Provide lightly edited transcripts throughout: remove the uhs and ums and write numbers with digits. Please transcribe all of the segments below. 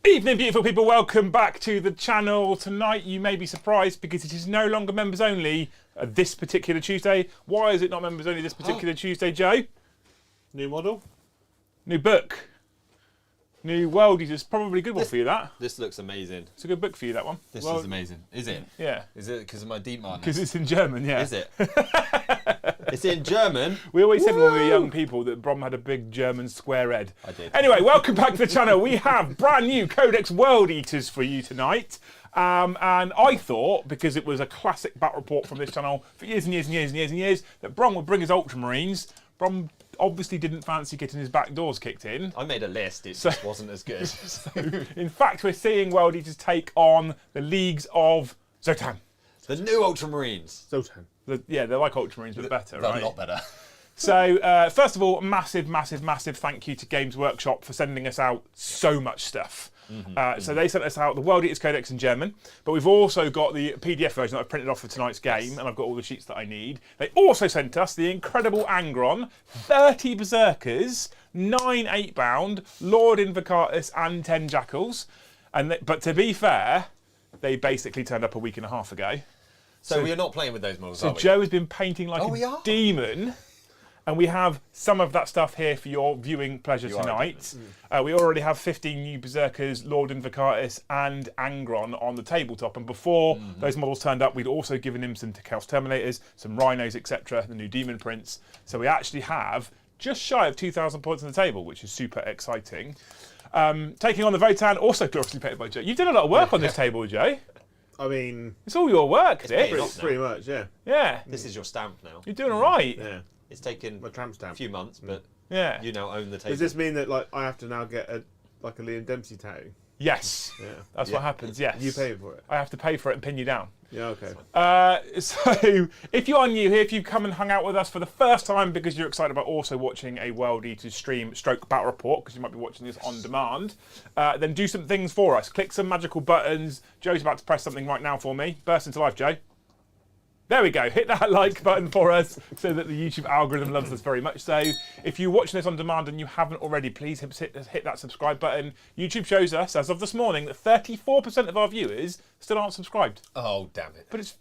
Evening, beautiful people. Welcome back to the channel. Tonight you may be surprised because it is no longer members only this particular Tuesday. Why is it not members only this particular Tuesday, Joe? New model? New book. New World Eaters. Probably a good one for you, that. This looks amazing. It's a good book for you, that one. This is amazing. Is it? Yeah. Is it because of my deep madness? Because it's in German, yeah. Is it? It's in German? We always said when we were young people that Brom had a big German square head. I did. Anyway, welcome back to the channel. We have brand new Codex World Eaters for you tonight. And I thought, because it was a classic battle report from this channel for years and years and years and years and years, that Brom would bring his Ultramarines. Brom obviously didn't fancy getting his back doors kicked in. I made a list, it just wasn't as good. So, in fact, we're seeing World Eaters take on the Leagues of Votann. The new Ultramarines. Zotan. Yeah, they're like Ultramarines, but better, They're right? a lot better. So, first of all, massive thank you to Games Workshop for sending us out so much stuff. So they sent us out the World Eaters Codex in German, but we've also got the PDF version that I've printed off for tonight's game, and I've got all the sheets that I need. They also sent us the incredible Angron, 30 Berserkers, 9 8-bound, Lord Invocatus, and 10 Jackals. But to be fair, they basically turned up a week and a half ago. So we are not playing with those models, are we? Joe has been painting like a demon. And we have some of that stuff here for your viewing pleasure tonight. We already have 15 new Berserkers, Lord Invocatus, and Angron on the tabletop. And before those models turned up, we'd also given him some Chaos Terminators, some Rhinos, etc., the new Demon Prince. So we actually have just shy of 2,000 points on the table, which is super exciting. Taking on the Votann, also gloriously painted by Joe. You've done a lot of work on this table, Joe. I mean, It's all your work, is it? pretty much, yeah. Yeah. This is your stamp now. You're doing all right. Yeah. It's taken My tramp a stamp. few months, but Yeah. you now own the table. Does this mean that like I have to now get a Liam Dempsey tattoo? Yes. Yeah. That's what happens, yes. You pay for it? I have to pay for it and pin you down. Yeah, okay. So, if you are new here, if you've come and hung out with us for the first time because you're excited about also watching a World Eaters stream stroke battle report, because you might be watching this on demand, then do some things for us. Click some magical buttons. Joe's about to press something right now for me. Burst into life, Joe. There we go. Hit that like button for us so that the YouTube algorithm loves us very much so. If you're watching this on demand and you haven't already, please hit that subscribe button. YouTube shows us, as of this morning, that 34% of our viewers still aren't subscribed. Oh, damn it. But it's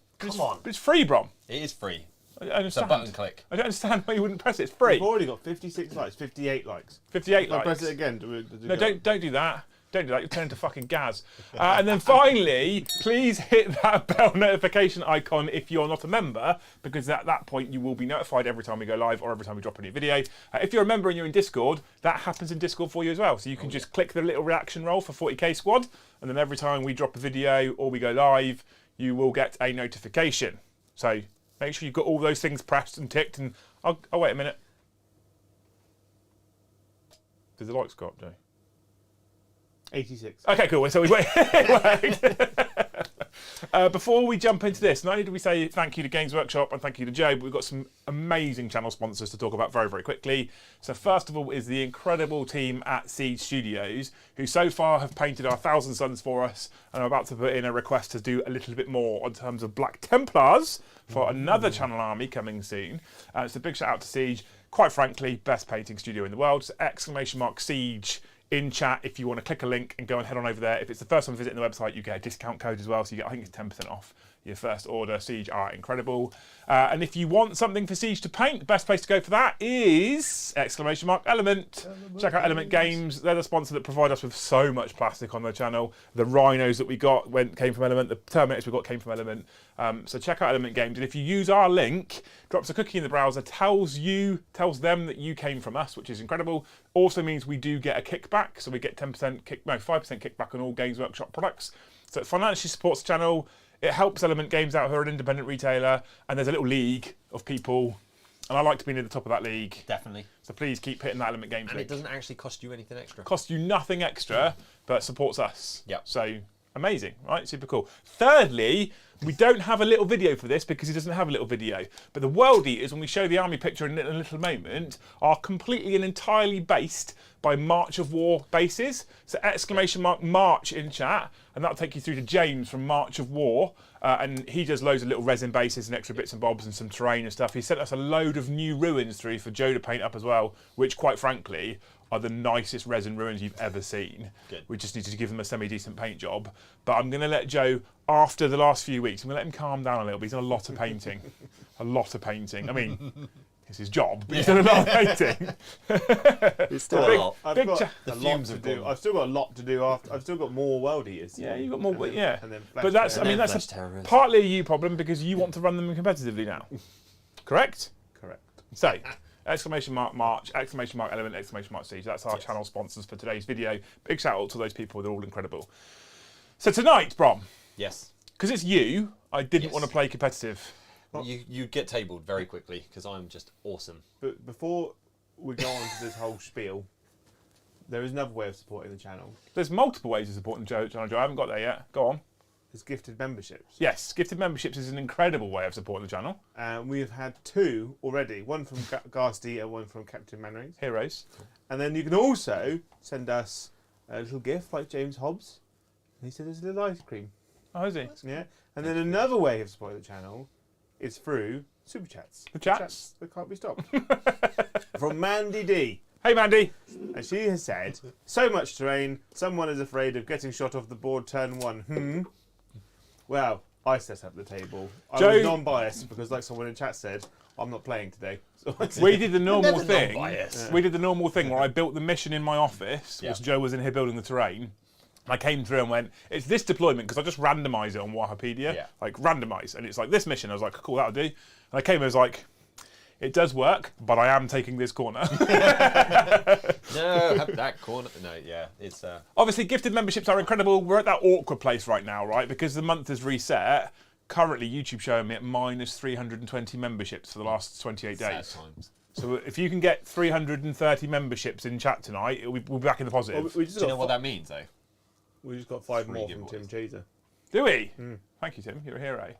free, Brom. It is free. I don't It's a understand. button click. I don't understand why you wouldn't press it. It's free. We've already got 56 likes, 58 likes. 58 I'll likes. press it again. No, don't do that. Don't do that. You'll turn into fucking Gaz. And then finally, please hit that bell notification icon if you're not a member, because at that point you will be notified every time we go live or every time we drop a new video. If you're a member and you're in Discord, that happens in Discord for you as well. So you can just click the little reaction roll for 40k squad, and then every time we drop a video or we go live, you will get a notification. So make sure you've got all those things pressed and ticked. And oh, wait a minute. Did the lights go up, Joe? 86. Okay, cool. So we wait. Before we jump into this, not only do we say thank you to Games Workshop and thank you to Joe, but we've got some amazing channel sponsors to talk about very, very quickly. So first of all is the incredible team at Siege Studios, who so far have painted our Thousand Suns for us and are about to put in a request to do a little bit more in terms of Black Templars for another channel army coming soon. So big shout out to Siege. Quite frankly, best painting studio in the world. So !Siege in chat if you want to click a link and go and head on over there. If it's the first time visiting the website, you get a discount code as well, so you get, I think it's 10% off your first order. Siege are incredible. And if you want something for Siege to paint, the best place to go for that is !Element. Check out Element Games. They're the sponsor that provide us with so much plastic on their channel. The Rhinos that we got came from Element. The Terminators we got came from Element. So check out Element Games. And if you use our link, drops a cookie in the browser, tells them that you came from us, which is incredible. Also means we do get a kickback. So we get 5% kickback on all Games Workshop products. So it financially supports the channel. It helps Element Games out, who are an independent retailer, and there's a little league of people, and I like to be near the top of that league. Definitely. So please keep hitting that Element Games And link. it doesn't actually cost you anything extra. Costs you nothing extra, but supports us. Yep. So amazing, right? Super cool. Thirdly, we don't have a little video for this because it doesn't have a little video. But the World Eaters, when we show the army picture in a little moment, are completely and entirely based by March of War bases. So !March in chat and that'll take you through to James from March of War, and he does loads of little resin bases and extra bits and bobs and some terrain and stuff. He sent us a load of new ruins through for Joe to paint up as well, which quite frankly are the nicest resin ruins you've ever seen. Good. We just need to give them a semi-decent paint job. But I'm going to let Joe, after the last few weeks, I'm going to let him calm down a little bit. He's done a lot of painting. A lot of painting. I mean, it's his job, but he's done a lot of painting. It's still Big- a lot. I've big got cha- a The lot fumes to have do. gone. I've still got a lot to do after. I've still got more World Eaters. Yeah, you've got more, And then- yeah. and then But that's, I Flesh mean, Terror. that's Flesh terrorism. partly a you problem because you want to run them competitively now. Correct? Correct. So, exclamation mark March, exclamation mark Element, exclamation mark Siege. That's our channel sponsors for today's video. Big shout out to those people. They're all incredible. So tonight, Brom, Yes. because it's you, I didn't Yes. want to play competitive. You get tabled very quickly because I'm just awesome. But before we go on to this whole spiel, there is another way of supporting the channel. There's multiple ways of supporting the channel, Joe. I haven't got there yet. Go on. It's gifted memberships. Yes, gifted memberships is an incredible way of supporting the channel. We have had 2 already. One from Garsty and one from Captain Manrings. Heroes. And then you can also send us a little gift like James Hobbs. He said there's a little ice cream. Oh, is he? Yeah. And then another way of supporting the channel is through super chats. The chats? That can't be stopped. From Mandy D. Hey, Mandy. And she has said, so much terrain, someone is afraid of getting shot off the board turn 1. Well, I set up the table. I Joe- was non-biased because, like someone in chat said, I'm not playing today. So I said, We did the normal Never thing. non-biased. We did the normal thing where I built the mission in my office, Yeah. whilst Joe was in here building the terrain. I came through and went, it's this deployment, because I just randomise it on Warhampedia. Yeah. Like, randomise. And it's like, this mission. I was like, cool, that'll do. And I came and was like, it does work, but I am taking this corner. No, have that corner. No, yeah, it's Obviously, gifted memberships are incredible. We're at that awkward place right now, right? Because the month has reset. Currently, YouTube showing me at minus 320 memberships for the last 28 sad days. times. So if you can get 330 memberships in chat tonight, we'll be back in the positive. well, we just Do you know got what that means, though? we just got 5 Three more from Tim giveaways. Chaser. Do we? Thank you, Tim. You're a hero.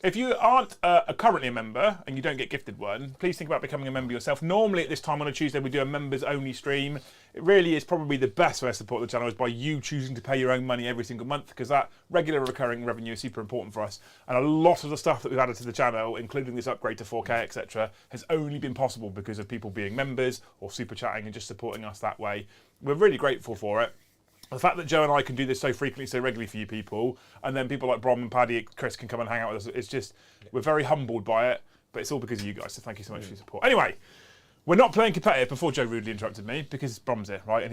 If you aren't currently a member and you don't get gifted one, please think about becoming a member yourself. Normally at this time on a Tuesday we do a members-only stream. It really is probably the best way to support the channel is by you choosing to pay your own money every single month, because that regular recurring revenue is super important for us. And a lot of the stuff that we've added to the channel, including this upgrade to 4K, etc., has only been possible because of people being members or super chatting and just supporting us that way. We're really grateful for it. The fact that Joe and I can do this so frequently, so regularly for you people, and then people like Brom and Paddy, Chris can come and hang out with us, it's just, we're very humbled by it, but it's all because of you guys, so thank you so much for your support. Anyway, we're not playing competitive before Joe rudely interrupted me, because Brom's here, right? And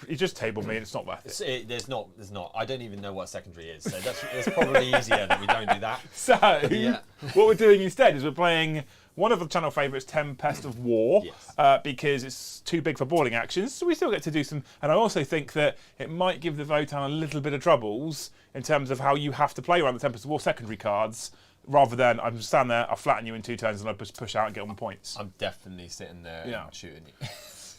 he just tabled me and it's not worth it. There's not. I don't even know what secondary is, so it's probably easier that we don't do that. So, Yeah. what we're doing instead is we're playing one of the channel favourites, Tempest of War, Yes. because it's too big for boarding actions, so we still get to do some, and I also think that it might give the Votann a little bit of troubles in terms of how you have to play around the Tempest of War secondary cards, rather than I'm stand there, I'll flatten you in 2 turns and I'll just push out and get 1 points. I'm definitely sitting there Yeah. and shooting you.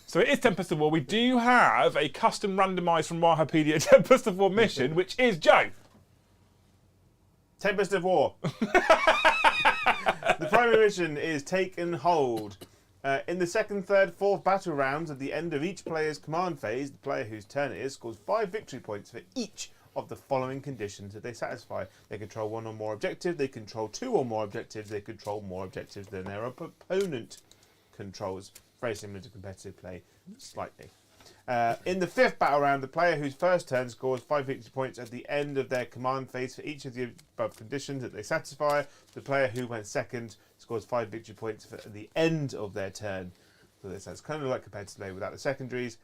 So it is Tempest of War. We do have a custom randomised from Warhampedia Tempest of War mission, which is Joe. Tempest of War. The primary mission is Take and Hold. In the second, third, fourth battle rounds, at the end of each player's command phase, the player whose turn it is scores 5 victory points for each of the following conditions that they satisfy. They control 1 or more objective, they control 2 or more objectives, they control more objectives than their opponent controls. Very similar to competitive play, slightly. In the 5th battle round, the player whose first turn scores 5 victory points at the end of their command phase for each of the above conditions that they satisfy. The player who went second scores 5 victory points at the end of their turn. So that's kind of like competitive play without the secondaries.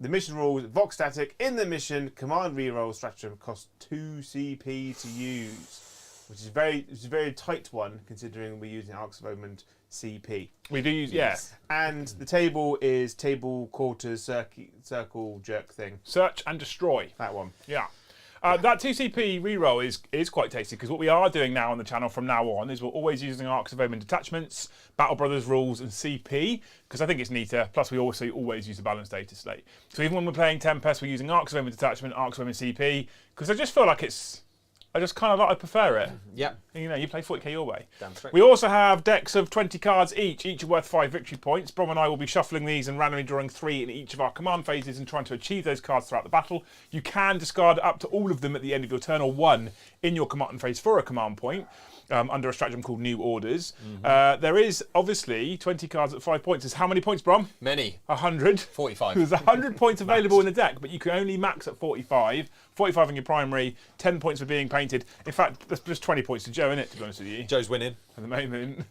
The mission rules: Vox static. In the mission, command reroll stratagem costs 2 CP to use, which is a very tight one considering we're using Arcs of Omen CP. We do use, Yes. And the table is table quarters circle jerk thing. Search and destroy. That one. Yeah. That 2CP reroll is quite tasty, because what we are doing now on the channel from now on is we're always using Arcs of Omen detachments, Battle Brothers rules and CP, because I think it's neater. Plus we also always use the Balance Dataslate. So even when we're playing Tempest, we're using Arcs of Omen detachment, Arcs of Omen CP, because I just feel like it's I just kind of I prefer it. Yeah. You know, you play 40k your way. Damn straight. We also have decks of 20 cards each. Each are worth 5 victory points. Brom and I will be shuffling these and randomly drawing 3 in each of our command phases and trying to achieve those cards throughout the battle. You can discard up to all of them at the end of your turn, or 1 in your command phase for a command point. Under a stratagem called New Orders. There is obviously 20 cards at 5 points. Is how many points, Brom? Many. 100. 45. There's 100 points available in the deck, but you can only max at 45. 45 in your primary, 10 points for being painted. In fact, there's just 20 points to Joe, innit, to be honest with you, Joe's winning. at the moment.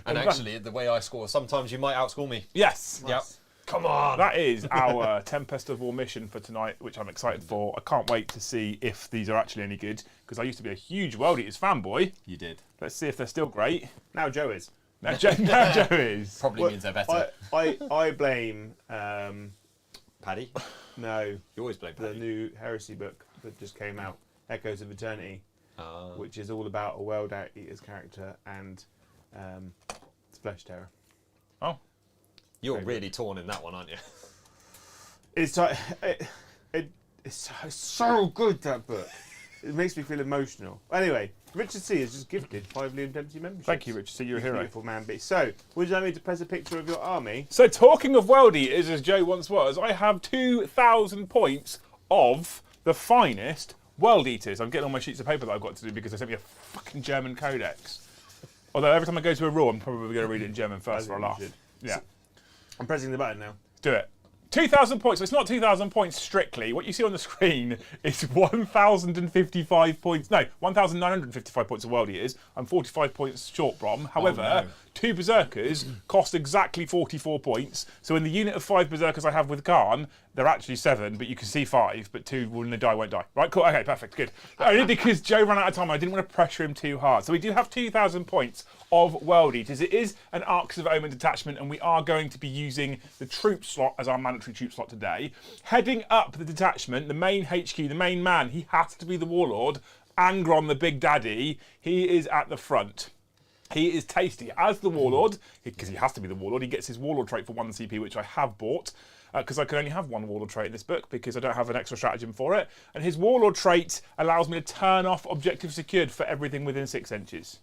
And actually, the way I score, sometimes you might outscore me. Yes. Yep. Come on. That is our Tempest of War mission for tonight, which I'm excited for. I can't wait to see if these are actually any good, because I used to be a huge World Eaters fanboy. You did. Let's see if they're still great. Now Joe is. Now Joe is. Probably means they're better. I blame. Paddy? No, You always blame the Paddy. new heresy book that just came out, Echoes of Eternity, which is all about a World Eaters character and Flesh Terror. Oh. You're really torn in that one, aren't you? It's so good, that book. It makes me feel emotional. Anyway, Richard C has just gifted 5 Liam Dempsey memberships. Thank you, Richard C. You're a hero. Beautiful man beast. So, would you like me to press a picture of your army? So, talking of World Eaters, as Joe once was, I have 2,000 points of the finest World Eaters. I'm getting all my sheets of paper that I've got to do because they sent me a fucking German codex. Although every time I go to a rule, I'm probably going to read it in German first for a laugh. Yeah. I'm pressing the button now. Do it. 2,000 points. So it's not 2,000 points strictly. What you see on the screen is 1,055 points. No, 1,955 points of World Eaters. I'm 45 points short, Brom. However, 2 Berserkers cost exactly 44 points. So in the unit of 5 Berserkers I have with Khan, they're actually 7, but you can see 5, but 2, when they die, won't die. Right, cool. Okay, perfect, good. Only because Joe ran out of time and I didn't want to pressure him too hard. So we do have 2,000 points of World Eaters. It is an Arcs of Omen detachment, and we are going to be using the troop slot as our mandatory troop slot today. Heading up the detachment, the main HQ, the main man, he has to be the Warlord. Angron, the Big Daddy, he is at the front. He is tasty as the Warlord, because he has to be the Warlord. He gets his Warlord trait for 1 CP, which I have bought, because I can only have 1 Warlord trait in this book, because I don't have an extra stratagem for it. And his Warlord trait allows me to turn off objective secured for everything within 6 inches.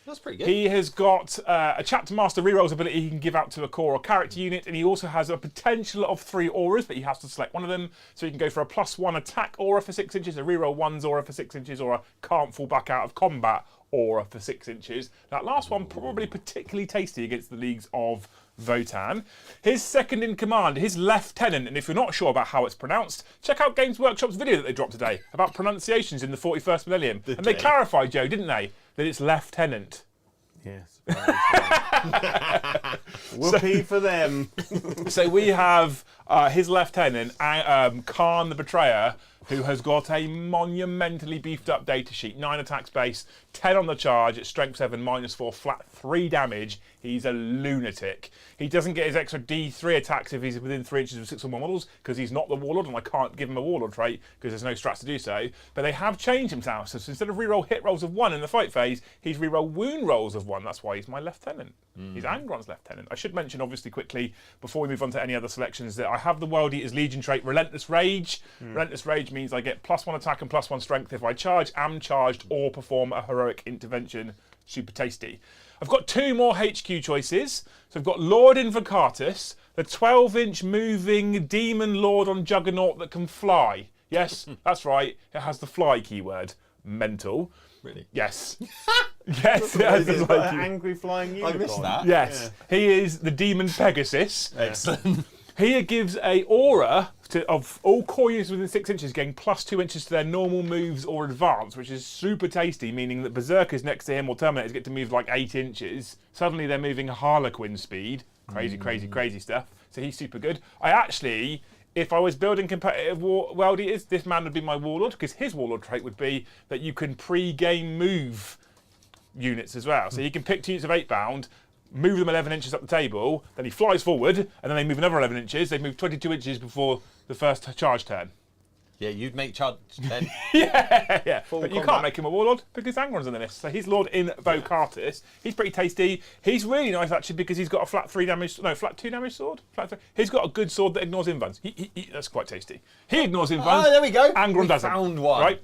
That's pretty good. He has got a Chapter Master rerolls ability he can give out to a core or character unit, and he also has a potential of 3 auras, but he has to select one of them. So he can go for a +1 attack aura for 6 inches, a reroll 1's aura for 6 inches, or a can't fall back out of combat aura for 6 inches. That last one probably particularly tasty against the Leagues of Votann. His second in command, his lieutenant, and if you're not sure about how it's pronounced, check out Games Workshop's video that they dropped today about pronunciations in the 41st millennium. And they clarified, Joe, didn't they, that it's lieutenant. Yes. Whoopee for them. So we have his lieutenant, Khan the Betrayer, who has got a monumentally beefed up data sheet. 9 attacks base, 10 on the charge, at strength 7, -4, flat 3 damage. He's a lunatic. He doesn't get his extra D3 attacks if he's within 3 inches of 6 or more models, because he's not the Warlord, and I can't give him a Warlord trait, because there's no strats to do so. But they have changed him now, so instead of reroll hit rolls of 1 in the fight phase, he's reroll wound rolls of 1. That's why he's my lieutenant. He's Angron's lieutenant. I should mention, obviously, quickly, before we move on to any other selections, that I have the World Eaters Legion trait, Relentless Rage. Relentless Rage means I get +1 attack and +1 strength if I charge, am charged, or perform a heroic intervention. Super tasty. I've got 2 more HQ choices. So I've got Lord Invocatus, the 12-inch moving demon lord on Juggernaut that can fly. Yes, that's right. It has the fly keyword. Mental. Really? Yes. Yes, it has the He's fly got an keyword. angry flying unicorn. I missed that. Yes, he is the demon Pegasus. Excellent. He gives a aura of all core units within 6 inches getting +2 inches to their normal moves or advance, which is super tasty, meaning that Berserkers next to him or Terminators get to move like 8 inches. Suddenly they're moving Harlequin speed. Crazy, crazy, crazy stuff. So he's super good. I actually, if I was building competitive World Eaters, this man would be my Warlord, because his Warlord trait would be that you can pre-game move units as well. So you can pick 2 units of 8 bound, move them 11 inches up the table, then he flies forward, and then they move another 11 inches. They move 22 inches before the first charge turn. Yeah, you'd make charge then. Yeah. Full But you combat. can't make him a Warlord because Angron's in the list. So he's Lord Invocatus. He's pretty tasty. He's really nice actually because he's got a flat 3 damage, no, flat 2 damage sword. Flat 3. He's got a good sword that ignores invuns. That's quite tasty. He ignores invuns. Oh, there we go. Angron We doesn't. found one. Right?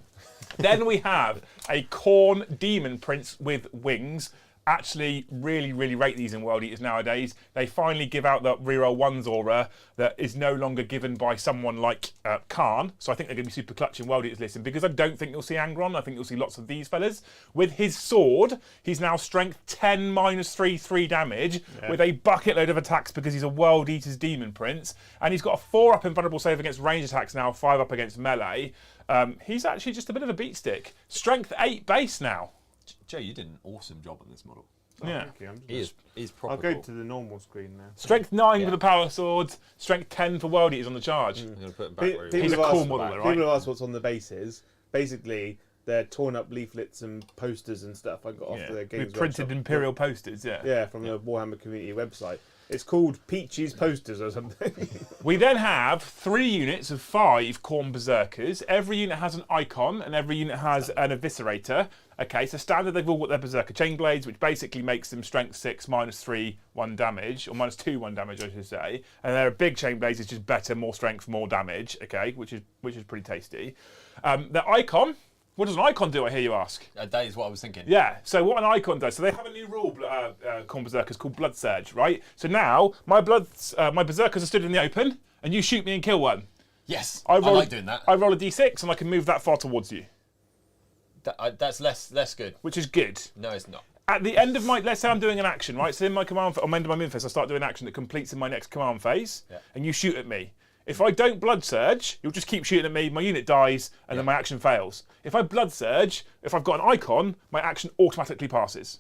Then we have a Khorne Demon Prince with wings. Actually, really rate these in World Eaters nowadays. They finally give out that reroll ones aura that is no longer given by someone like Khan. So I think they're going to be super clutch in World Eaters list. And because I don't think you'll see Angron, I think you'll see lots of these fellas. With his sword, he's now strength 10 -3, 3 damage with a bucket load of attacks because he's a World Eaters Demon Prince. And he's got a 4-up invulnerable save against ranged attacks now, 5-up against melee. He's actually just a bit of a beat stick. Strength 8 base now. Joe, you did an awesome job on this model. Yeah. Thank you. He's proper. I'll go cool. to the normal screen now. Strength 9 with the power swords, strength 10 for World Eaters on the charge. I'm gonna put him back where he People He's a have cool asked- model, right? People have asked what's on the bases. Basically, they're torn up leaflets and posters and stuff I got off the Games With printed Workshop. Imperial posters, Yeah, from the Warhammer community website. It's called Peachy's Posters or something. We then have 3 units of 5 Khorne Berserkers. Every unit has an icon and every unit has an eviscerator. Okay, so standard they've all got their Berserker Chain Blades, which basically makes them strength 6, -3, 1 damage, or -2, 1 damage, I should say. And they're big Chain Blades, it's just better, more strength, more damage. Okay, which is pretty tasty. Their icon. What does an icon do, I hear you ask? That is what I was thinking. Yeah, so what an icon does, so they have a new rule, Khorne Berserkers, called Blood Surge, right? So now, my Berserkers are stood in the open, and you shoot me and kill one. Yes, I I like doing that. I roll a d6, and I can move that far towards you, That's less good. which is good. No, it's not. At the end of my, let's say I'm doing an action, right? So in my command, on the end of my mid phase, I start doing an action that completes in my next command phase, and you shoot at me. If I don't Blood Surge, you'll just keep shooting at me, my unit dies, and then my action fails. If I Blood Surge, if I've got an icon, my action automatically passes.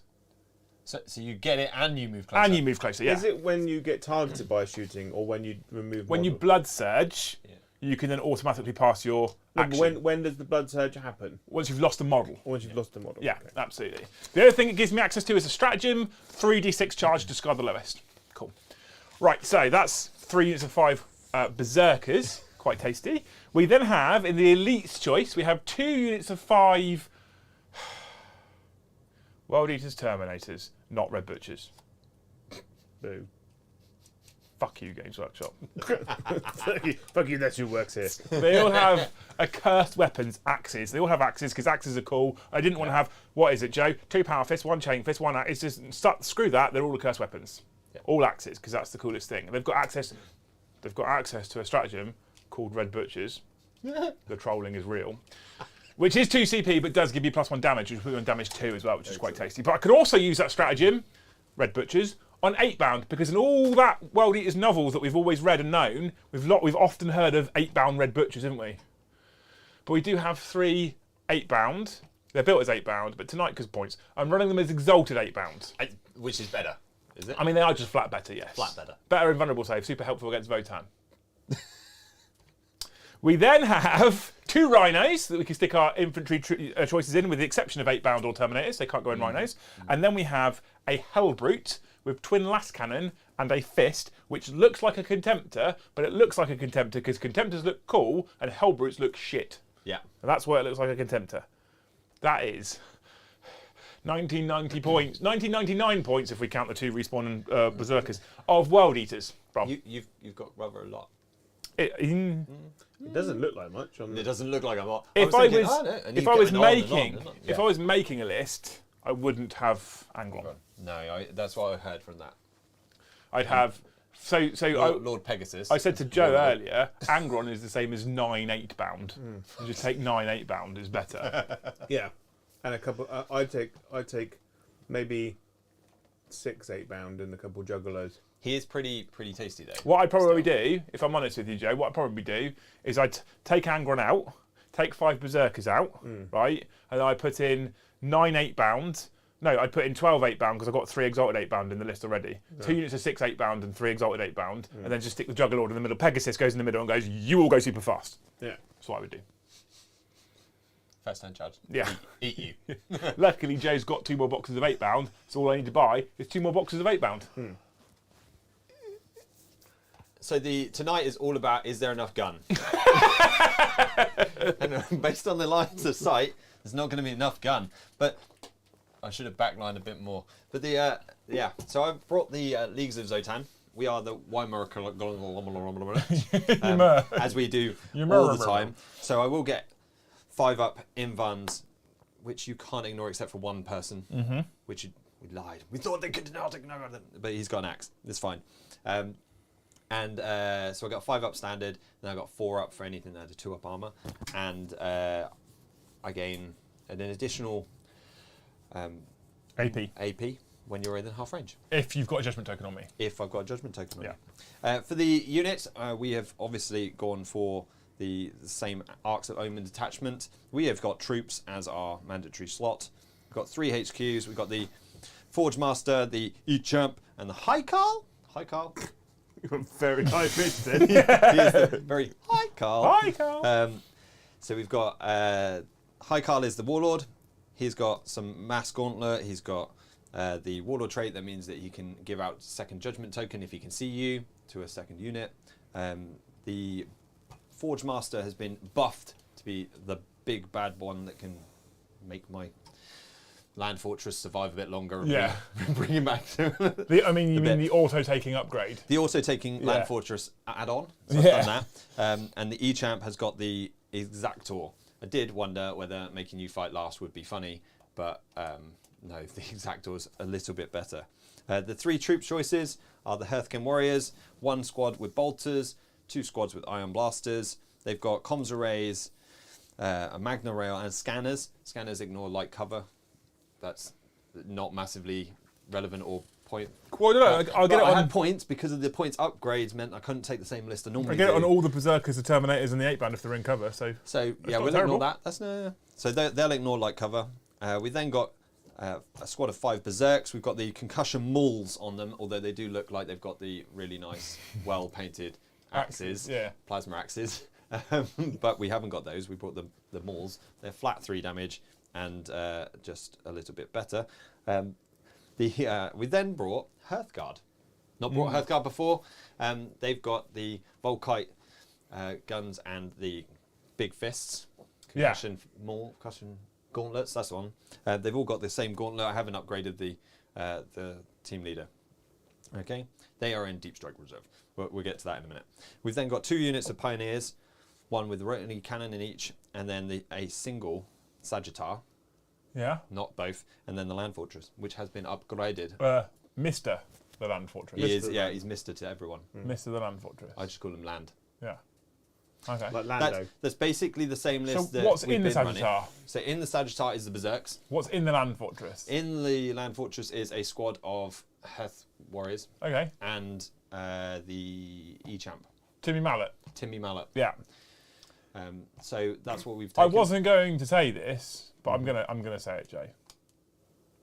So you get it and you move closer. And you move closer, yeah. Is it when you get targeted by a shooting or when you remove When you model? Blood Surge, you can then automatically pass your action. When does the blood surge happen? Once you've lost a model. Or once you've lost the model? Yeah, Okay. absolutely. The other thing it gives me access to is a stratagem, 3d6 charge, discard the lowest. Cool. Right, so that's 3 units of 5 Berserkers. Quite tasty. We then have, in the Elite's choice, we have 2 units of 5 World Eaters Terminators, not Red Butchers. Boo. Fuck you, Games Workshop. Fuck you, that's who works here. They all have accursed weapons, axes. They all have axes because axes are cool. I didn't want to have, what is it, Joe? 2 power fists, 1 chain fist, 1 axe. It's just, screw that, they're all accursed weapons. All axes, because that's the coolest thing. They've got access to a stratagem called Red Butchers. The trolling is real. Which is 2 CP, but does give you +1 damage, which will put you on damage 2 as well, which is quite tasty. But I could also use that stratagem, Red Butchers, on 8-bound, because in all that World Eaters novels that we've always read and known, we've often heard of 8-bound Red Butchers, haven't we? But we do have 3 8-bound. They're built as 8-bound, but tonight, because points, I'm running them as exalted 8-bound. Which is better, is it? I mean, they are just flat better, yes. Flat better. Better in vulnerable save, super helpful against Votann. We then have 2 rhinos that we can stick our infantry choices in, with the exception of 8-bound or Terminators. They can't go in rhinos. And then we have a Hellbrute with twin last cannon and a fist, which looks like a Contemptor, but it looks like a Contemptor because Contemptors look cool and Hellbrutes look shit. Yeah. And that's why it looks like a Contemptor. That is 1990 points, 1999 points if we count the 2 respawn and Berserkers of World Eaters. Brom. You've got rather a lot. It doesn't look like much on It the... doesn't look like I'm not. If I was if if I was making a list, I wouldn't have Angron. No, that's what I heard from that. I'd have Lord Pegasus. I said to Joe earlier, Angron is the same as 9 8-bound. You just take 9 8-bound is better. Yeah. And a couple... I'd take maybe 6 8-bound and a couple juggalos. He is pretty tasty though. What I'd probably do, if I'm honest with you, Joe, what I'd probably do is I'd take Angron out, take 5 Berserkers out, right? And then I put in 9 8-bound. No, I'd put in 12 8-bound because I've got 3 Exalted 8-bound in the list already. 2 units of 6 8-bound and 3 Exalted 8-bound. And then just stick the Juggerlord in the middle. Pegasus goes in the middle and goes, you all go super fast. Yeah. That's what I would do. First turn charge. Yeah. Eat you. Luckily, Joe's got 2 more boxes of 8-bound, so all I need to buy is 2 more boxes of 8-bound. So tonight is all about, is there enough gun? And based on the lines of sight, there's not going to be enough gun. But I should have backlined a bit more. But so I've brought the Leagues of Votann. We are the Weimar as we do all the time. So I will get 5-up invans, which you can't ignore except for one person, which we lied. We thought they could not ignore them, but he's got an axe. It's fine. So I got 5-up standard, then I got 4-up for anything that had a 2-up armor, and I gain an additional AP when you're in half range. If you've got a judgment token on me. If I've got a judgment token on you. For the unit, we have obviously gone for the same Arcs of Omen detachment. We have got troops as our mandatory slot. We've got 3 HQs. We've got the Forge Master, the E-Champ, and the High Carl. High Carl. You're very high pitched then. He is the very High Carl. Hi, Carl. So we've got High Carl is the Warlord. He's got some Mass Gauntlet. He's got the Warlord trait that means that he can give out second judgment token if he can see you to a second unit. The Forge Master has been buffed to be the big bad one that can make my Land Fortress survive a bit longer and bring him back to You mean the auto-taking upgrade? the auto-taking Land Fortress add-on. So I've done that. And the E-Champ has got the Exactor. I did wonder whether making you fight last would be funny, but no, the Exactor's a little bit better. The 3 troop choices are the Hearthken Warriors, 1 squad with Bolters, 2 squads with Ion Blasters. They've got comms arrays, a Magna Rail, and scanners. Scanners ignore light cover. That's not massively relevant or point. Well, no, I'll get it I on. had points because of the points upgrades meant I couldn't take the same list I normally I get it do. on all the Berserkers, the Terminators, and the 8-band if they're in cover. So yeah, we'll terrible. ignore that. That's no. So they'll ignore light cover. We then got a squad of 5 Berserks. We've got the concussion mauls on them, although they do look like they've got the really nice, well-painted axes, plasma axes. But we haven't got those. We brought the mauls. They're flat 3 damage and just a little bit better. We then brought Hearthguard. Not brought Hearthguard before. They've got the Volkite guns and the big fists. Concussion gauntlets. That's the one. They've all got the same gauntlet. I haven't upgraded the team leader. Okay, they are in Deep Strike Reserve. We'll get to that in a minute. We've then got 2 units of Pioneers, one with rotary cannon in each, and then a single Sagittar. Yeah. Not both. And then the Land Fortress, which has been upgraded. Mr. the Land Fortress. He is, yeah, he's Mr. to everyone. Mr. the Land Fortress. I just call him Land. Yeah. Okay. Like Lando. That's basically the same list So that what's we've in the been running. Sagittar? So in the Sagittar is the Berserks. What's in the Land Fortress? In the Land Fortress is a squad of Hearth Warriors Okay. and the E-Champ. Timmy Mallet. Timmy Mallet. Yeah. So that's what we've taken. I wasn't going to say this, but I'm gonna say it, Jay.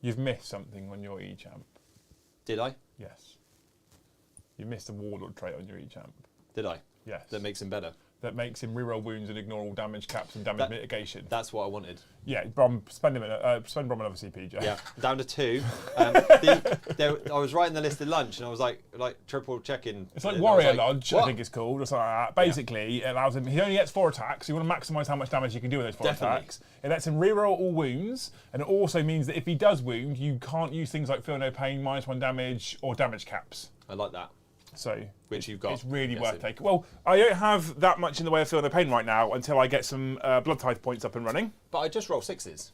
You've missed something on your E-Champ. Did I? Yes. You missed a Warlord trait on your E-Champ. Did I? Yes. That makes him better. That makes him reroll wounds and ignore all damage caps and damage mitigation. That's what I wanted. Yeah, Brom, spend Brom another CP, Jay. Yeah, down to 2. I was writing the list at lunch and I was like triple checking. It's like and I was Warrior like, Lodge, what? I think it's called, or something like that. Basically, it allows him, he only gets 4 attacks, so you want to maximise how much damage you can do with those 4 Definitely. attacks. It lets him reroll all wounds, and it also means that if he does wound, you can't use things like Feel No Pain, -1 damage, or damage caps. I like that. So Which you've got. It's really Yes, worth taking. Well, I don't have that much in the way of Feel No Pain right now until I get some Blood Tithe points up and running. But I just roll 6s.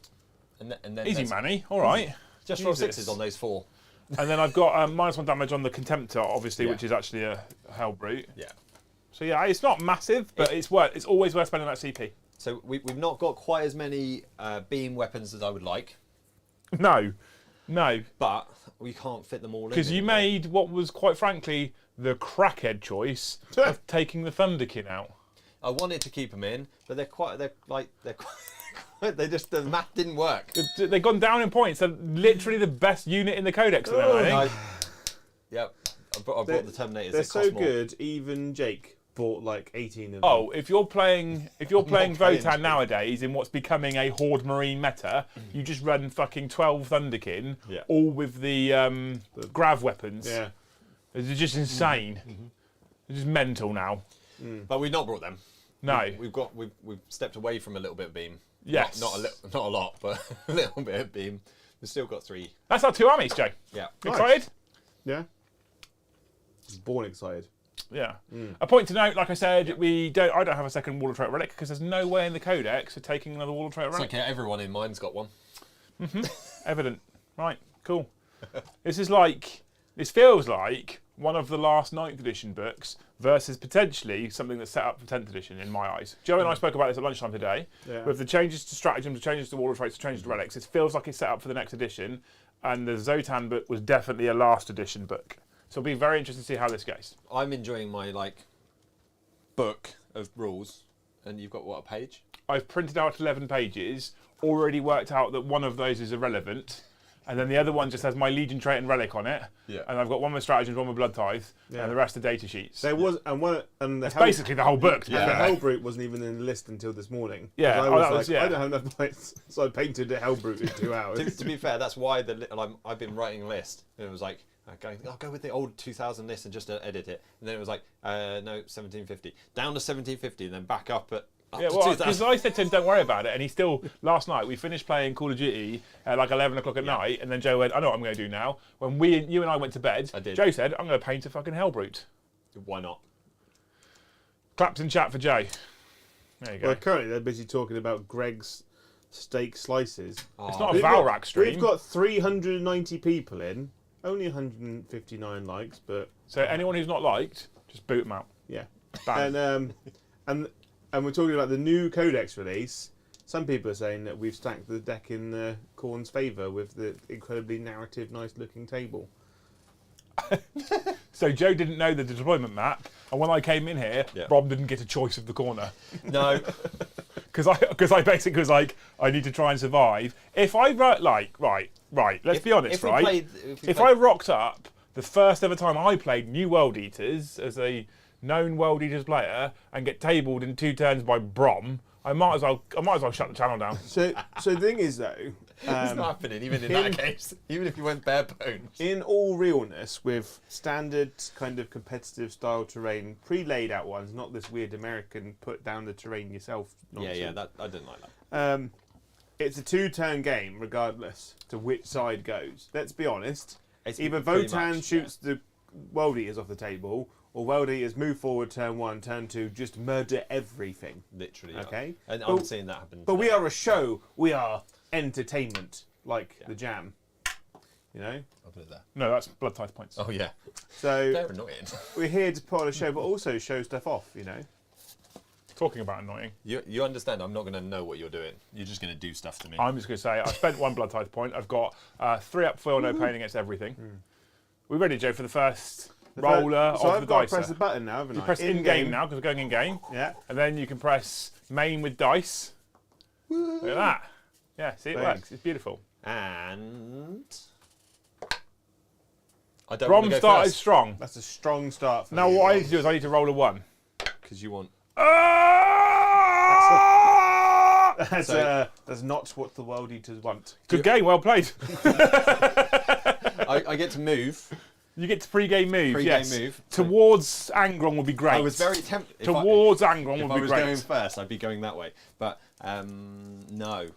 And then Easy, Manny. All right. Just roll Jesus. 6s on those 4. And then I've got -1 damage on the Contemptor, obviously, Yeah. which is actually a Hell Brute. Yeah. So yeah, it's not massive, but it's always worth spending that CP. So we've not got quite as many beam weapons as I would like, No, but we can't fit them all in. because you anymore. made what was quite frankly the crackhead choice of taking the Thunderkin out. I wanted to keep them in, but they're quite. The math didn't work. They've gone down in points. They're literally the best unit in the Codex. I think. Yep. I brought the Terminators. They're It so cost more. good, even Jake bought like 18 of them. Oh, if you're playing playing Votann nowadays in what's becoming a Horde Marine meta, you just run fucking 12 Thunderkin, Yeah. all with the grav weapons. Yeah. It's just insane. It's just mental now. But we've not brought them. No. We've stepped away from a little bit of beam. Yes. Not a lot, but a little bit of beam. We've still got 3. That's our 2 armies, Joe. Yeah. Nice. Excited? Yeah. Born excited. Yeah. A point to note, like I said, I don't have a second Wall of Trait relic because there's no way in the Codex for taking another Wall of Trait It's relic. okay, everyone in mine's got one. Evident. Right, cool. This feels like one of the last 9th edition books versus potentially something that's set up for 10th edition in my eyes. Joe and I spoke about this at lunchtime today. Yeah. With the changes to stratagems, the changes to Wall of Traits, the changes to relics, it feels like it's set up for the next edition. And the Votann book was definitely a last edition book. So it'll be very interesting to see how this goes. I'm enjoying my book of rules, and you've got what, a page? I've printed out 11 pages, already worked out that one of those is irrelevant. And then the other one just has my Legion trait and relic on it. Yeah. And I've got one with stratagems, one with blood tithe, Yeah. and the rest are data sheets. There was and That's basically the whole book. to be And the fair. Hellbrute wasn't even in the list until this morning. Yeah, 'Cause I oh, was that like, was- yeah. I don't have enough points, so I painted a Hellbrute in 2 hours. To be fair, that's why I've been writing a list. And it was like, I'll go with the old 2000 list and just edit it. And then it was like, no, 1750. Down to 1750 and then back up to Yeah, well, 2000. because I said to him, don't worry about it. And he still, last night, we finished playing Call of Duty at like 11 o'clock at night. And then Joe went, I know what I'm going to do now. When you and I went to bed, I did. Joe said, I'm going to paint a fucking Hellbrute. Why not? Claps in chat for Joe. There you go. Well, currently they're busy talking about Greg's steak slices. It's not a We've Valrak got- stream. We've got 390 people in, only 159 likes, but So anyone who's not liked, just boot them out. yeah. Bang. And we're talking about the new Codex release. Some people are saying that we've stacked the deck in Khorne's favour with the incredibly narrative, nice-looking table. So Joe didn't know the deployment map. And when I came in here, Yeah. Brom didn't get a choice of the corner. No. Because I basically was like, I need to try and survive. If I wrote right, let's be honest, right? If I rocked up the first ever time I played New World Eaters as a known World Eaters player and get tabled in 2 turns by Brom, I might as well shut the channel down. So the thing is, though, It's not happening, even in that case. Even if you went bare bones. in all realness, with standard kind of competitive style terrain, pre-laid out ones, not this weird American put down the terrain yourself nonsense. Yeah, I didn't like that. It's a 2-turn game, regardless to which side goes. Let's be honest. It's Either pretty Votann much, shoots the World Eaters off the table, or World Eaters move forward turn 1, turn 2, just murder everything. Literally. Yeah. Okay. And But- I'm seeing that happen. But we today. are a show. We are entertainment, like the Jam. You know. I'll put it there. No, that's blood tithe points. Oh, yeah. So They're annoying. we're here to put on a show, but also show stuff off. You know. Talking about annoying. You understand, I'm not going to know what you're doing. You're just going to do stuff to me. I'm just going to say, I spent 1 blood tithe point. I've got 3 up foil, no pain against everything. We ready, Joe, for the first roller So of I've the got dice? to press the button now, haven't You I? press in-game now, because we're going in-game. Yeah. And then you can press main with dice. Look at that. Yeah, see, it Thanks. works. It's beautiful. And I don't Brom want to go started first strong. That's a strong start. For Now me, what I Brom. need to do is I need to roll a 1. because you want. That's not what the World Eaters want. Good game, well played. I get to move. You get to pre-game move, Pre-game yes. move. Towards Angron would be great. I was very tempted. Towards Angron If would I be was great. going first, I'd be going that way. But no.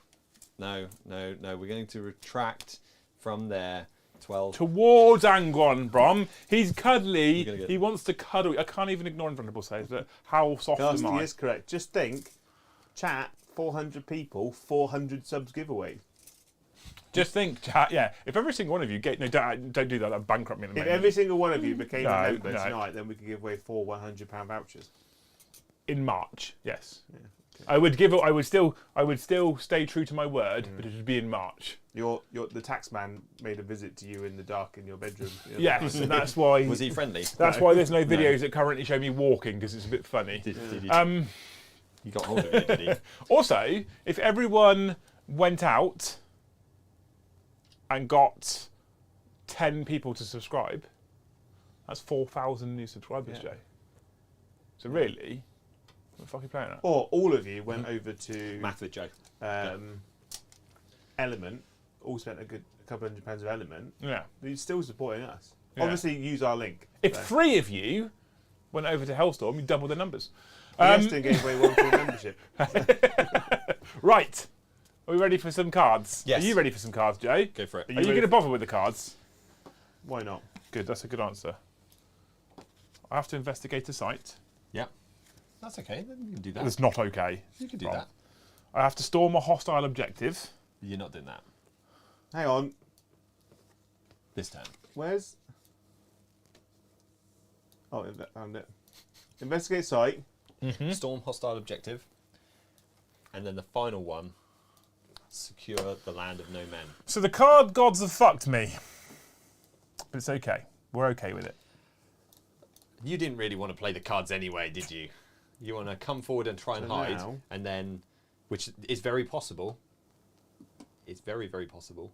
We're going to retract from there. 12. Towards Angron, Brom. He's cuddly. You're gonna get- He wants to cuddle. I can't even ignore invulnerable saves, but how soft am Nasty I? is correct. Just think, chat, 400 people, 400 subs giveaway. Just think, chat, yeah. If every single one of you get no, don't do that. That'd bankrupt me in a If minute. every single one of you became No, a member no. tonight, then we could give away 4 £100 vouchers. In March, yes. Yeah, okay. I would still stay true to my word, but it would be in March. The tax man made a visit to you in the dark in your bedroom. Yes, and that's why. Was he friendly? That's why there's no videos that currently show me walking because it's a bit funny. Did he, you got hold of it, did he? Also, if everyone went out and got 10 people to subscribe, that's 4,000 new subscribers, Yeah. Joe. So really, what the fuck are you playing at? Or all of you went over to Math with Joe. Element, all spent a couple £100 of Element. Yeah. You're still supporting us. Yeah. Obviously, use our link. If so. 3 of you went over to Hellstorm, you double the numbers. Western gave away 1 free membership. Right. Are we ready for some cards? Yes. Are you ready for some cards, Joe? Go for it. Are you ready going to for- bother with the cards? Why not? Good, that's a good answer. I have to investigate a site. Yeah. That's okay. You can do that. It's not okay. You can do Brom. that. I have to storm a hostile objective. You're not doing that Hang on. this turn. Where's... Oh, found it. Investigate site. Storm hostile objective. And then the final one, secure the land of no men. So the card gods have fucked me. But it's okay. We're okay with it. You didn't really want to play the cards anyway, did you? You want to come forward and try and So hide, now- and then, which is very possible. It's very, very possible.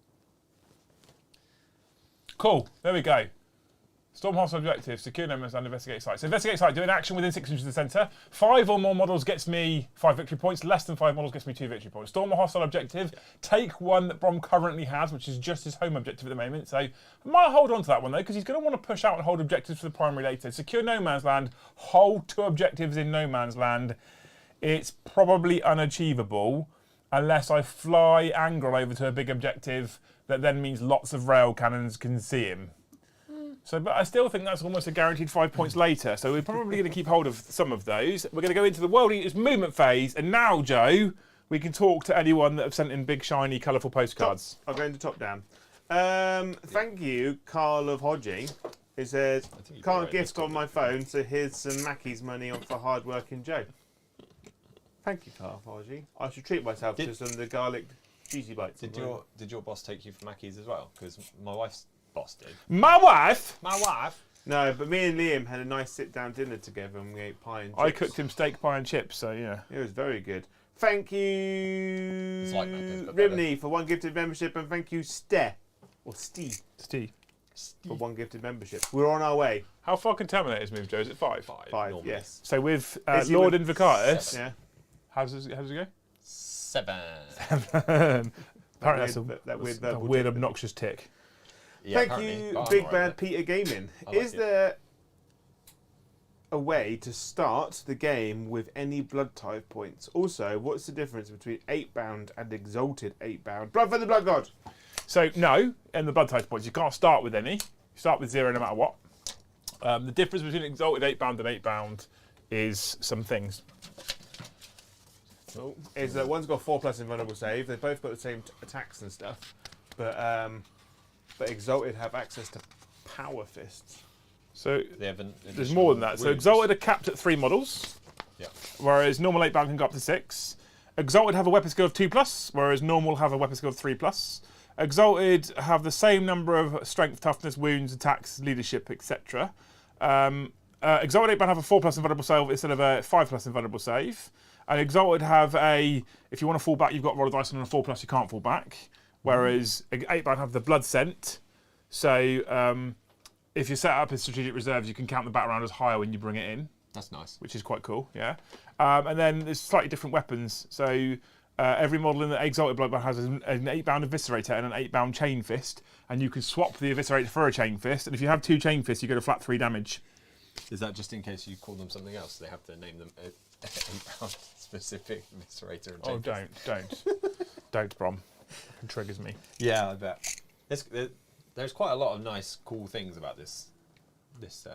Cool. There we go. Storm hostile objective, secure no man's land, investigate site. So investigate site, do an action within 6 inches of the centre. 5 or more models gets me 5 victory points. Less than 5 models gets me 2 victory points. Storm a hostile objective. Take one that Brom currently has, which is just his home objective at the moment. So I might hold on to that one though, because he's going to want to push out and hold objectives for the primary later. Secure no man's land. Hold 2 objectives in no man's land. It's probably unachievable unless I fly Angrel over to a big objective that then means lots of rail cannons can see him. So, but I still think that's almost a guaranteed 5 points later. So we're probably going to keep hold of some of those. We're going to go into the World Eaters movement phase. And now, Joe, we can talk to anyone that have sent in big, shiny, colourful postcards. I'll go into top down. Thank you, Carl of Hodgie. It says, you can't got it. gift on my phone, so here's some Mackey's money on for hard working Joe. Thank you, Carl of Hodgie. I should treat myself to some of the garlic cheesy bites. Did your boss take you for Mackey's as well? Because my wife's boss did. My wife! My wife? No, but me and Liam had a nice sit-down dinner together and we ate pie and chips. I cooked him steak, pie and chips, so yeah. It was very good. Thank you, It's like Macca's, but better. Rimney, for 1 gifted membership, and thank you, Steve, Steve. for 1 gifted membership. We're on our way. How far can Terminators move, Joe? Is it 5? 5. 5, normally. yes. So with Is he Lord with- Invocatus, Yeah. how does it go? 7. Apparently that's that weird a verbal weird, tick. obnoxious tick. Yeah, Thank apparently. you, But I'm Big alright Bad with it. Peter Gaming. I like Is it. there a way to start the game with any blood type points? Also, what's the difference between 8-bound and exalted 8-bound? Blood for the Blood God! So no, in the blood type points, you can't start with any. You start with 0 no matter what. The difference between Exalted 8-bound and 8-bound is some things. Is that one's got 4+ invulnerable save. They've both got the same attacks and stuff, but Exalted have access to Power Fists. So They have there's more than that. So Exalted are capped at 3 models, Yeah. whereas normal 8-bound can go up to 6. Exalted have a weapon skill of 2+, whereas normal have a weapon skill of 3+. Exalted have the same number of strength, toughness, wounds, attacks, leadership, etc. Exalted 8-bound have a 4+ invulnerable save instead of a 5+ invulnerable save. And Exalted have a, if you want to fall back, you've got to roll a dice on a 4+, you can't fall back. Whereas 8-bound have the blood scent. So if you set up as strategic reserves, you can count the battle round as higher when you bring it in, That's nice. which is quite cool, yeah. And then there's slightly different weapons. So every model in the Exalted Bloodbath has an 8-bound Eviscerator and an 8-bound Chain Fist. And you can swap the Eviscerator for a Chain Fist. And if you have 2 Chain Fists, you go to flat 3 damage. Is that just in case you call them something else? They have to name them a specific Eviscerator. And Oh, Chain Fist. don't, Brom. It triggers me. Yeah, I bet. There's quite a lot of nice, cool things about this list, though,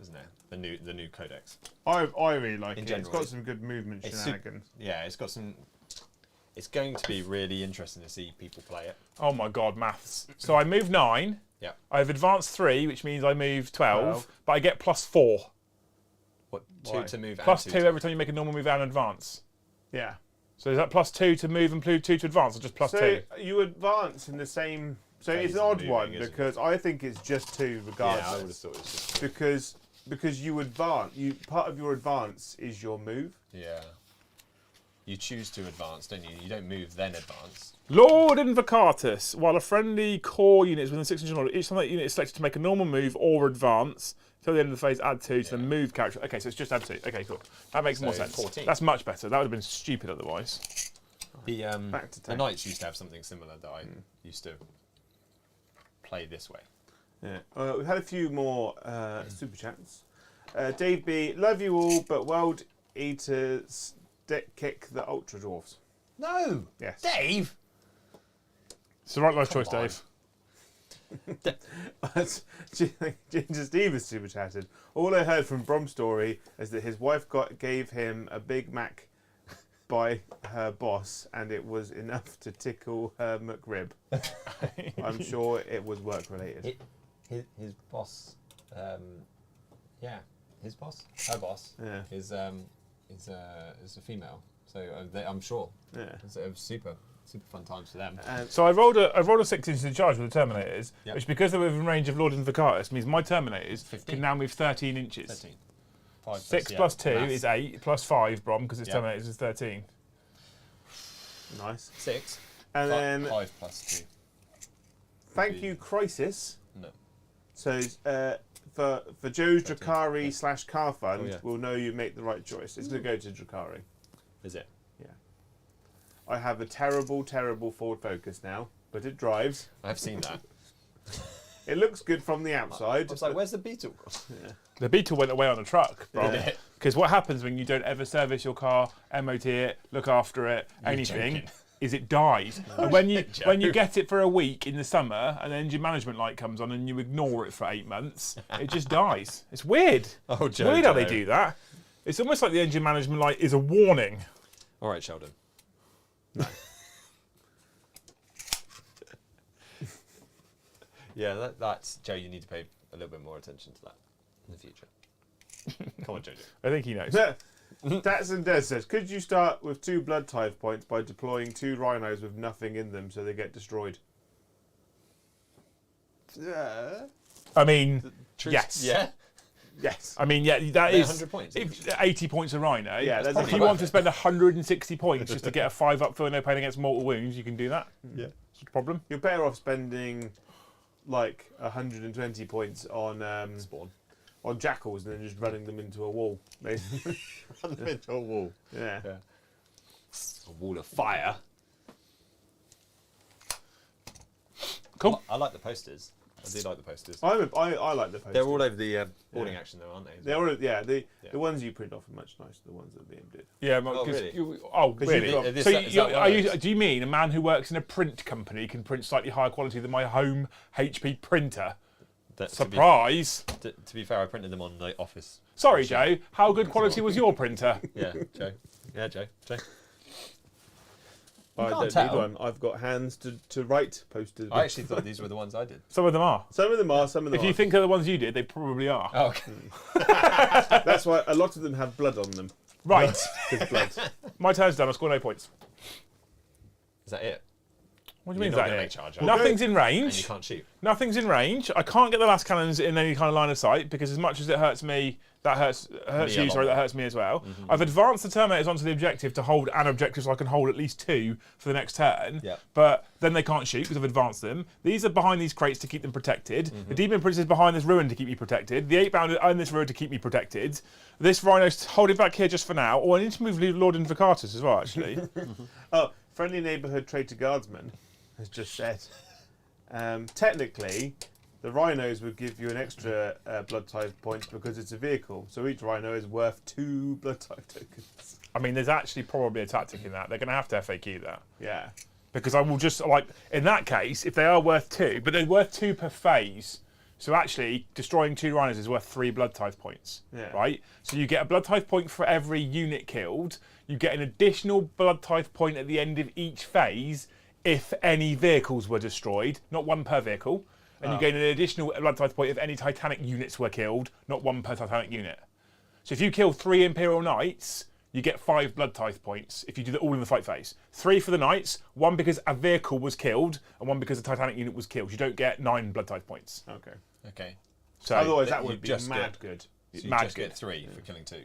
isn't there? The new codex. I really like In it. general, it's got some good movement it's shenanigans. Yeah, it's got some. It's going to be really interesting to see people play it. Oh my god, maths. So I move 9. Yeah. I've advanced 3, which means I move 12, 12. but I get +4. What Why? 2 to move? Plus and 2 to every time you make a normal move and advance. Yeah. So is that +2 to move and +2 to advance, or just +2? So you advance in the same. So Phase it's an of odd moving, one isn't it? because I think it's just 2 Yeah, I would have regardless. thought it was just. Because you advance. Part of your advance is your move. Yeah. You choose to advance, don't you? You don't move then advance. Lord Invocatus. While a friendly core unit is within 6 inches of order, each time that unit is selected to make a normal move or advance, till the end of the phase, add 2 to the move character. Okay, so it's just add 2. Okay, cool. That makes more So sense. 14. That's much better. That would have been stupid otherwise. The Back to the tank. knights used to have something similar that I used to play this way. Yeah. We've had a few more super chats. Dave B, love you all, but World Eaters kick the Ultra Dwarfs. No, Yes. Dave. It's the right life Come choice, on. Dave. Ginger Steve is super chatted. All I heard from Brom's story is that his wife gave him a Big Mac by her boss, and it was enough to tickle her McRib. I'm sure it was work related. His boss, his boss, her boss, is a female. So I'm sure. Yeah. It was super fun times for them. So I rolled a 6 inches in charge with the Terminators, Yep. which because they were within range of Lord Invocatus means my Terminators 15. can now move 13 inches. 13. 5 6 plus 2 maths. is 8, plus 5, Brom, because it's Yep. Terminators is 13. Nice. 6. And then 5 plus 2. thank you, Crisis. No. So for Joe's 13, Drakari / car fund, Oh, yeah. we'll know you make the right choice. It's going to go to Drakari. Is it? I have a terrible, terrible Ford Focus now, but it drives. I've seen that. It looks good from the outside. I was like, where's the Beetle? The Beetle went away on a truck, Brom. Yeah. Because what happens when you don't ever service your car, MOT it, look after it, You're anything, joking. is it dies. And when you get it for a week in the summer, and the engine management light comes on, and you ignore it for 8 months, it just dies. It's weird. Oh, It's weird how they do that. It's almost like the engine management light is a warning. All right, Sheldon. Yeah, that's Joe. You need to pay a little bit more attention to that in the future. Come on, Jojo. I think he knows. Datsun Des says, could you start with 2 blood tithe points by deploying 2 rhinos with nothing in them so they get destroyed? I mean, yes. Yeah. Yes. I mean, yeah, that They're is 100 points. 80 points a Rhino. Yeah, that's if you probably want to spend 160 points just to get a 5 up for no pain against mortal wounds, you can do that. Yeah. It's a problem. You're better off spending like 120 points on Spawn. on jackals than just running them into a wall. Basically. Run them into a wall. Yeah. Yeah. A wall of fire. Cool. I like the posters. I do like the posters. I like the posters. They're all over the boarding action, though, aren't they? They're all, the ones you print off are much nicer. The ones that Liam did. Yeah, Oh, because really? really? Is So that do you mean a man who works in a print company can print slightly higher quality than my home HP printer? Surprise! To be fair, I printed them on the office. Sorry, Joe. How good quality was your printer? Yeah, Joe. Yeah, Joe. I can't don't tell. need one. I've got hands to write posters. I actually thought these were the ones I did. Some of them are. Some of them are. Some of them If you aren't. think they're the ones you did, they probably are. Oh, okay. That's why a lot of them have blood on them. Right. There's blood. My turn's done. I scored no points. Is that it? What do you mean? You're Is not that gonna it? make charge, are you? Nothing's in And you range. can't shoot. Nothing's in range. I can't get the last cannons in any kind of line of sight because as much as it hurts me, that hurts Me you. a Sorry, lot. that hurts me as well. I've advanced the Terminators onto the objective to hold an objective, so I can hold at least 2 for the next turn. Yeah. But then they can't shoot because I've advanced them. These are behind these crates to keep them protected. The Demon Prince is behind this ruin to keep me protected. The 8-pounder in this ruin to keep me protected. This Rhino's holding back here just for now. Or I need to move Lord Invocatus as well, actually. Oh, friendly neighbourhood traitor guardsman has just said, technically, the rhinos would give you an extra blood tithe points because it's a vehicle. So each rhino is worth 2 blood tithe tokens. I mean, there's actually probably a tactic in that. They're going to have to FAQ that. Yeah. Because I will just, like, in that case, if they are worth 2, but they're worth 2 per phase. So actually, destroying 2 rhinos is worth 3 blood tithe points. Yeah. Right? So you get a blood tithe point for every unit killed. You get an additional blood tithe point at the end of each phase if any vehicles were destroyed. Not 1 per vehicle. And you gain an additional blood tithe point if any Titanic units were killed. Not 1 per Titanic unit. So if you kill 3 Imperial Knights, you get 5 blood tithe points if you do it all in the fight phase. 3 for the Knights, 1 because a vehicle was killed, and 1 because a Titanic unit was killed. You don't get 9 blood tithe points. Okay. Okay. So, Otherwise, that that you would be just mad get- good. So you Mad just good. get 3 for killing 2.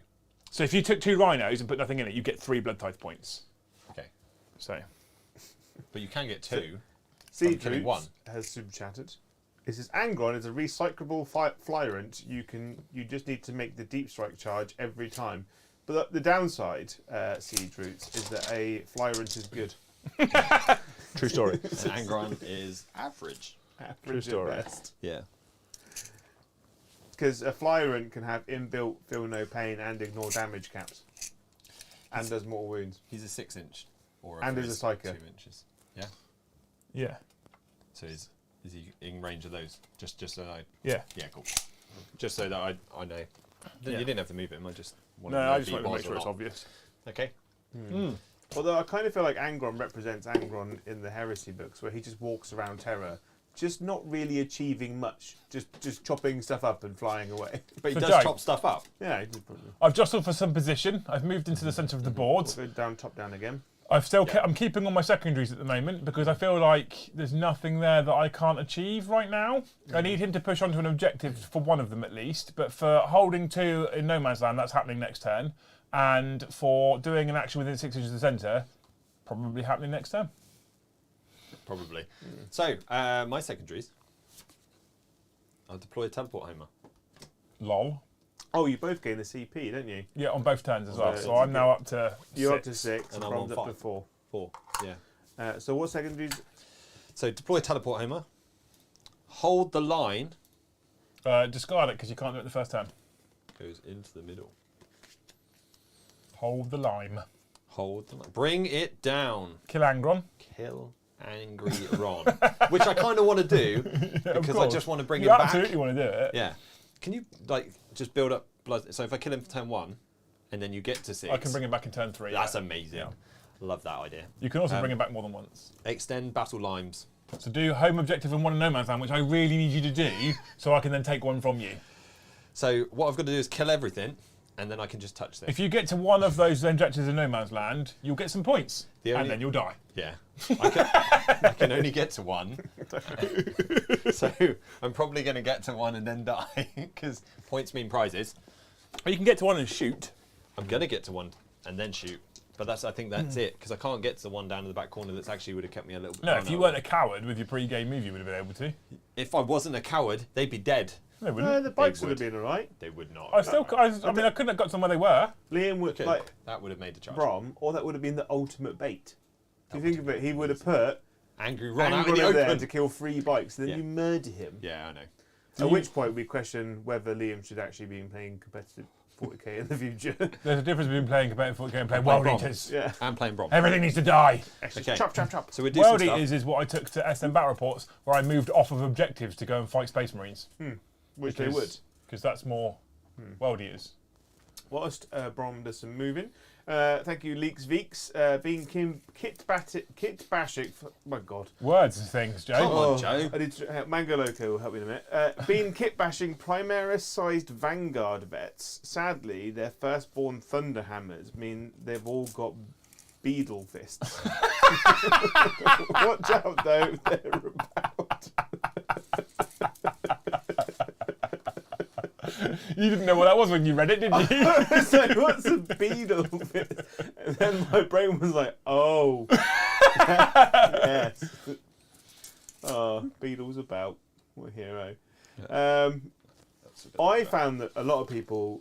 so if you took 2 rhinos and put nothing in it, you get 3 blood tithe points. Okay. So But you can get 2. Siege killing Roots 1. has super chatted. It says Angron is a recyclable flyrant. You just need to make the deep strike charge every time. But the downside, Siege Roots, is that a flyrant is good. true story. And Angron is average. Average story. at best. Yeah. Because a flyrant can have inbuilt feel no pain and ignore damage caps. And does mortal wounds. He's a 6-inch. Or And for is a his psycho. 2 inches. Yeah. Yeah. So he's Is he in range of those? Just so that I... Yeah. Yeah, cool. Just so that I know. Yeah. You didn't have to move him. I just wanted No, to know I if just he wanted to was make sure or it's not. obvious. Okay. Although I kind of feel like Angron represents Angron in the Heresy books, where he just walks around Terra, just not really achieving much, just chopping stuff up and flying away. But he So does Joe- chop stuff up. Yeah, he did probably. I've jostled for some position. I've moved into the centre of the board. We'll go down, top down again. I'm keeping all my secondaries at the moment because I feel like there's nothing there that I can't achieve right now. I need him to push onto an objective for one of them at least, but for holding 2 in no man's land, that's happening next turn, and for doing an action within 6 inches of the centre, probably happening next turn. Probably. So, my secondaries. I'll deploy a teleport homer. Lol. Oh, you both gain the CP, don't you? Yeah, on both turns as well. So So I'm now up to You're 6. up to 6, And I'm Brom's on up to 5. 4. 4. Yeah. So what secondaries? So deploy teleport homer. Hold the line. Discard it because you can't do it the first turn. Goes into the middle. Hold the lime. Hold the line. Bring it down. Kill Angron. Kill angry Ron. Which I kind of want to do because I just want to bring You him back. absolutely want to do it. Yeah. Can you like just build up blood? So if I kill him for turn 1, and then you get to 6, I can bring him back in turn 3. That's yeah. amazing. Yeah. Love that idea. You can also bring him back more than once. Extend battle limes. So do home objective and 1 in no man's land, which I really need you to do, so I can then take 1 from you. So what I've got to do is kill everything, and then I can just touch things. If you get to 1 of those objectives in no man's land, you'll get some points, The only- and then you'll die. Yeah. I can only get to 1. So I'm probably going to get to 1 and then die, because points mean prizes. Or you can get to 1 and shoot. I'm going to get to 1 and then shoot. But I think that's it, because I can't get to the one down in the back corner that's actually would have kept me a little bit... No, if you weren't a coward with your pre-game move, you would have been able to. If I wasn't a coward, they'd be dead. They wouldn't. The bikes would would. have been alright. They would not. I mean, I couldn't have got to them where they were. Liam would, Okay, like, that would have made the charge. Brom, or that would have been the ultimate bait. If you think of it, he would have put Angry Ron out in Angron the in there open. to kill 3 bikes, then Yeah. you murder him. Yeah, I know. At which point we question whether Liam should actually be playing competitive 40k in the future. There's a difference between playing competitive 40k and playing World Brom. Eaters. Yeah. And playing Brom. Everything needs to die. Okay. Chop, chop, chop. So we do World some stuff. Eaters is what I took to SM Battle Reports, where I moved off of objectives to go and fight Space Marines. Which they would. Because that's more World Eaters. Whilst Brom does some moving. Thank you, Leaks Veeks. Being Kit Bashik. My God. Words and things, Joe. Come on, Joe. I did Mango Loco will help me in a minute. Being kit bashing Primaris-sized Vanguard vets. Sadly, their firstborn Thunderhammers mean they've all got beetle fists. Watch out, though. They're about. You didn't know what that was when you read it, did you? I was like, what's a beetle fist? And then my brain was like, oh. Yes. Oh, beetles about. What a hero. I found that a lot of people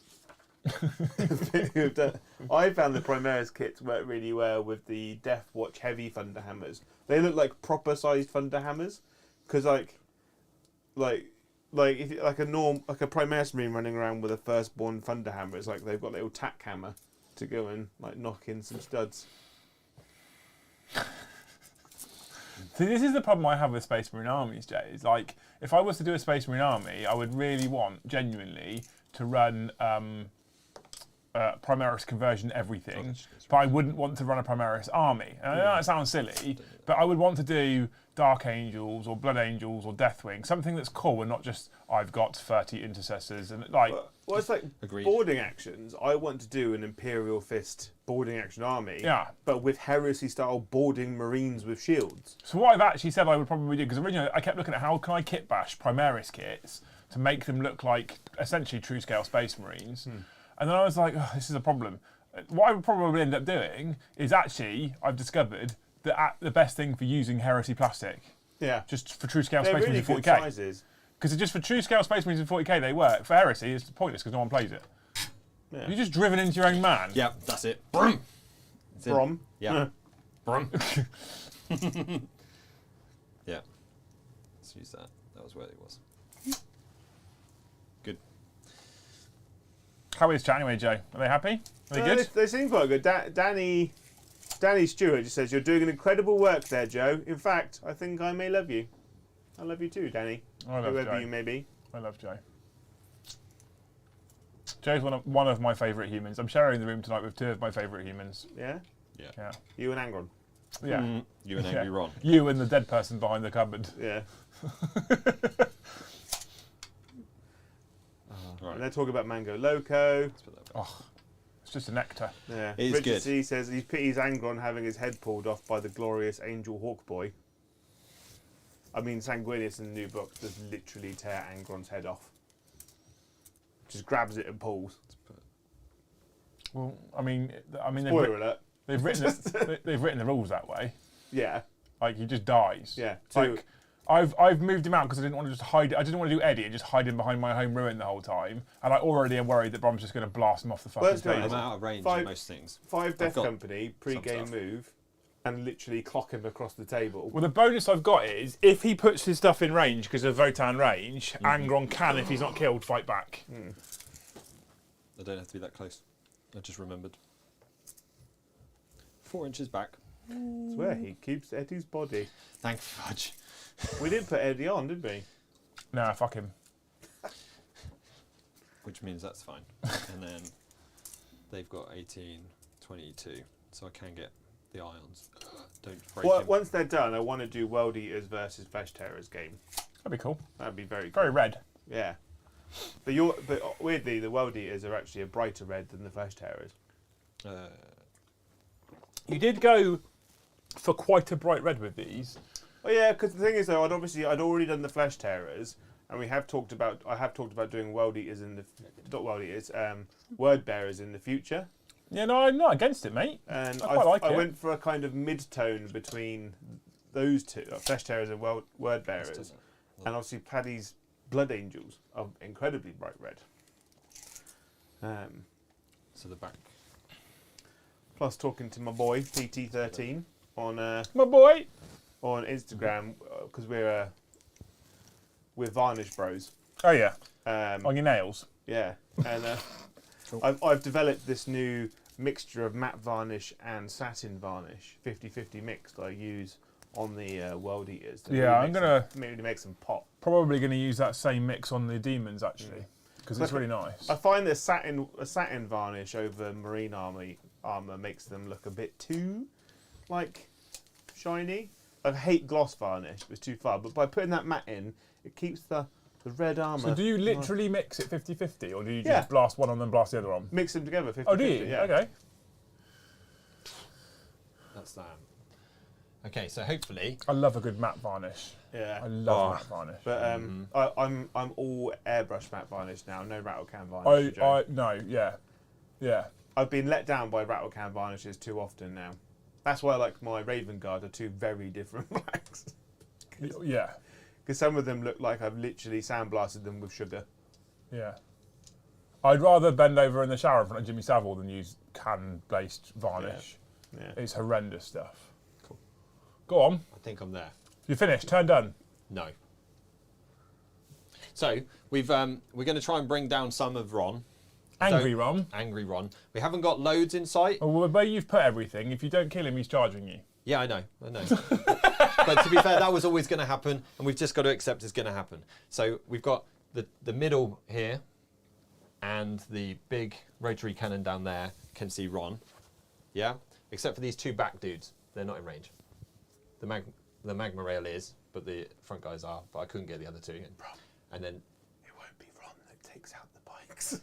who've done, I found the Primaris kits work really well with the Death Watch heavy Thunderhammers. They look like proper sized Thunderhammers, because like if like a Primaris Marine running around with a firstborn Thunderhammer, it's like they've got a little tack hammer to go and like knock in some studs. See, this is the problem I have with Space Marine armies, Jay. Is like, if I was to do a Space Marine army, I would really want, genuinely, to run Primaris conversion everything, but I wouldn't want to run a Primaris army. And I know that sounds silly, but I would want to do Dark Angels or Blood Angels or Deathwing, something that's cool and not just, I've got 30 intercessors and like... Well, it's like Agreed. boarding actions. I want to do an Imperial Fist boarding action army, Yeah. but with heresy-style boarding Marines with shields. So what I've actually said I would probably do, because originally I kept looking at how can I kit bash Primaris kits to make them look like essentially true scale Space Marines. And then I was like, oh, this is a problem. What I would probably end up doing is actually, I've discovered that the best thing for using heresy plastic, Yeah. just for true scale They're Space really Marines in good 40k. sizes. Because just for true scale Space Marines in 40k they work. For heresy it's pointless because no one plays it. Yeah. You're just driven into your own man. Yeah, that's it. Brom. It's in. Brom. Yeah. Brom. Yeah. Let's use that. That was where it was. Good. How is chat anyway, Joe? Are they happy? Are they good? They seem quite good. Danny Stewart just says, you're doing an incredible work there, Joe. In fact, I think I may love you. I love you too, Danny. I love Whoever Jay. you may be. I love Jay. Jay's one of my favourite humans. I'm sharing the room tonight with two of my favourite humans. Yeah? Yeah. You and Angron. Yeah. You and Angry Ron. You and the dead person behind the cupboard. Yeah. Right. And they're talking about Mango Loco. Let's put that back. Oh, it's just a nectar. Yeah. It is Richard good. C says he pities Angron having his head pulled off by the glorious Angel Hawkboy. I mean, Sanguinius in the new book does literally tear Angron's head off. Just grabs it and pulls. Well, I mean, Spoiler alert. they've written the rules that way. Yeah. Like he just dies. Yeah. Like I've moved him out because I didn't want to just hide. I didn't want to do Eddie and just hide him behind my home ruin the whole time. And I already am worried that Brom's just going to blast him off the fucking Well, let's be I'm honest. table. out of range Five- of most things. 5 Death got Company pre-game stuff. move and literally clock him across the table. Well, the bonus I've got is if he puts his stuff in range because of Votann range, Angron can, if he's not killed, fight back. I don't have to be that close. I just remembered. 4 inches back. That's where he keeps Eddie's body. Thank fudge. We didn't put Eddie on, did we? Nah, fuck him. Which means that's fine. And then they've got 18, 22. So I can get the ions. Don't break Well, him. once they're done, I want to do World Eaters versus Flesh Terrors game. That'd be cool. That'd be very cool. Very red. Yeah. But weirdly, the World Eaters are actually a brighter red than the Flesh Terrors. You did go for quite a bright red with these. Oh yeah, because the thing is though, I'd already done the Flesh Terrors, and I have talked about doing World Eaters in the not World Eaters, Word Bearers in the future. Yeah, no, I'm not against it, mate. And I quite like I it. went for a kind of mid-tone between those two, Flesh Terrors and Word Bearers. And obviously Paddy's Blood Angels are incredibly bright red. So the back. Plus talking to my boy, PT13, on My boy. on Instagram, because we're Varnish Bros. Oh yeah, Um, on your nails. Yeah, and I've developed this new mixture of matte varnish and satin varnish, 50-50 mix that I use on the World Eaters. to Yeah, I'm make gonna- some- really make them pop. Probably going to use that same mix on the demons actually, because it's really nice. I find that a satin varnish over marine armor makes them look a bit too like shiny. I hate gloss varnish; it's too far. But by putting that matte in, it keeps the red armor. So do you literally mix it 50-50, or do you just Yeah. blast one on and blast the other on? mix them together? 50-50, Oh, do you? Yeah. Okay. That's that. Okay, so hopefully. I love a good matte varnish. Yeah. I love matte varnish. But I'm all airbrush matte varnish now. No rattle can varnish. Joe. Yeah. I've been let down by rattle can varnishes too often now. That's why like my Raven Guard are two very different blacks. Yeah. Because some of them look like I've literally sandblasted them with sugar. Yeah. I'd rather bend over in the shower in front of Jimmy Savile than use can-based varnish. Yeah. It's horrendous stuff. Cool. Go on. I think I'm there. You finished. Turn done. No. So we're going to try and bring down some of Ron. Angry Ron. Angry Ron. We haven't got loads in sight. Oh, well, where you've put everything, if you don't kill him, he's charging you. Yeah, I know. But to be fair, that was always going to happen, and we've just got to accept it's going to happen. So we've got the middle here, and the big rotary cannon down there can see Ron. Yeah? Except for these two back dudes. They're not in range. The magma rail is, but the front guys are, but I couldn't get the other two in. And then... It won't be Ron that takes out the bikes.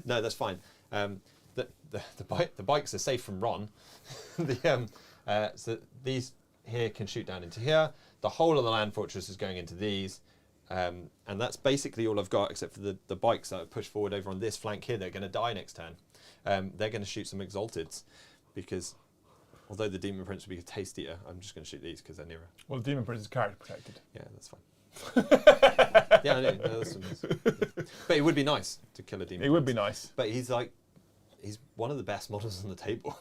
No, that's fine. The bikes are safe from Ron. So these here can shoot down into here. The whole of the land fortress is going into these. And that's basically all I've got, except for the bikes that I push forward over on this flank here. They're going to die next turn. They're going to shoot some Exalteds, because although the Demon Prince would be a taste eater, I'm just going to shoot these because they're nearer. Well, the Demon Prince is character protected. Yeah, that's fine. Yeah, I know. No, that's nice. But it would be nice to kill a Demon It would be Prince. nice. But he's one of the best models on the table.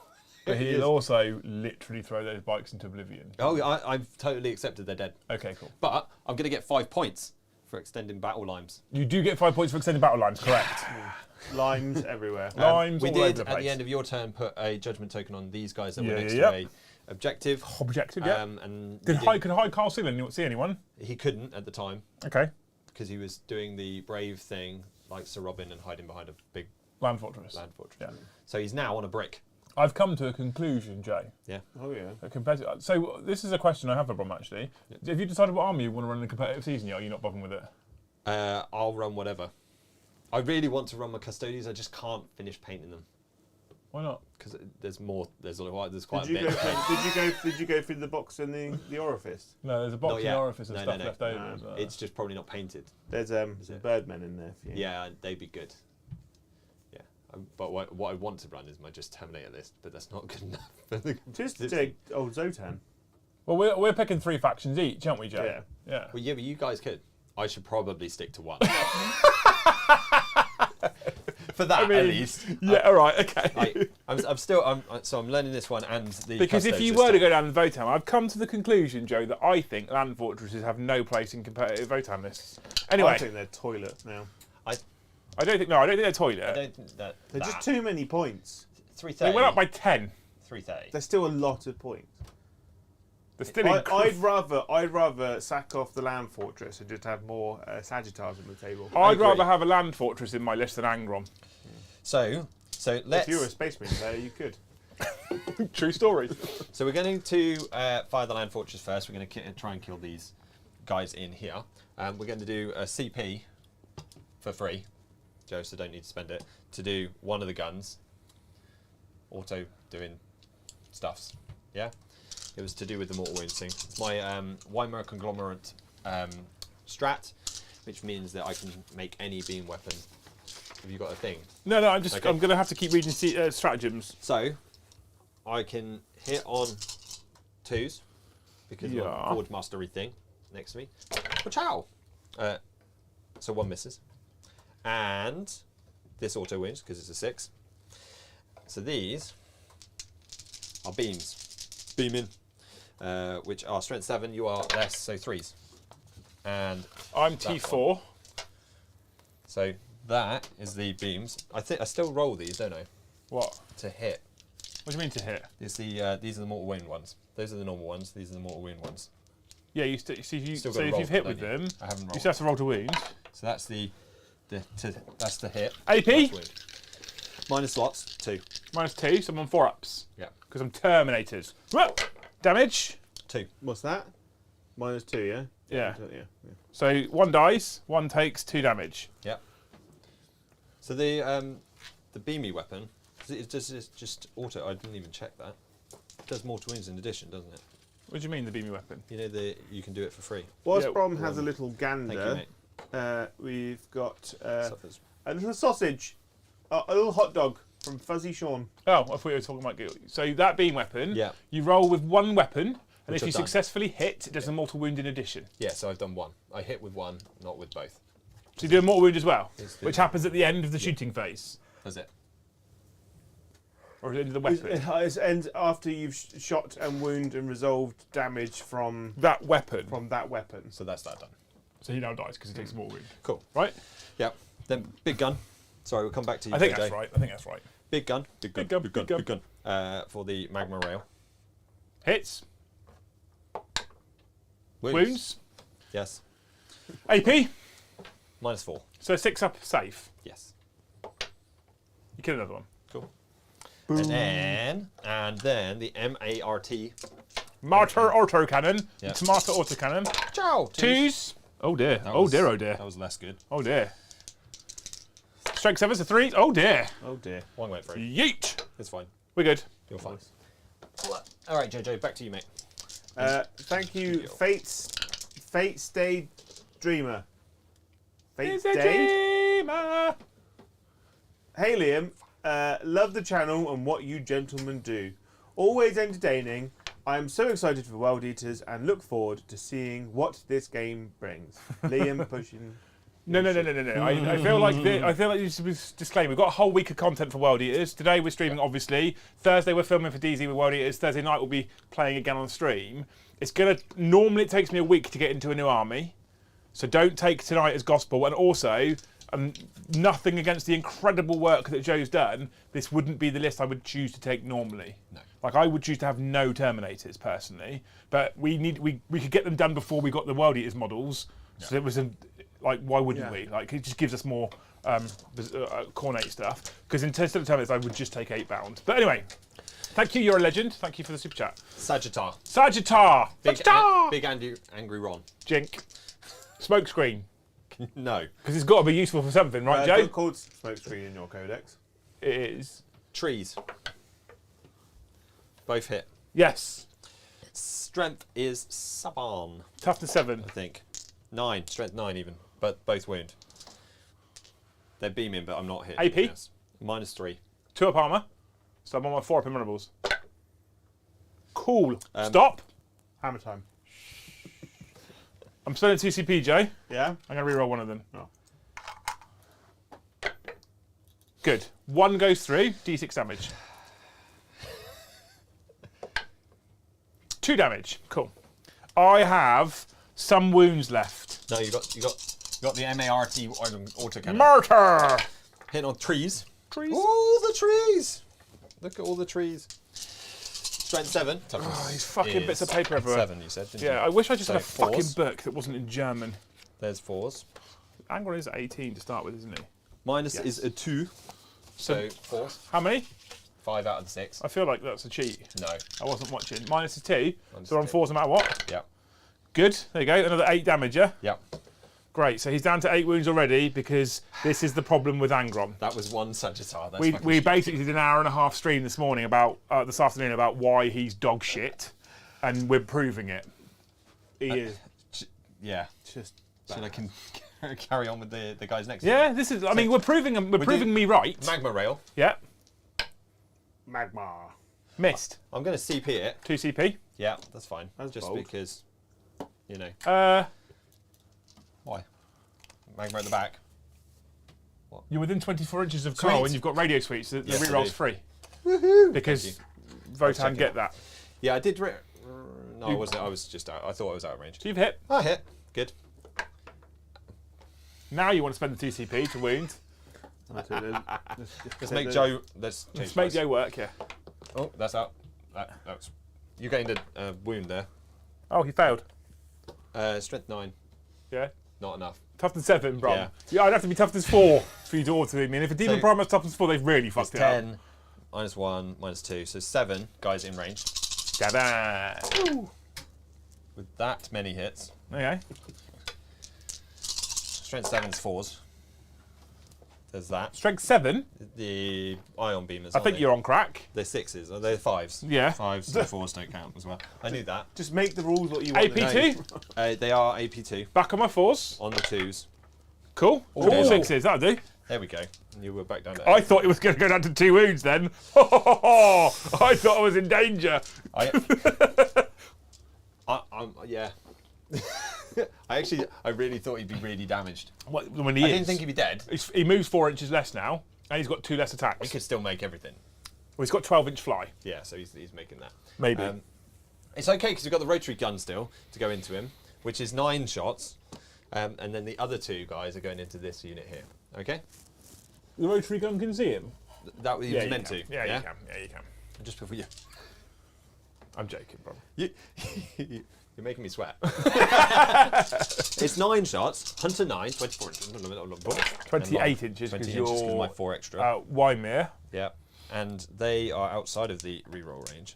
But He he'll is. also literally throw those bikes into oblivion. Oh, I've totally accepted they're dead. Okay, cool. But I'm going to get 5 points for extending battle lines. You do get 5 points for extended battle lines, correct? Limes everywhere. Limes We all over did, the at place. the end of your turn, put a judgment token on these guys that were Yeah, next yeah, to objective. Objective, yeah. And Could hide Castle and not see anyone? he couldn't at the time Okay. because he was doing the brave thing like Sir Robin and hiding behind a big Land Fortress. land fortress. Yeah. So he's now on a brick. I've come to a conclusion, Jay. Yeah. Oh yeah. So this is a question I have for Brom, actually. Have you decided what army you want to run in a competitive season yet, or are you not bothering with it? I'll run whatever. I really want to run my custodians. I just can't finish painting them Why not? because there's more. There's quite Did a you, bit. did you go through the box in the orifice? No, there's a box Not in yet. the orifice of No, stuff no. left over. It's just probably not painted. There's some birdmen in there for you. Yeah, they'd be good. Yeah, but what I want to run is my just Terminator list, but that's not good enough. For the Just competitive. take old Zotan. Well, we're picking 3 factions each, aren't we, Jay? Yeah. Well, yeah, but you guys could. I should probably stick to one. For that, at least. Yeah, all right, okay. I'm learning this one and the. Because if Custodes you this were to time. go down the Votann, I've come to the conclusion, Joe, that I think land fortresses have no place in competitive Votann lists. Anyway, I think they're toilet now. I don't think they're toilet. I don't think that. They're just too many points. 330. They went up by 10. 330. There's still a lot of points. They're still in. I'd rather sack off the land fortress and just have more Sagittars on the table. I'd agree. rather have a land fortress in my list than Angron. So let's. If you were a space marine player, you could. True story. So we're going to fire the land fortress first. We're going to try and kill these guys in here. We're going to do a CP for free, Joe, so don't need to spend it, to do one of the guns. Auto doing stuffs. Yeah? It was to do with the mortal wounds thing. It's my Weimar conglomerate strat, which means that I can make any beam weapon. Have you got a thing? No, I'm Okay. going to have to keep reading stratagems. So, I can hit on 2s because of Yeah. a Forge Mastery thing next to me. Ciao! So 1 misses. And this auto wins because it's a 6. So these are beams. Beaming. Which are strength 7, you are less, so 3s. And I'm that T4. so that is the beams. I think I still roll these, don't I? What? To hit. What do you mean to hit? These are the mortal wound ones. Those are the normal ones. These are the mortal wound ones. Yeah, if Still you've gotta roll, hit don't with you? them, I haven't you rolled. still have to roll to wound. So that's that's the hit. AP? That's wound. Minus slots 2. -2, so I'm on 4-ups. Yeah. Because I'm Terminators. Well, damage. 2. What's that? -2, yeah? Yeah. Yeah. So 1 dies, 1 takes 2 damage. Yeah. So the beamy weapon, it's just auto. I didn't even check that. It does mortal wounds in addition, doesn't it? What do you mean, the beamy weapon? You know you can do it for free. Whilst Yeah, Brom has a little Thank you, gander, mate. we've got Suffers. a little sausage, a little hot dog from Fuzzy Sean. Oh, I thought you were talking about guild. So that beam weapon, Yeah. you roll with 1 weapon, and Which if you I've done. successfully hit, it does a mortal wound in addition. Yeah, so I've done 1. I hit with 1, not with both. So you do a mortal wound as well, It's the- which happens at the end of the shooting phase, Does it? or at the end of the weapon. It ends after you've shot and wound and resolved damage from That weapon. that weapon. So that's that done. So he now dies because he takes a mortal wound. Cool. Right? Yeah. Then big gun. Sorry, we'll come back to you. I think JJ. that's right. I think that's right. Big gun. Big gun. For the magma rail. Hits. Wounds. Yes. AP. -4. So 6-up safe. Yes. You kill another one. Cool. And then the MART. Martyr autocannon. Yeah. Tomato autocannon. Ciao. 2s. Oh dear. That Oh was- dear, oh dear. That was less good. Oh dear. Strength 7 to 3. Oh dear. Oh dear. 1 went through. Yeet. It's fine. We're good. You're fine. All right, JJ, back to you, mate. Thank you, Fate Stay Dreamer. Fate It's a Stay. dreamer. Hey Liam, love the channel and what you gentlemen do. Always entertaining. I am so excited for World Eaters and look forward to seeing what this game brings. Liam pushing. No. I feel like you should disclaim. We've got a whole week of content for World Eaters. Today we're streaming, obviously. Thursday we're filming for DZ with World Eaters. Thursday night we'll be playing again on stream. Normally it takes me a week to get into a new army, so don't take tonight as gospel. And also, Nothing against the incredible work that Joe's done. This wouldn't be the list I would choose to take normally. No. Like I would choose to have no Terminators personally, but we could get them done before we got the World Eaters models. Yeah. So it was like why wouldn't we? Like it just gives us more Cornate stuff. Because instead of Terminators, I would just take 8 bound. But anyway, thank you. You're a legend. Thank you for the super chat. Sagittar. Big angry Ron. Jink. Smokescreen. No. Because it's got to be useful for something, right, Joe? It's called smokescreen in your codex. It is. Trees. Both hit. Yes. Strength is 7. Toughness 7. I think. 9. Strength 9 even. But both wound. They're beaming, but I'm not hit. AP? Yes. -3. 2 up armour. So I'm on my 4 up immunerables. Cool. Stop. Hammer time. I'm spending 2 CP, Joe. Yeah? I'm going to reroll one of them. Oh. Good. 1 goes through. D6 damage. 2 damage. Cool. I have some wounds left. No, you got the MART autocannon. Murder! Hitting on trees. Trees. All the trees. Look at all the trees. Strength 7. Oh, these fucking bits of paper everywhere. 7, you said, didn't you? Yeah, I wish I just had a So, fucking 4s. book that wasn't in German. There's 4s. Angron is 18 to start with, isn't he? Minus Yes. is a 2. So 4s. How many? 5 out of the 6. I feel like that's a cheat. No. I wasn't watching. Minus is 2. Minus So we're on 2. 4s no matter what. Yep. Good. There you go. Another 8 damage, yeah? Yep. Great. So he's down to 8 wounds already because this is the problem with Angron. That was one Sagittar. That's We fucking basically did an hour and a half stream this morning this afternoon about why he's dog shit, and we're proving it. He is. yeah. Just Should I carry on with the guys next? Yeah, this is. I mean, we're proving me right. Magma rail. Yeah. magma. Missed. I'm going to CP it. 2 CP. Yeah, that's fine. That's just bold. because, you know. Why? Magma at the back. You're within 24 inches of Carl, Sweet. and you've got radio suites. The Yes, I reroll's do. free Woohoo! because Votann get that. Yeah, I did. No, I wasn't. I was just out. I thought I was out of range. So you've hit. I hit. Good. Now you want to spend the 2 CP to wound. Let's make Joe. Let's change. Let's make dice. Joe work, yeah. Oh, that's out. That's. You gained a wound there. Oh, he failed. Strength 9. Yeah. Not enough. Toughness 7, Brom. Yeah. Yeah, I'd have to be toughness 4 for you to auto me. And if a demon So- Brom has toughness 4, they've really It's fucked it up. 10. -1, -2. So 7 guys in range. Da-da. With that many hits. Okay. Strength 7's 4s. There's that. Strength 7. The ion beamers. I think you're on crack. They're 6s. They're 5s. Yeah. 5s and 4s don't count as well. I knew that. Just make the rules what you want. AP2. They are AP2 Back on my 4s. on the 2s. Cool. Ooh. Triple 6s, that'll do. There we go. You were back down to I thought it was going to go down to 2 wounds then. I thought I was in danger. Yeah. I really thought he'd be really damaged. When he I is. didn't think he'd be dead. He moves 4 inches less now, and he's got 2 less He attacks. could still make everything. Well, he's got 12-inch fly. Yeah, so he's making that. Maybe. It's okay because we've got the rotary gun still to go into him, which is 9 shots. And then the other 2 guys are going into this unit here. Okay? The rotary gun can see him? That was Yeah, meant to. Yeah, you can. Yeah, you can. Just before you. I'm joking, bro. You're making me sweat. It's 9 shots. Hunter 9, 24 inches. 28 inches 20 because inches you're because my 4 extra. Wymere. Yeah. And they are outside of the reroll range.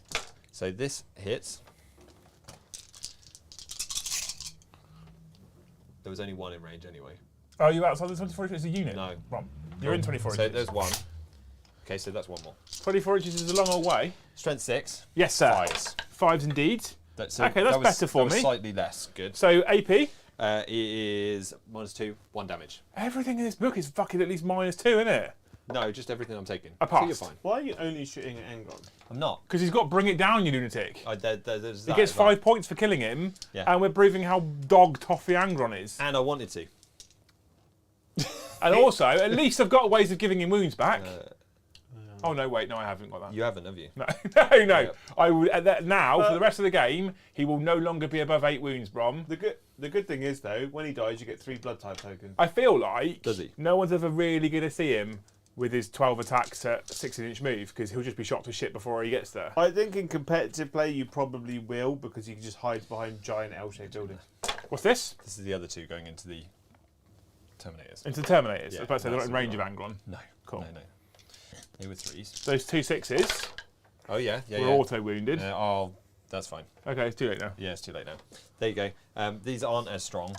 So this hits. There was only 1 in range anyway. Oh, you outside the 24 inches? It's a unit? No. Brom. You're in 24 So inches. there's 1. Okay, so that's 1 more. 24 inches is a long old way. Strength 6. Yes, sir. 5s. 5s indeed. So Okay, that's that was, better for that was me. Slightly less. Good. So AP. It is -2, 1 damage. Everything in this book is fucking at least -2, isn't it? No, just everything I'm taking. I So you're passed. fine. Why are you only shooting at Angron? I'm not. Because he's got Bring It Down, you lunatic. There's He that gets as well. 5 points for killing him, Yeah. and we're proving how dog toffee Angron is. And I wanted to. And also, at least I've got ways of giving him wounds back. Oh no, wait, no, I haven't got that. You haven't, have you? No, no. Yeah. I would now for the rest of the game. He will no longer be above 8 wounds, Brom. The good thing is though, when he dies, you get 3 blood type tokens. I feel like Does he? no one's ever really going to see him with his 12 attacks at 16-inch move because he'll just be shot to shit before he gets there. I think in competitive play you probably will because you can just hide behind giant L-shaped buildings. What's this? This is the other two going into the Terminators. Into Terminators. Yeah, I was about to say they're not in range of absolutely Anglon. No. Cool. No. They were 3s. Those 2 6s Oh yeah. were auto wounded. Oh, that's fine. Okay, it's too late now. Yeah, it's too late now. There you go. These aren't as strong.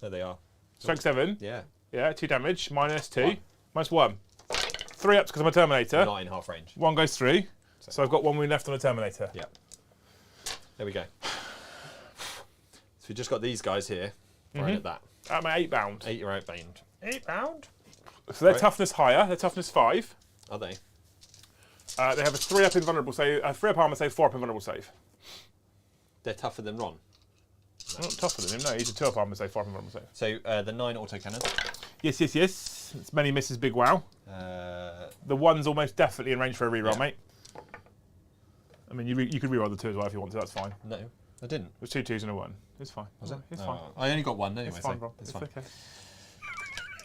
There they are. Strength 7. Yeah. Yeah, 2 damage. Minus 2. One. Minus 1. 3 ups because I'm a Terminator. Not in half range. 1 goes through. So I've got 1 wound left on a Terminator. Yeah. There we go. So we just got these guys here. Right at that. At my 8 bound. 8 are outbound. 8 bound? So their Right. toughness higher. Their toughness 5. Are they? They have a 3 up invulnerable save, 3 up armor save, 4 up invulnerable save. They're tougher than Ron. Not tougher than him, no. He's a 2 up armor save, 4 up invulnerable save. So the 9 autocannon. Yes. It's many misses, big wow. The 1's almost definitely in range for a reroll, Yeah. mate. I mean, you could reroll the 2 as well if you want to, that's fine. No, I didn't. There's 2 2s and a 1. It's fine. Was it? It's Oh, fine. I only got 1 anyway. It's fine, so bro. it's It's fine. okay.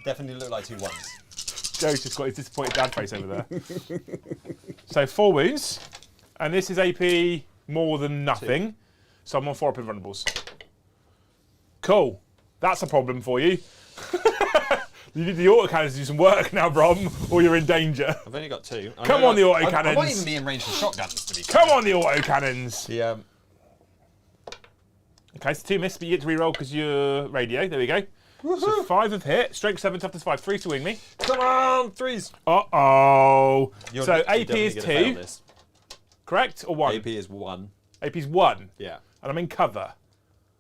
Definitely look like 2 1s. Joe's just got his disappointed dad face over there. So 4 wounds, and this is AP more than nothing. So I'm on 4 up invulnerables. Cool. That's a problem for you. You need the autocannons to do some work now, Brom, or you're in danger. I've only got 2. Come on, the I might autocannons. even be in range for shotguns, to be Come on, the autocannons. The, Okay, so 2 miss, but you get to reroll because you're radio. There we go. So 5 have hit. Strength 7, toughness 5. 3 to wing me. come on, 3s. Uh-oh. You're So definitely AP is gonna fail 2, this. correct? Or 1? AP is 1. AP's 1, Yeah. and I'm in cover.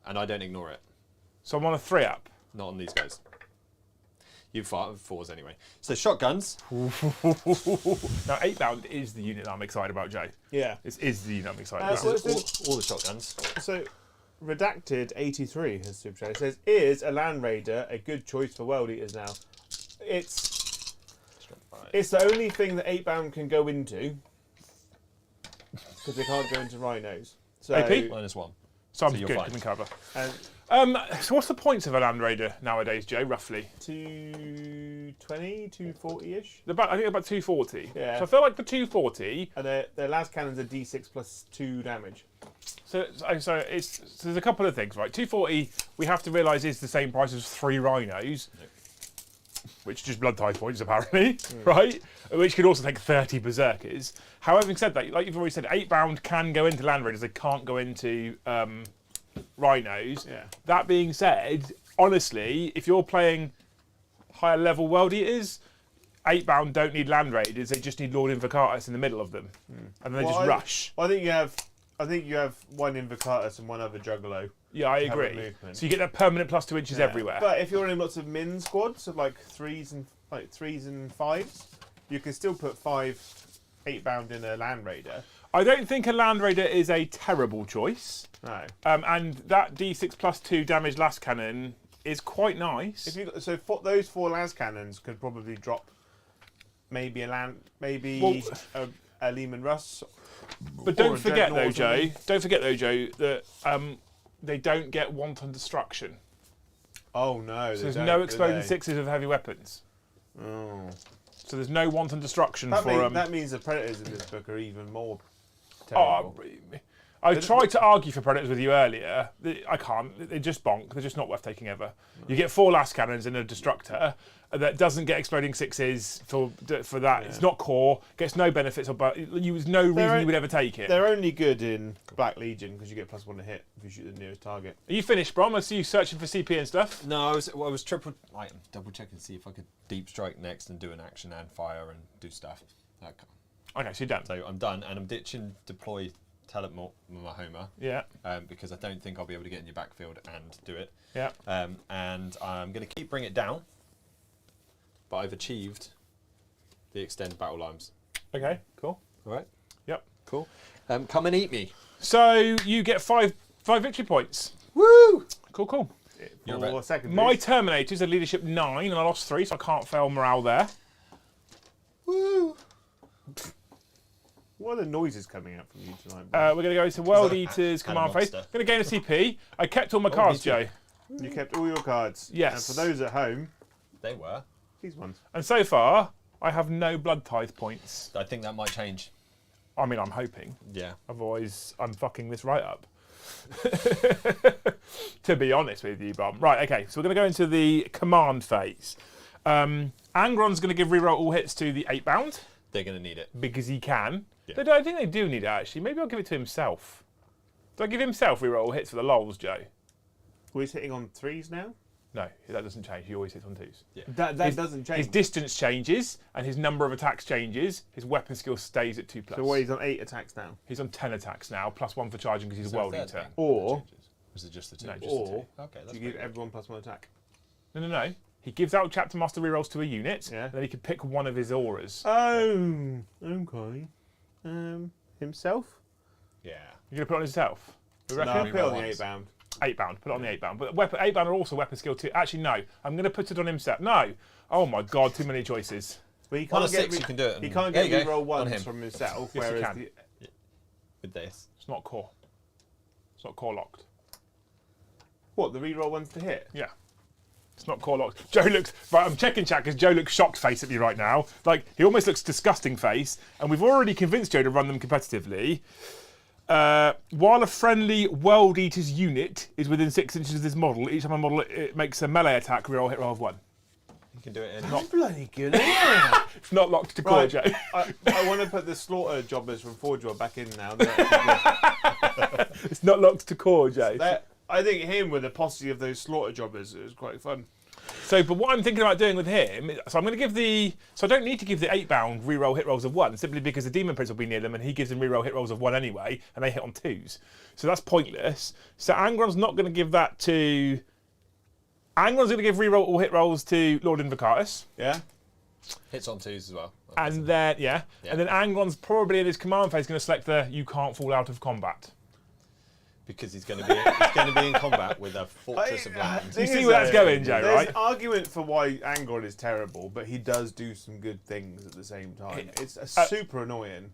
And I don't ignore it. So I'm on a 3 up. Not on these guys. You 4s anyway. So shotguns. Now 8 bound is the unit that I'm excited about, Jay. Yeah. This is the unit I'm excited so about. it's All the shotguns. So, Redacted 83 has super chat. It says, "Is a Land Raider a good choice for World Eaters now?" It's the only thing that 8 bound can go into because they can't go into rhinos. So, AP? -1. So I'm So you're good, fine. I'm in cover. And So what's the points of a Land Raider nowadays, Joe, roughly? 220, 240-ish. I think about 240. Yeah. So I feel like for 240, And their last cannons are D6 plus 2 damage. so there's a couple of things, right? 240, we have to realise is the same price as 3 rhinos, which are just blood type points apparently, right? Which could also take 30 berserkers. However, having said that, like you've already said, 8 bound can go into Land Raiders, they can't go into rhinos. Yeah. That being said, honestly, if you're playing higher level World Eaters, 8 bound don't need Land Raiders, they just need Lord Invocatus in the middle of them. And then they just rush. I think you have 1 Invocatus and 1 other Juggalo. Yeah, I have a agree. movement. So you get that permanent plus 2 inches everywhere. But if you're running lots of min squads of like 3s and 5s, you can still put 5 8 bound in a Land Raider. I don't think a Land Raider is a terrible choice. No. And that D6 plus 2 damage last cannon is quite nice. Those 4 las cannons could probably drop maybe a Lehman Russ. But or don't a forget Dreadnought though, or Joe. Don't forget though, Joe, that they don't get wanton destruction. Oh no! So there's no exploding 6s of heavy weapons. Oh. So there's no wanton destruction for that means the predators in this book are even more Oh, terrible. I tried to argue for predators with you earlier. I can't. They just bonk. They're just not worth taking ever. You get 4 last cannons and a destructor that doesn't get exploding 6s for that. Yeah. It's not core. Gets no benefits. But there's no reason you would ever take it. They're only good in Black Legion because you get +1 to hit if you shoot the nearest target. Are you finished, Brom? I see you searching for CP and stuff. No, I was double checking to see if I could deep strike next and do an action and fire and do stuff. Okay, so you're done. So I'm done, and I'm ditching deploy Talent Mahoma. Yeah. Because I don't think I'll be able to get in your backfield and do it. Yeah. And I'm going to keep bring it down, but I've achieved the extend battle lines. Okay. Cool. All right. Yep. Cool. Come and eat me. So you get 5 victory points. Woo! Cool. You're For right. second My boost. Terminators are leadership 9, and I lost 3, so I can't fail morale there. Woo! What are the noises coming out from you tonight? We're going to go to World a Eaters and a Command Phase. monster. Going to gain a CP. I kept all my cards, me too. Joe. You kept all your cards. Yes. And for those at home, They were. these ones. And so far, I have no blood tithe points. I think that might change. I mean, I'm hoping. Yeah. Otherwise, I'm fucking this right up. To be honest with you, Brom. Right, okay, so we're going to go into the command phase. Angron's going to give reroll all hits to the 8-bound, They're going to need it. because he can. Yeah. I think they do need it, actually. Maybe I'll give it to himself. Do I give himself reroll all hits for the lols, Joe? Well, he's hitting on 3s now. No, that doesn't change. He always hits on 2s. Yeah. That doesn't change. His distance changes, and his number of attacks changes. His weapon skill stays at 2+. So what, he's on 8 attacks now. He's on 10 attacks now, +1 for charging because he's Is a there World third Eater. thing Or- that changes? Was it just the 2? No, just the Or 2. Okay, that's you give pretty good. everyone +1 attack. No. He gives out Chapter Master rerolls to a unit, Yeah. and then he can pick one of his auras. Oh, okay. Himself? Yeah. You're going to put it on himself? We No, reckon? put it on the Reroll 8-bound. 8-bound. Put it on the 8-bound. But 8-bound are also weapon skill 2. Actually, no. I'm going to put it on himself. No. Oh my God, too many choices. But he On can't a get 6, you can do it. he and- can't There get you go, reroll on him. ones from himself, Yes, he whereas can. the, With this. It's not core. It's not core locked. what, the reroll ones to hit? Yeah. It's not core locked. Joe looks... Right, I'm checking chat because Joe looks shocked face at me right now. Like, he almost looks disgusting face. And we've already convinced Joe to run them competitively. While a friendly World Eaters unit is within 6 inches of this model, each time a model it makes a melee attack reroll hit roll of 1. You can do it in. That's bloody good, isn't it? It's not locked to core, Right. Joe. I want to put the slaughter jobbers from Forge War back in now. They're- It's not locked to core, Joe. I think him with the posse of those slaughter jobbers, it was quite fun. So, but what I'm thinking about doing with him, so I'm going to give the, so I don't need to give the 8-bound reroll hit rolls of 1, simply because the Demon Prince will be near them and he gives them reroll hit rolls of 1 anyway, and they hit on 2s. So that's pointless. So Angron's not going to give that to, Angron's going to give reroll all hit rolls to Lord Invocatus. Yeah? Hits on 2s as well. And then, yeah. And then Angron's probably in his command phase going to select the you can't fall out of combat. Because he's going to be in combat with a fortress of land. You see where that's going, Joe, There's right? an argument for why Angron is terrible, but he does do some good things at the same time. It's super annoying.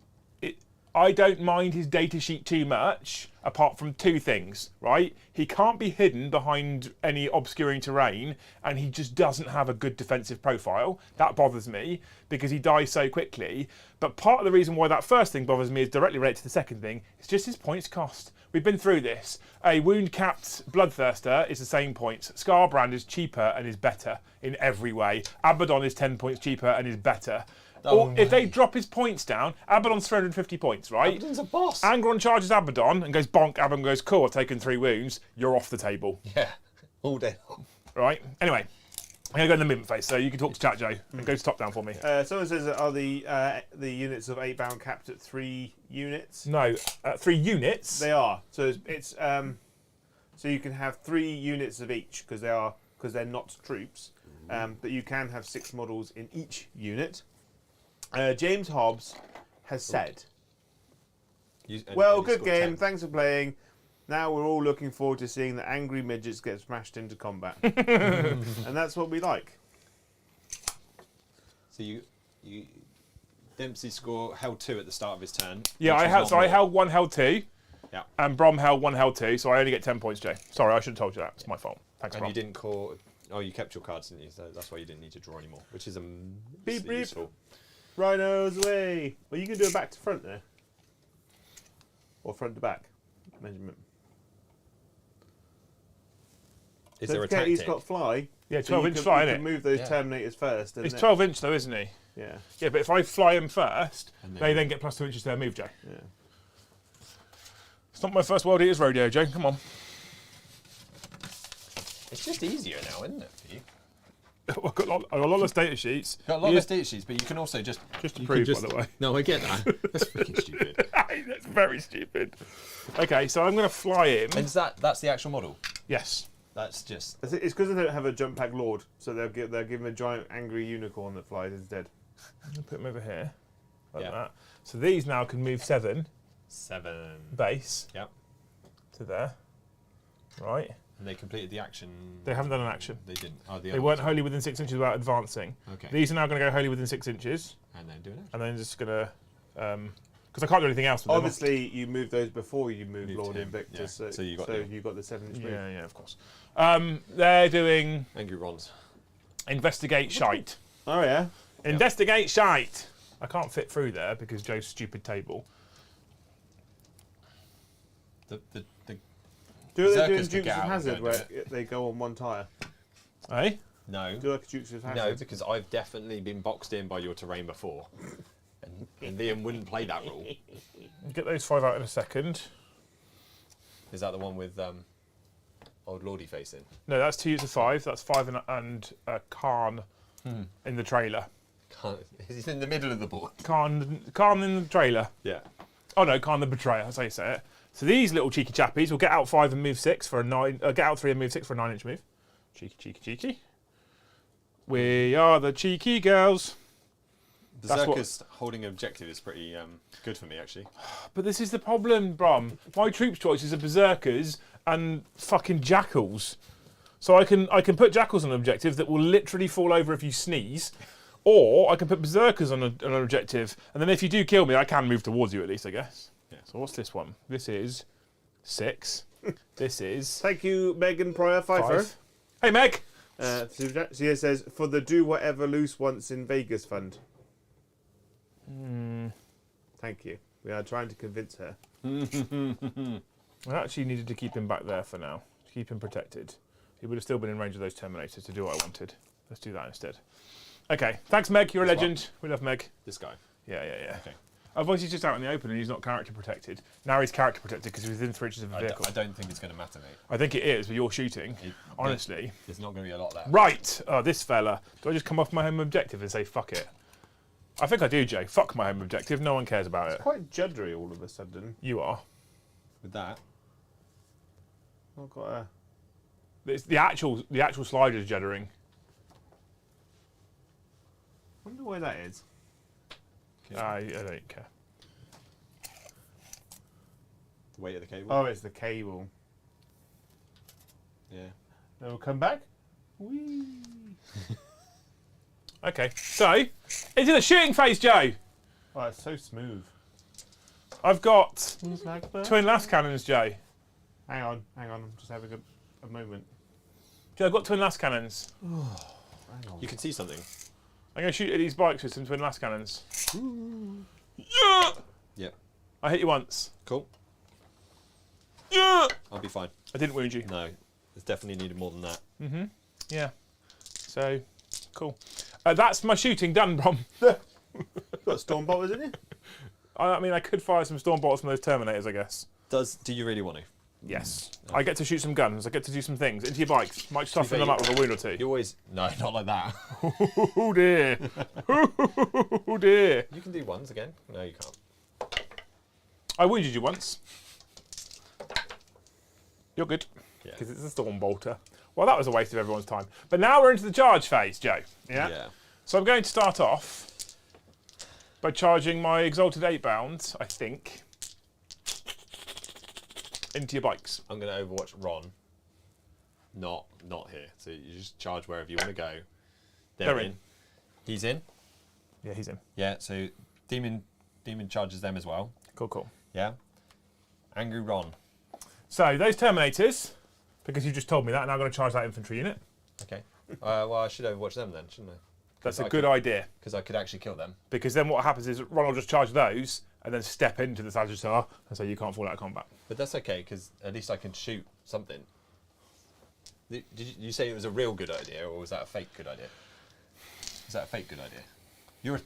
I don't mind his data sheet too much, apart from 2 things, right? He can't be hidden behind any obscuring terrain, and he just doesn't have a good defensive profile. That bothers me, because he dies so quickly. But part of the reason why that first thing bothers me is directly related to the second thing. It's just his points cost. We've been through this. A wound-capped Bloodthirster is the same points. Scarbrand is cheaper and is better in every way. Abaddon is 10 points cheaper and is better. Or if they drop his points down, Abaddon's 350 points, right? Abaddon's a boss. Angron charges Abaddon and goes bonk. Abaddon goes, cool, I've taken 3 wounds. You're off the table, Yeah. All day long. right? Anyway, I'm going to go in the movement phase, so you can talk to chat, Joe, and go to top down for me. Someone says, are the units of 8-bound capped at 3 units? No, 3 units. They are. So it's so you can have 3 units of each because they're not troops, but you can have 6 models in each unit. James Hobbs has said, "Well, good game. Thanks for playing. Now we're all looking forward to seeing the angry midgets get smashed into combat, and that's what we like." So you Dempsey held 2 at the start of his turn. Yeah, which is not I more. held 1, held 2. Yeah. And Brom held 1, held 2, so I only get 10 points, Joe. Sorry, I should have told you that. It's my fault. Thanks, And Brom. you didn't call. Oh, you kept your cards, didn't you? So that's why you didn't need to draw anymore, which is Beep, beep. useful. Rhinos away. Well, you can do a back to front there, or front to back measurement. Is Don't there a forget he's tactic? got fly. Yeah, so 12-inch you fly, can innit? move those Yeah. Terminators first. And It's then- 12-inch, though, isn't he? Yeah, Yeah, but if I fly him first, And they then get plus 2 inches to their move, Joe. yeah. It's not my first World Eaters rodeo, Joe. Come on. It's just easier now, isn't it, for you? I've got a lot of data sheets. Got a lot of data sheets, but you can also just Just to you prove, can by the way. No, I get that. That's freaking stupid. That's very stupid. Okay, so I'm going to fly him. And that's the actual model. Yes. That's just It's because they don't have a jump pack lord, so they'll give him a giant angry unicorn that flies instead. I'm going to put him over here. Like Yeah. that. So these now can move 7 7. base Yep. to there. Right. And they completed the action. They haven't done an action. They didn't. Oh, the They other weren't ones. wholly within 6 inches without advancing. Okay. These are now going to go wholly within 6 inches. And then do an action. And then just going to because I can't do anything else with them. Obviously, you moved those before you moved Moved Lord him, Invictus, yeah. So you got them. you got the 7-inch move. Yeah, yeah, of course. They're doing Angry Rons. investigate shite. Oh yeah. Investigate shite. I can't fit through there because Joe's stupid table. The Do they do in Berserkers could Dukes get of out and Hazzard go and where they go on one tyre? Eh? no. Do like a Dukes of Hazzard? No, because I've definitely been boxed in by your terrain before. And Liam wouldn't play that rule. Get those 5 out in a second. Is that the one with old Lordy facing? No, that's 2 use of 5. That's 5 and Khan in the trailer. He's in the middle of the board. Khan in the trailer. Yeah. Oh no, Khan the betrayer. That's how you say it. So these little cheeky chappies will get out 5 and move 6 for a 9. Get out 3 and move 6 for a 9-inch move. Cheeky, cheeky, cheeky. We are the cheeky girls. That's what- Berserkers holding objective is pretty good for me, actually. But this is the problem, Brom. My troops choices are berserkers and fucking jackals. So I can put jackals on an objective that will literally fall over if you sneeze, or I can put berserkers on an objective, and then if you do kill me, I can move towards you at least, I guess. Yeah. So what's this one? This is 6. This is Thank you, Megan Pryor Pfeiffer. 5. Hey, Meg. She says, for the Do Whatever Loose Wants in Vegas fund. Thank you. We are trying to convince her. I actually needed to keep him back there for now, to keep him protected. He would have still been in range of those Terminators to do what I wanted. Let's do that instead. Okay, thanks, Meg. You're a This legend. We love Meg. This guy. Yeah, yeah, yeah. Okay. Otherwise, he's just out in the open and he's not character protected. Now he's character protected because he's within 3 inches of a vehicle. I don't think it's going to matter, mate. I think it is, but you're shooting. Honestly. There's not going to be a lot there. Right. Oh, this fella. Do I just come off my home objective and say fuck it? I think I do, Jay. Fuck my home objective. No one cares about it. Quite juddery all of a sudden. You are. With that, I've got a... It's the actual slide is juddering. wonder why that is. I don't care. the weight of the cable. Oh, it's the cable. Yeah. Then we'll come back. Whee! Okay, so into the shooting phase, Joe. Oh, it's so smooth. I've got Hang twin last cannons, Joe. on. I'm just having a moment. Joe, I've got twin last cannons. Hang on. You can see something. I'm going to shoot at these bikes with some twin last cannons. Yeah! Yep. I hit you once. Cool. Yeah! I'll be fine. I didn't wound you. No, it's definitely needed more than that. Mm-hmm. Yeah. So, cool. That's my shooting done, Brom. Got storm bolters in it? I mean, I could fire some storm bolts from those Terminators, I guess. Do you really want to? Yes. I get to shoot some guns. I get to do some things. Into your bikes. Might toughen them up with a wound or two. You always not like that. Oh dear. Oh dear. You can do ones again. No, you can't. I wounded you once. You're good. Yeah. Because it's a storm bolter. Well, that was a waste of everyone's time. But now we're into the charge phase, Joe. Yeah? So I'm going to start off by charging my Exalted 8-bounds, I think, into your bikes. I'm going to Overwatch Ron. Not here. So you just charge wherever you want to go. They're in. He's in. Yeah, he's in. Yeah. So demon charges them as well. Cool, cool. Yeah. Angry Ron. So those Terminators, because you just told me that, now I'm going to charge that infantry unit. Okay. Well, I should Overwatch them then, shouldn't I? That's a good idea. Because I could actually kill them. Because then what happens is Ron will just charge those and then step into the Sagittar and say you can't fall out of combat. But that's okay, because at least I can shoot something. Did you say it was a real good idea, or was that a fake good idea? Is that a fake good idea?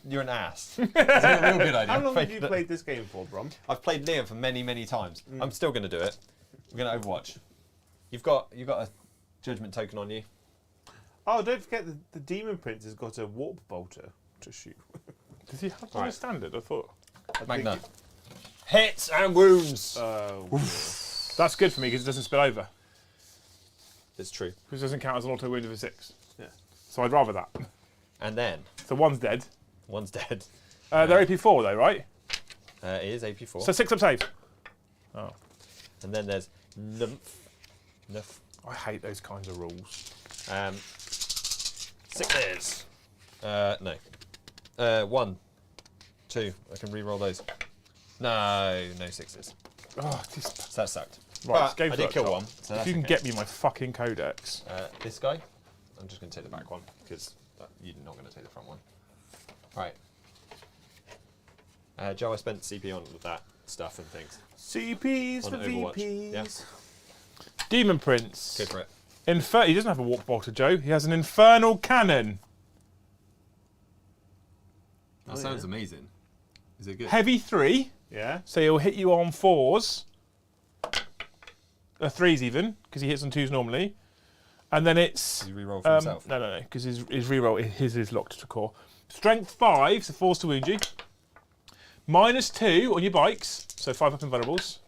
You're an ass. Is that a real good idea? How long have Fake you good- played this game for, Brom? I've played Liam for many, many times. I'm still going to do it. We're going to Overwatch. You've got a judgment token on you. Oh, don't forget the Demon Prince has got a warp bolter to shoot. Does he have a standard? I thought. Magna. Hits and wounds. That's good for me because it doesn't spill over. It's true. Because it doesn't count as an auto wound of a 6. Yeah. So I'd rather that. And then So one's dead. one's dead. They're AP4 though, right? It is AP4. So 6 up save. Oh. And then there's Nymph. I hate those kinds of rules. Sickness. No. 1, 2. I can re-roll those. No, no 6s. Oh, just, So that sucked. right, But Games I did kill Workshop. one. So If that's you can okay. get me my fucking codex. This guy, I'm just going to take the back one because you're not going to take the front one. Right. Joe, I spent CP on with that stuff and things. CPs On for Overwatch, VPs. yeah. Demon Prince. Go for it. He doesn't have a warp bolter, Joe. He has an infernal cannon. That sounds amazing. Is it good? Heavy 3, Yeah. so he'll hit you on 4s. 3s even, because he hits on 2s normally. And then it's... Does he reroll for himself? No, because his reroll, his is locked to core. Strength 5, so force to wound you. -2 on your bikes, so 5 up invulnerables.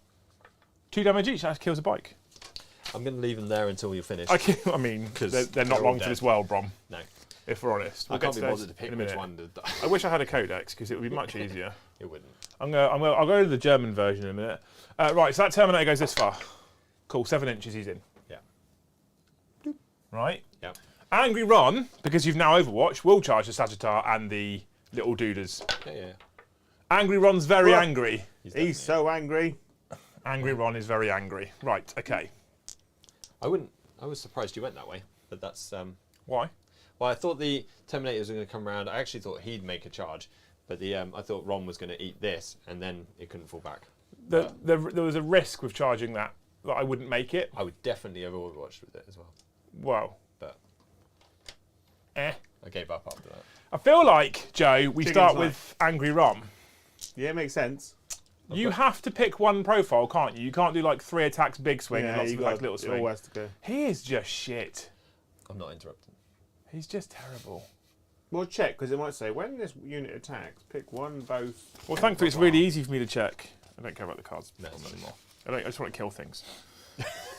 2 damage each, that kills a bike. I'm going to leave him there until you're finished. I mean, 'Cause they're not they're long all for dead. this world, Brom, No. if we're honest. I We'll can't get be to bothered to those pick in a which minute. one to die. I wish I had a codex, because it would be much easier. It wouldn't. I'll go to the German version in a minute. Right, so that Terminator goes this far. Cool, 7 inches he's in. Yeah. Right? Yeah. Angry Ron, because you've now Overwatch, will charge the Sagittar and the little dooders. Yeah. Angry Ron's very Well, angry. He's so angry. Angry Ron is very angry. Right, okay. I was surprised you went that way, but that's Why? well, I thought the Terminators were going to come around. I actually thought he'd make a charge, but I thought Ron was going to eat this, and then it couldn't fall back. There was a risk with charging that I wouldn't make it. I would definitely have Overwatched with it as well, Well, but eh. I gave up after that. I feel like, Joe, we Chicken's start like- with Angry Ron. Yeah, makes sense. You have to pick one profile, can't you? You can't do like 3 attacks, big swing, and lots you of attacks, little it swing. all has to go. He is just shit. I'm not interrupting. He's just terrible. Well, check, because it might say, when this unit attacks, pick one, both. Well, thankfully, it's really easy for me to check. I don't care about the cards No, it's anymore. I just want to kill things.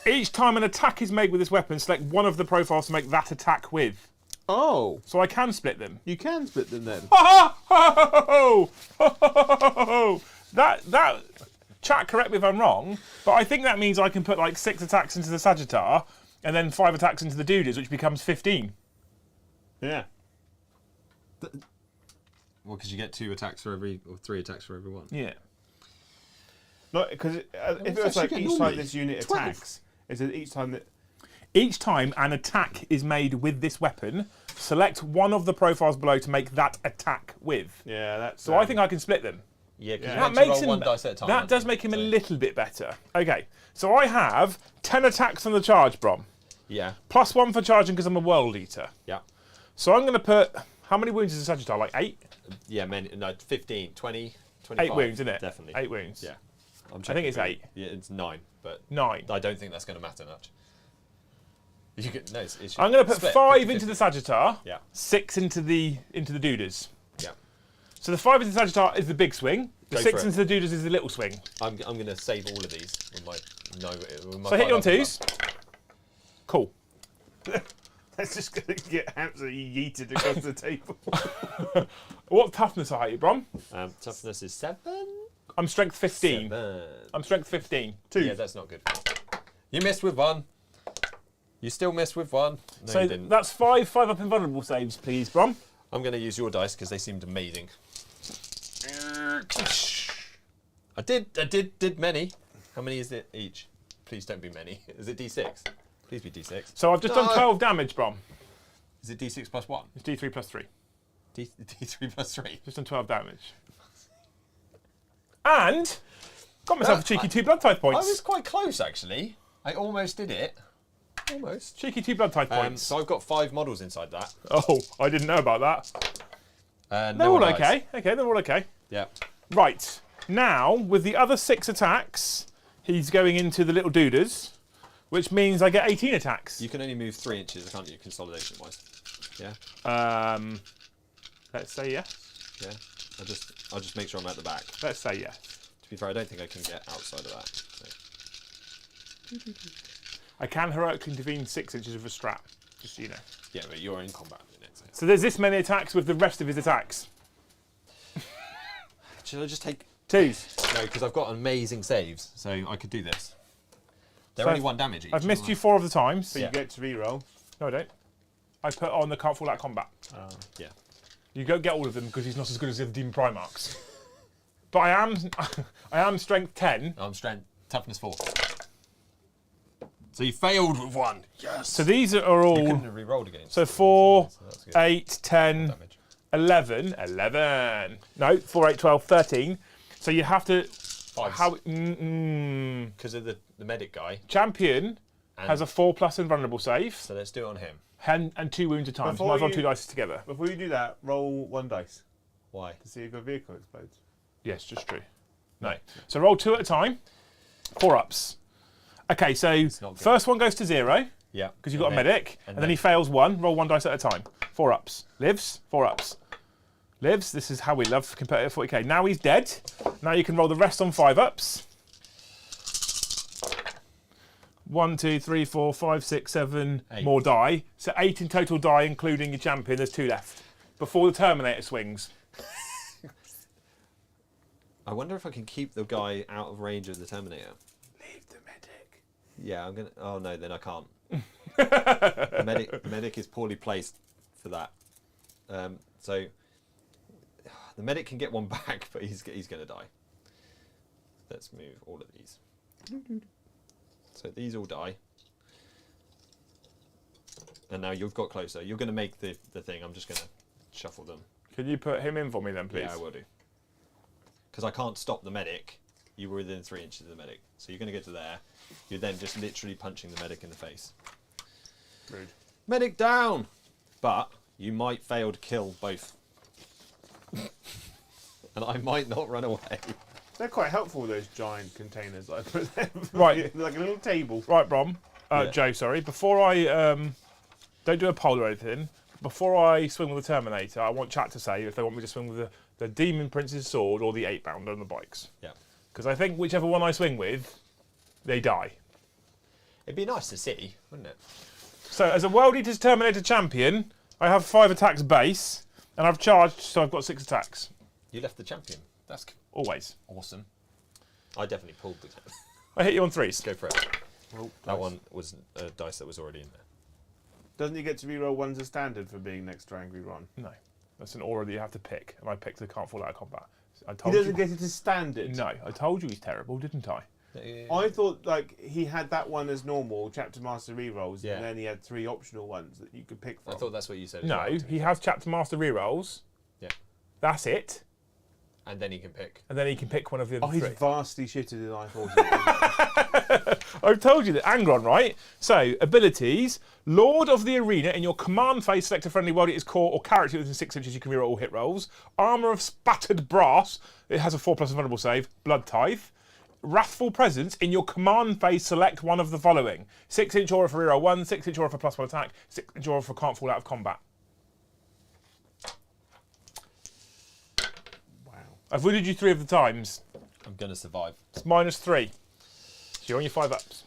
Each time an attack is made with this weapon, select one of the profiles to make that attack with. Oh, So I can split them. you can split them then. That chat, correct me if I'm wrong, but I think that means I can put like 6 attacks into the Sagittar and then 5 attacks into the Doodles, which becomes 15. Yeah. Well, because you get 2 attacks for every, or 3 attacks for every one. Yeah. No, because if it was actually like good each time normally. this unit 12. attacks, is it each time that? Each time an attack is made with this weapon, select one of the profiles below to make that attack with. Yeah, that's. So I think I can split them. Yeah, because Yeah. you That have to makes roll him. one dice at a time. That aren't does you? make him a So- little bit better. Okay, so I have 10 attacks on the charge, Brom. Yeah, +1 for charging because I'm a World Eater. yeah. So I'm going to put. How many wounds is a Sagittar? Like 8? Yeah, no, 15, 20, 25. 8 wounds, isn't it? Definitely. 8 wounds. Yeah. I think it's 8. Yeah, it's 9, but 9. I don't think that's going to matter much. You could, no, it should I'm going to put split 5 50-50. into the Sagittar, Yeah, 6 into the Dooders. yeah. So the 5 into the Sagittar is the big swing. The Go 6 for it. into the Dooders is the little swing. I'm going to save all of these with my with my So hit you on 5 up. 2s. Cool. That's just going to get absolutely yeeted across the table. What toughness are you, Brom? Toughness is 7. I'm strength 15. 7. I'm strength 15. 2. Yeah, that's not good. You missed with 1. You still missed with 1. No, So you didn't. that's 5 up invulnerable saves, please, Brom. I'm going to use your dice because they seemed amazing. I did many. How many is it each? Please don't be many. Is it D6? Please be D6. So I've just done No. 12 damage, Brom. Is it D6 plus 1? It's D3 plus 3. D3 plus 3. Just done 12 damage. And got myself a cheeky 2 blood type I points. was quite close actually. I almost did it. Almost. Cheeky 2 blood type points. So I've got 5 models inside that. Oh, I didn't know about that. No They're all one dies. okay. Okay, they're all okay. Yeah. Right. Now, with the other 6 attacks, he's going into the little dooders, which means I get 18 attacks. You can only move 3 inches, can't you, consolidation wise? Yeah. Let's say yes. Yeah. I'll just make sure I'm at the back. Let's say yes. To be fair, I don't think I can get outside of that. So. I can heroically intervene 6 inches of a strap, just so you know. Yeah, but you're in combat with it. So. So there's this many attacks with the rest of his attacks. Should I just take 2s. No, because I've got amazing saves, so I could do this. They're So only 1 damage each. I've missed you 4 of the times. So Yeah. you get to reroll. No, I don't. I put on the can't fall out combat. Yeah. You go get all of them because he's not as good as the other Demon Primarchs. but I am strength 10. I'm strength, toughness 4. So you failed with 1. Yes. So these are all. You couldn't have re-rolled against. So 4, So that's good. 8, 10, Damage. 11. No, 4, 8, 12, 13. So you have to. Fives. How? Because of the medic guy. Champion And has a 4+ invulnerable save so let's do it on him. and 2 wounds a time. So Before might as well you- 2 dice together. Before you do that, roll 1 dice Why? to see if your vehicle explodes. Yes, just true. No. So roll 2 at a time. 4 ups. Okay, so not good. first one goes to 0 Yeah. because you've got a medic, and then he fails 1. Roll 1 dice at a time. 4 ups. Lives. 4 ups. Lives. This is how we love competitive 40k. Now he's dead. Now you can roll the rest on 5 ups. 1, 2, 3, 4, 5, 6, 7 8. more die. So 8 in total die, including your champion. There's 2 left before the Terminator swings. I wonder if I can keep the guy out of range of the Terminator. Leave the medic. Yeah, I'm gonna. Oh no, then I can't. The medic is poorly placed for that. So the medic can get 1 back, but he's gonna die. Let's move all of these. So these all die. And now you've got closer. You're gonna make the thing. I'm just gonna shuffle them. Can you put him in for me then, please? Yeah, I will do. Because I can't stop the medic. You were within 3 inches of the medic. So you're going to get to there. You're then just literally punching the medic in the face. Rude. Medic down! But you might fail to kill both. And I might not run away. They're quite helpful, those giant containers I put there. Right. Like a little table. Right, Brom. Yeah. Joe, sorry. Before I don't do a poll or anything, before I swing with the Terminator, I want chat to say if they want me to swing with the Demon Prince's sword or the 8-pounder on the bikes. Yeah. Because I think whichever one I swing with, they die. It'd be nice to see, wouldn't it? So as a World Eaters Terminator champion, I have 5 attacks base, and I've charged, so I've got 6 attacks. You left the champion. That's Always. awesome. I definitely pulled the champion. I hit you on 3s. Go for it. Oh, That one was a dice that was already in there. Doesn't he get to reroll 1s as standard for being next to Angry Ron? No. That's an aura that you have to pick, and I picked the can't fall out of combat. I He told doesn't you. get it as standard. No, I told you he's terrible, didn't I? I thought like he had that one as normal, Chapter Master rerolls, Yeah. and then he had 3 optional ones that you could pick from. I thought that's what you said. as No, well. he has Chapter Master rerolls. Yeah. That's it. And then he can pick. And then he can pick one of the Oh, other he's 3. vastly shitter than I thought. I've told you that. Angron, right? So, abilities. Lord of the Arena. In your command phase, select a friendly World Eaters core or character within 6 inches. You can reroll all hit rolls. Armour of Spattered Brass. It has a 4+ invulnerable save. Blood Tithe. Wrathful Presence. In your command phase, select one of the following. 6-inch aura for reroll 1, 6-inch aura for +1 attack, 6-inch aura for can't fall out of combat. Wow. I've wounded you 3 of the times. I'm going to survive. It's -3. So you're on your 5 ups.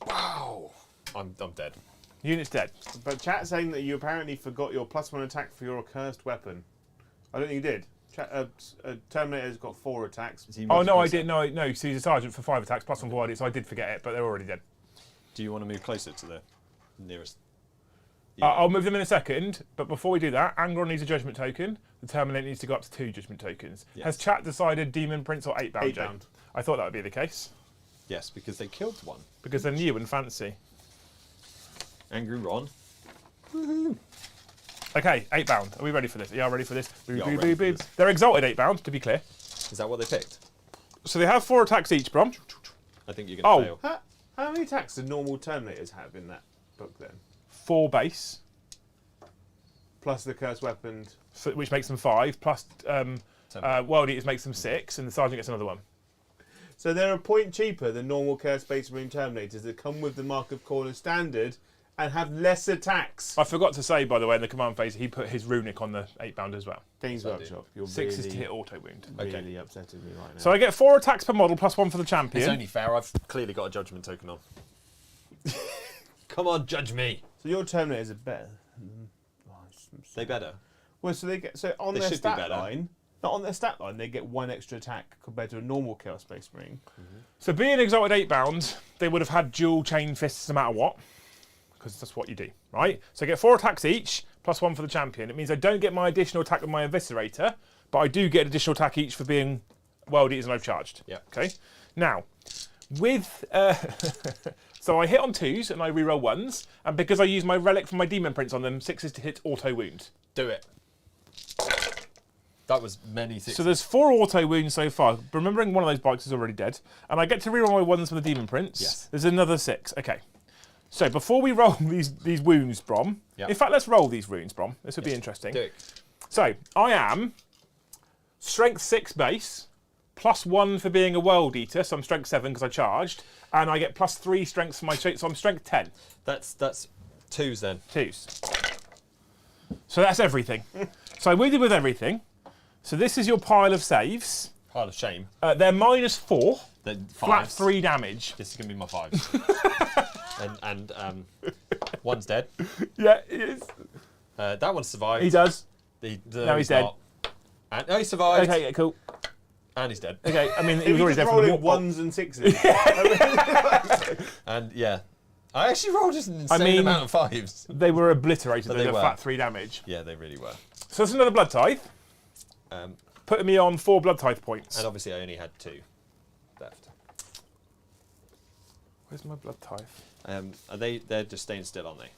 Wow. I'm dead. Unit's dead. But chat saying that you apparently forgot your +1 attack for your accursed weapon. I don't think you did. Terminator's got 4 attacks. Is he Oh, no, I closer? didn't. No, so he's a sergeant for 5 attacks, +1 for World Eaters, so I did forget it, but they're already dead. Do you want to move closer to the nearest? I'll move them in a second, but before we do that, Angron needs a judgment token. The Terminator needs to go up to 2 judgment tokens. Yes. Has chat decided Demon Prince or 8-bound? 8-bound. I thought that would be the case, Yes, because they killed one. because they're new and fancy. Angry Ron. Okay, 8-bound. Are we ready for this? Are you ready for this? Boo, Yeah, boo, I'm boo, ready for boo. this. They're exalted 8-bound, to be clear. Is that what they picked? So they have 4 attacks each, Brom. I think you're going to Oh. fail. How many attacks do normal Terminators have in that book then? 4 base, Plus the cursed weapon. which makes them 5, plus World Eaters makes them 6, and the sergeant gets another 1. So they're a point cheaper than normal Cursed Space Marine Terminators that come with the Mark of Corner standard and have less attacks. I forgot to say, by the way, in the command phase, he put his runic on the 8-bound as well. Games That Workshop, you're 6 is really, to hit auto wound. really upsetting me right now. So I get 4 attacks per model, plus 1 for the champion. It's only fair. I've clearly got a judgment token on. Come on, judge me. So your Terminators are better. They better. Well, so they get on They their should be stat better. line. Not on their stat line, they get 1 extra attack compared to a normal Chaos Space Marine. So being exalted 8-bound, they would have had dual chain fists no matter what, because that's what you do, right? So I get 4 attacks each, plus 1 for the champion. It means I don't get my additional attack with my Eviscerator, but I do get an additional attack each for being World Eaters and I've charged. Yeah. Okay. Now, with so I hit on 2s and I reroll 1s, and because I use my relic for my demon prints on them, 6s to hit auto wound. Do it. That was many 6s. So there's 4 auto wounds so far. Remembering one of those bikes is already dead, and I get to reroll my 1s for the demon prints. Yes. There's another 6. Okay. So before we roll these wounds, Brom. Yep. In fact, let's roll these wounds, Brom. This would be interesting. Do it. So I am strength 6 base, +1 for being a World Eater, so I'm strength 7 because I charged, and I get +3 strength for my so I'm strength 10. That's 2s then. 2s. So that's everything. So I wounded with everything. So this is your pile of saves. Pile of shame. They're -4, Then 5s. flat 3 damage. This is going to be my 5s. and one's dead. Yeah, it is. That one survived. He does. No, he's dead. And he survived. Okay, yeah, cool. And he's dead. Okay, I mean, he If was you already just dead roll from in the 1s and 6s. And yeah, I actually rolled just an insane amount of 5s. They were obliterated. But They they were were. flat 3 damage. Yeah, they really were. So that's another Blood Tithe, putting me on 4 Blood Tithe points. And obviously, I only had 2 left. Where's my Blood Tithe? They're just staying still, aren't they?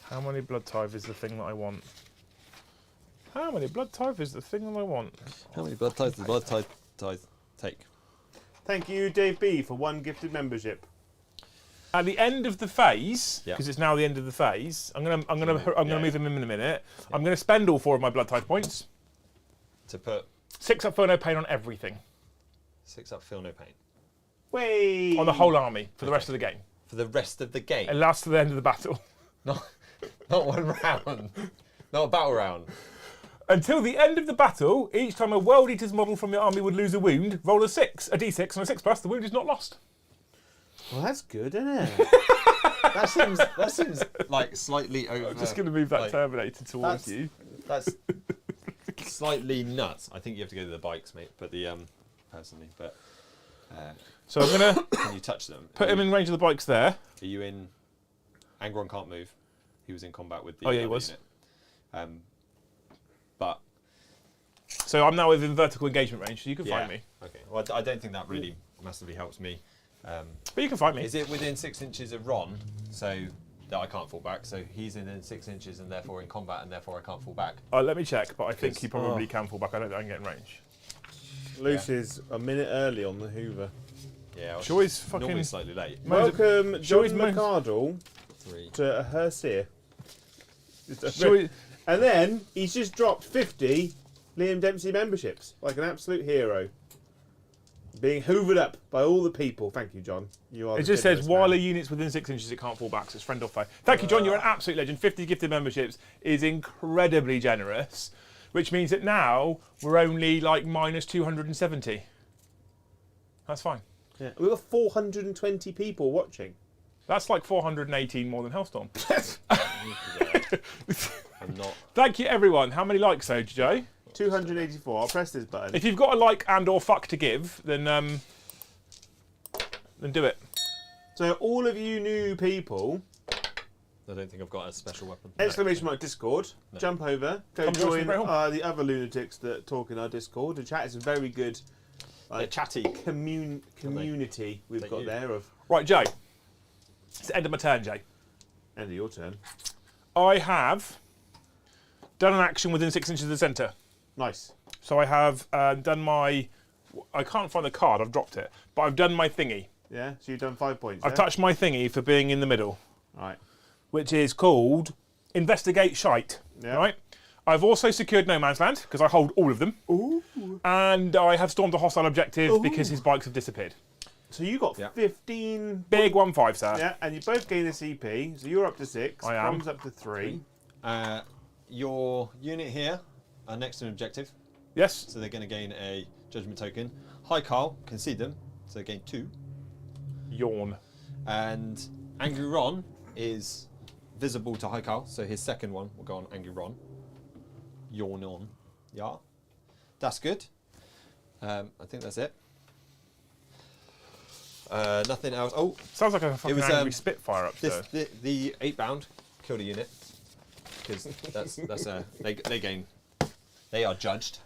How many Blood Tithe is the thing that I want? How many Blood Tithe is the thing that I want? How many blood tithes does blood tithe take? Thank you, Dave B, for 1 gifted membership. At the end of the phase, Yeah. because it's now the end of the phase, I'm gonna Yeah. move him in a minute. I'm gonna spend all 4 of my Blood Tithe points. To put 6 up for no pain on everything, 6 up, feel no pain. Way on the whole army for the rest of the game. For the rest of the game. It lasts to the end of the battle. Not 1 round. Not a battle round. Until the end of the battle, each time a World Eaters model from your army would lose a wound, roll a d6 on a 6+, the wound is not lost. Well, that's good, isn't it? That seems like slightly over. I'm just going to move that like, Terminator towards that's- you. That's slightly nuts. I think you have to go to the bikes, mate. But personally, but So I'm going to can you touch them? put him in range of the bikes there. Are you in? Angron can't move. He was in combat with the. Oh, yeah, he other was. Unit. But So I'm now within vertical engagement range, so you can yeah. find me. Okay. Well, I don't think that really massively helps me. But you can find me. Is it within 6 inches of Ron, so that I can't fall back? So he's in 6 inches and therefore in combat, and therefore I can't fall back. Let me check, but I think he Because- probably can fall back. I don't think I can get in range. Luce is a minute early on the Hoover. Yeah. I was Shall we fucking- normally slightly late. Welcome, shall John we- McArdle, 3. to Herseer. Shall we- And then he's just dropped 50 Liam Dempsey memberships, like an absolute hero. Being hoovered up by all the people. Thank you, John. You are. It the just says, generous while a man. unit's within 6 inches, it can't fall back, so it's friend or foe. Thank you, John. You're an absolute legend. 50 gifted memberships is incredibly generous, which means that now we're only like -270. That's fine. Yeah. We've got 420 people watching. That's like 418 more than Hellstorm. I'm not. Thank you, everyone. How many likes, though, Joe? 284. I'll press this button. If you've got a like and or fuck to give, then do it. So all of you new people, I don't think I've got a special weapon. exclamation mark Discord, jump over, go Come join us join in the Great Hall. the other lunatics that talk in our Discord. The chat is a very good They're chatty. community we've Like got you. there of Right, Jay. It's the end of my turn, Jay. end of your turn. I have done an action within 6 inches of the centre. Nice. So I have done my... I can't find the card, I've dropped it. But I've done my thingy. Yeah, so you've done 5 points. I've yeah? touched my thingy for being in the middle, Right. which is called Investigate Shite. Yeah. Right? I've also secured No Man's Land, because I hold all of them. Ooh. And I have stormed a hostile objective because his bikes have disappeared. So you got Yeah. 15. Big 1-5, sir. Yeah, and you both gain a CP. So you're up to 6. I am. Brom's up to 3. Your unit here are next to an objective, Yes? so they're going to gain a judgment token. Hi, Carl. Concede them, so they gain 2. Yawn. And Angry Ron is visible to Hi, Carl, so his second one will go on Angry Ron. Yawn on. Yeah. That's good. I think that's it. Nothing else. Oh, Sounds like a fucking was, angry Spitfire upstairs. the 8 bound killed a unit because they gain. They are judged.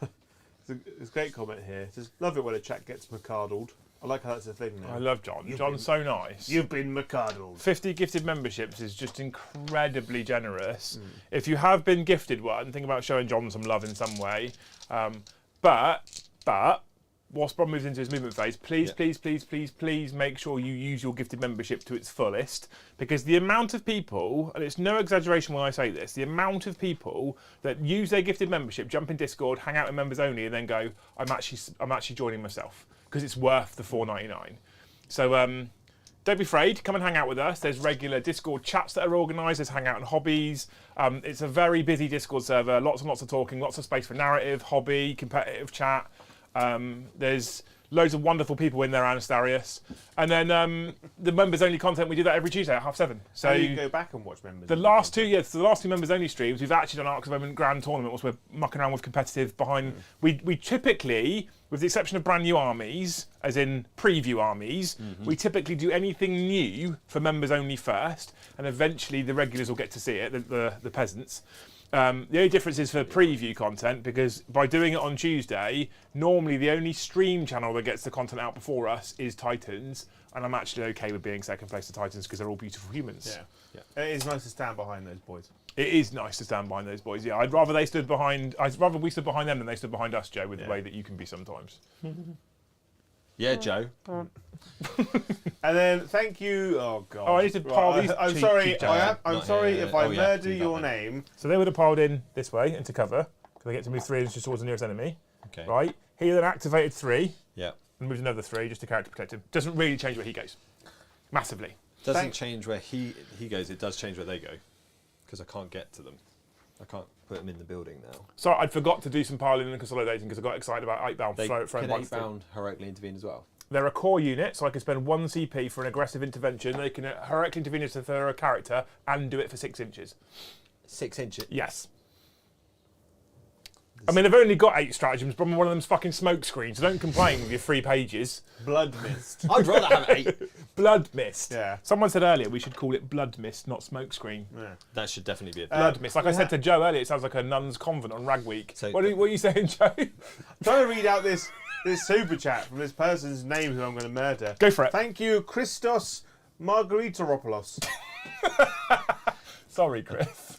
There's a great comment here. It says, love it when a chat gets McCardled. I like how that's a thing now. I love John. John's so nice. You've been McCardled. 50 gifted memberships is just incredibly generous. If you have been gifted one, think about showing John some love in some way. But whilst Brom moves into his movement phase, please make sure you use your gifted membership to its fullest, because the amount of people, and it's no exaggeration when I say this, the amount of people that use their gifted membership, jump in Discord, hang out in members only, and then go, I'm actually joining myself because it's worth the $4.99. So don't be afraid. Come and hang out with us. There's regular Discord chats that are organised. There's Hangout and Hobbies. It's a very busy Discord server. Lots and lots of talking. Lots of space for narrative, hobby, competitive chat. There's loads of wonderful people in there, Anastarius. And then the members-only content, we do that every Tuesday at 7:30. So you can go back and watch members. The last two members-only streams, we've actually done Arcs of Omen Grand Tournament, which we're mucking around with competitive behind. We typically, with the exception of brand new armies, as in preview armies, we typically do anything new for members-only first, and eventually the regulars will get to see it, the peasants. The only difference is for preview content, because by doing it on Tuesday, normally the only stream channel that gets the content out before us is Titans, and I'm actually okay with being second place to Titans because they're all beautiful humans. Yeah. It is nice to stand behind those boys. It is nice to stand behind those boys. Yeah, I'd rather we stood behind them than they stood behind us, Joe, with the way that you can be sometimes. Yeah, Joe. And then thank you. Oh God. Oh, I need to pile these. I'm cheap, sorry. cheap I'm sorry if I murder your name. So they would have piled in this way into cover because they get to move 3 inches towards the nearest enemy. Okay. Right. He then activated 3. Yeah. And moves another 3 just to character protect him. Doesn't really change where he goes. Massively. Doesn't change where he goes. It does change where they go, because I can't get to them. I can't put them in the building now. So I forgot to do some piling and consolidating because I got excited about 8-bound throwing Can bikes. 8-bound heroically intervene as well? They're a core unit, so I can spend 1 CP for an aggressive intervention. They can heroically intervene into a character and do it for 6 inches. 6 inches? Yes. I mean, I've only got 8 stratagems, but one of them's fucking smoke screen, so don't complain with your 3 pages. Blood mist. I'd rather have 8. Blood mist. Yeah. Someone said earlier we should call it blood mist, not smoke screen. Yeah. That should definitely be a thing. Blood mist. Like I said to Joe earlier, it sounds like a nun's convent on Rag Week. So- What are you saying, Joe? I'm trying to read out this super chat from this person's name who I'm going to murder. Go for it. Thank you, Christos Margaritaropoulos. Sorry, Chris.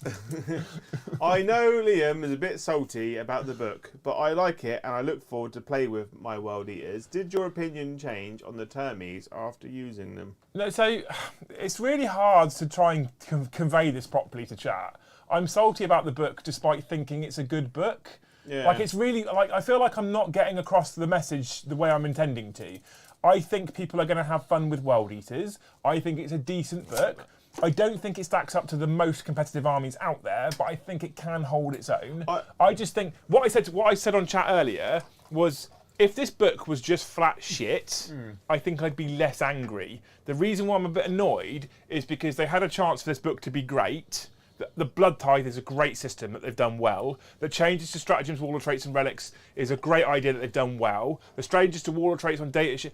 I know Liam is a bit salty about the book, but I like it and I look forward to play with my World Eaters. Did your opinion change on the termies after using them? No, so it's really hard to try and convey this properly to chat. I'm salty about the book despite thinking it's a good book. Yeah. Like, it's really, like, I feel like I'm not getting across the message the way I'm intending to. I think people are going to have fun with World Eaters. I think it's a decent book. I don't think it stacks up to the most competitive armies out there, but I think it can hold its own. I just think what I said on chat earlier was, if this book was just flat shit, I think I'd be less angry. The reason why I'm a bit annoyed is because they had a chance for this book to be great. The Blood Tithe is a great system that they've done well. The changes to stratagems, warlord traits, and relics is a great idea that they've done well. The changes to warlord traits on data,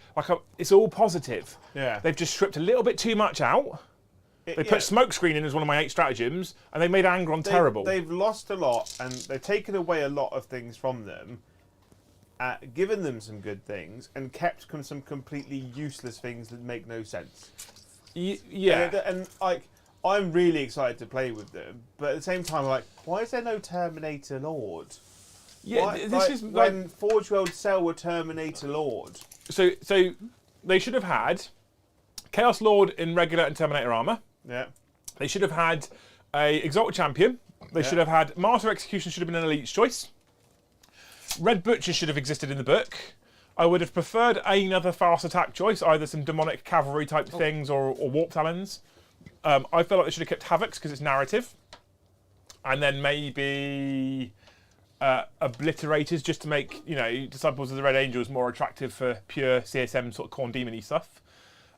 it's all positive. Yeah. They've just stripped a little bit too much out. They put smokescreen in as one of my 8 stratagems, and they made Angron terrible. They've lost a lot, and they've taken away a lot of things from them, given them some good things, and kept some completely useless things that make no sense. Yeah. And I'm really excited to play with them, but at the same time, why is there no Terminator Lord? Yeah, when Forge World sell a Terminator Lord. So they should have had Chaos Lord in regular and Terminator armor. Yeah. They should have had a Exalted Champion. They should have had Master Execution should have been an elite's choice. Red Butcher should have existed in the book. I would have preferred another fast attack choice, either some demonic cavalry type things or warp talons. I feel like they should have kept Havocs because it's narrative. And then maybe Obliterators just to make, Disciples of the Red Angels more attractive for pure CSM sort of Corn Demon-y stuff.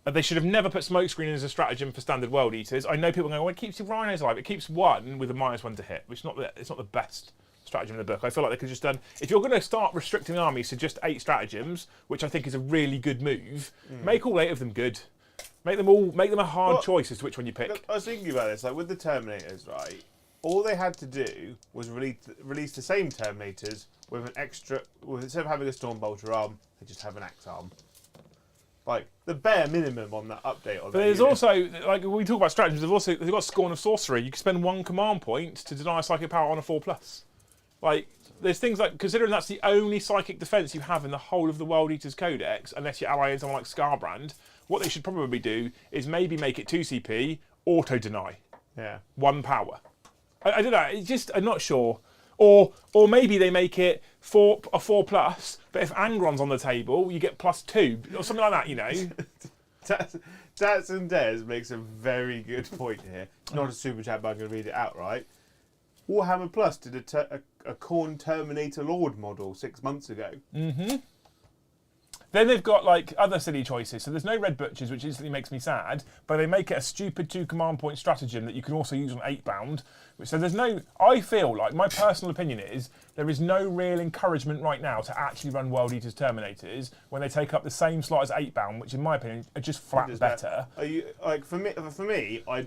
They should have never put Smokescreen as a stratagem for standard World Eaters. I know people go, well, it keeps your Rhinos alive. It keeps 1 with a -1 to hit, which it's not the best stratagem in the book. I feel like they could have just done, if you're going to start restricting armies to just 8 stratagems, which I think is a really good move, make all 8 of them good. Make them a hard choice as to which one you pick. I was thinking about this, with the Terminators, right? all they had to do was release the same Terminators with an extra. Instead of having a Stormbolter arm, they just have an axe arm. Like the bare minimum on that update. But there's also, like when we talk about stratagems, they've got Scorn of Sorcery. You can spend 1 command point to deny psychic power on a 4+. Like there's things like, considering that's the only psychic defense you have in the whole of the World Eaters Codex, unless you ally in someone like Scarbrand, what they should probably do is maybe make it 2 CP, auto deny. Yeah. 1 power. I don't know. It's just, I'm not sure. Or maybe they make it a 4+, but if Angron's on the table, you get +2 or something like that. You know. Tats and Des makes a very good point here. Not a super chat, but I'm going to read it outright. Warhammer Plus did a Khorne Terminator Lord model 6 months ago. Mm-hmm. Then they've got like other silly choices. So there's no Red Butchers, which instantly makes me sad, but they make it a stupid 2 command point stratagem that you can also use on 8-bound. So there's no, I feel like, my personal opinion is, there is no real encouragement right now to actually run World Eaters Terminators when they take up the same slot as 8-bound, which in my opinion are just flat better. Are you, like, for me, I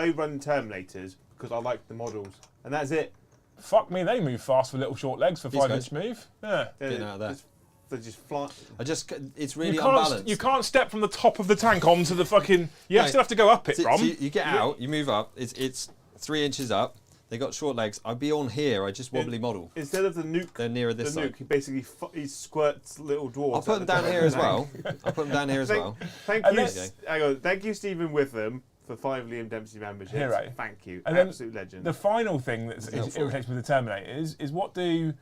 run Terminators because I like the models, and that's it. Fuck me, they move fast for little short legs for 5-inch move. Yeah. Getting out of there. They just fly. It's really unbalanced. You can't step from the top of the tank onto the fucking. You still have to go up it, Brom. So you get out, you move up. It's 3 inches up. They got short legs. I'd be on here. I just wobbly model. Instead of the nuke, they're nearer this side. Nuke, he basically he squirts little dwarves. I'll put them down here as well. Thank you, Stephen Witham, for 5 Liam Dempsey memberships. Hero. Thank you. And absolute legend. The final thing that irritates me with the Terminators is what do.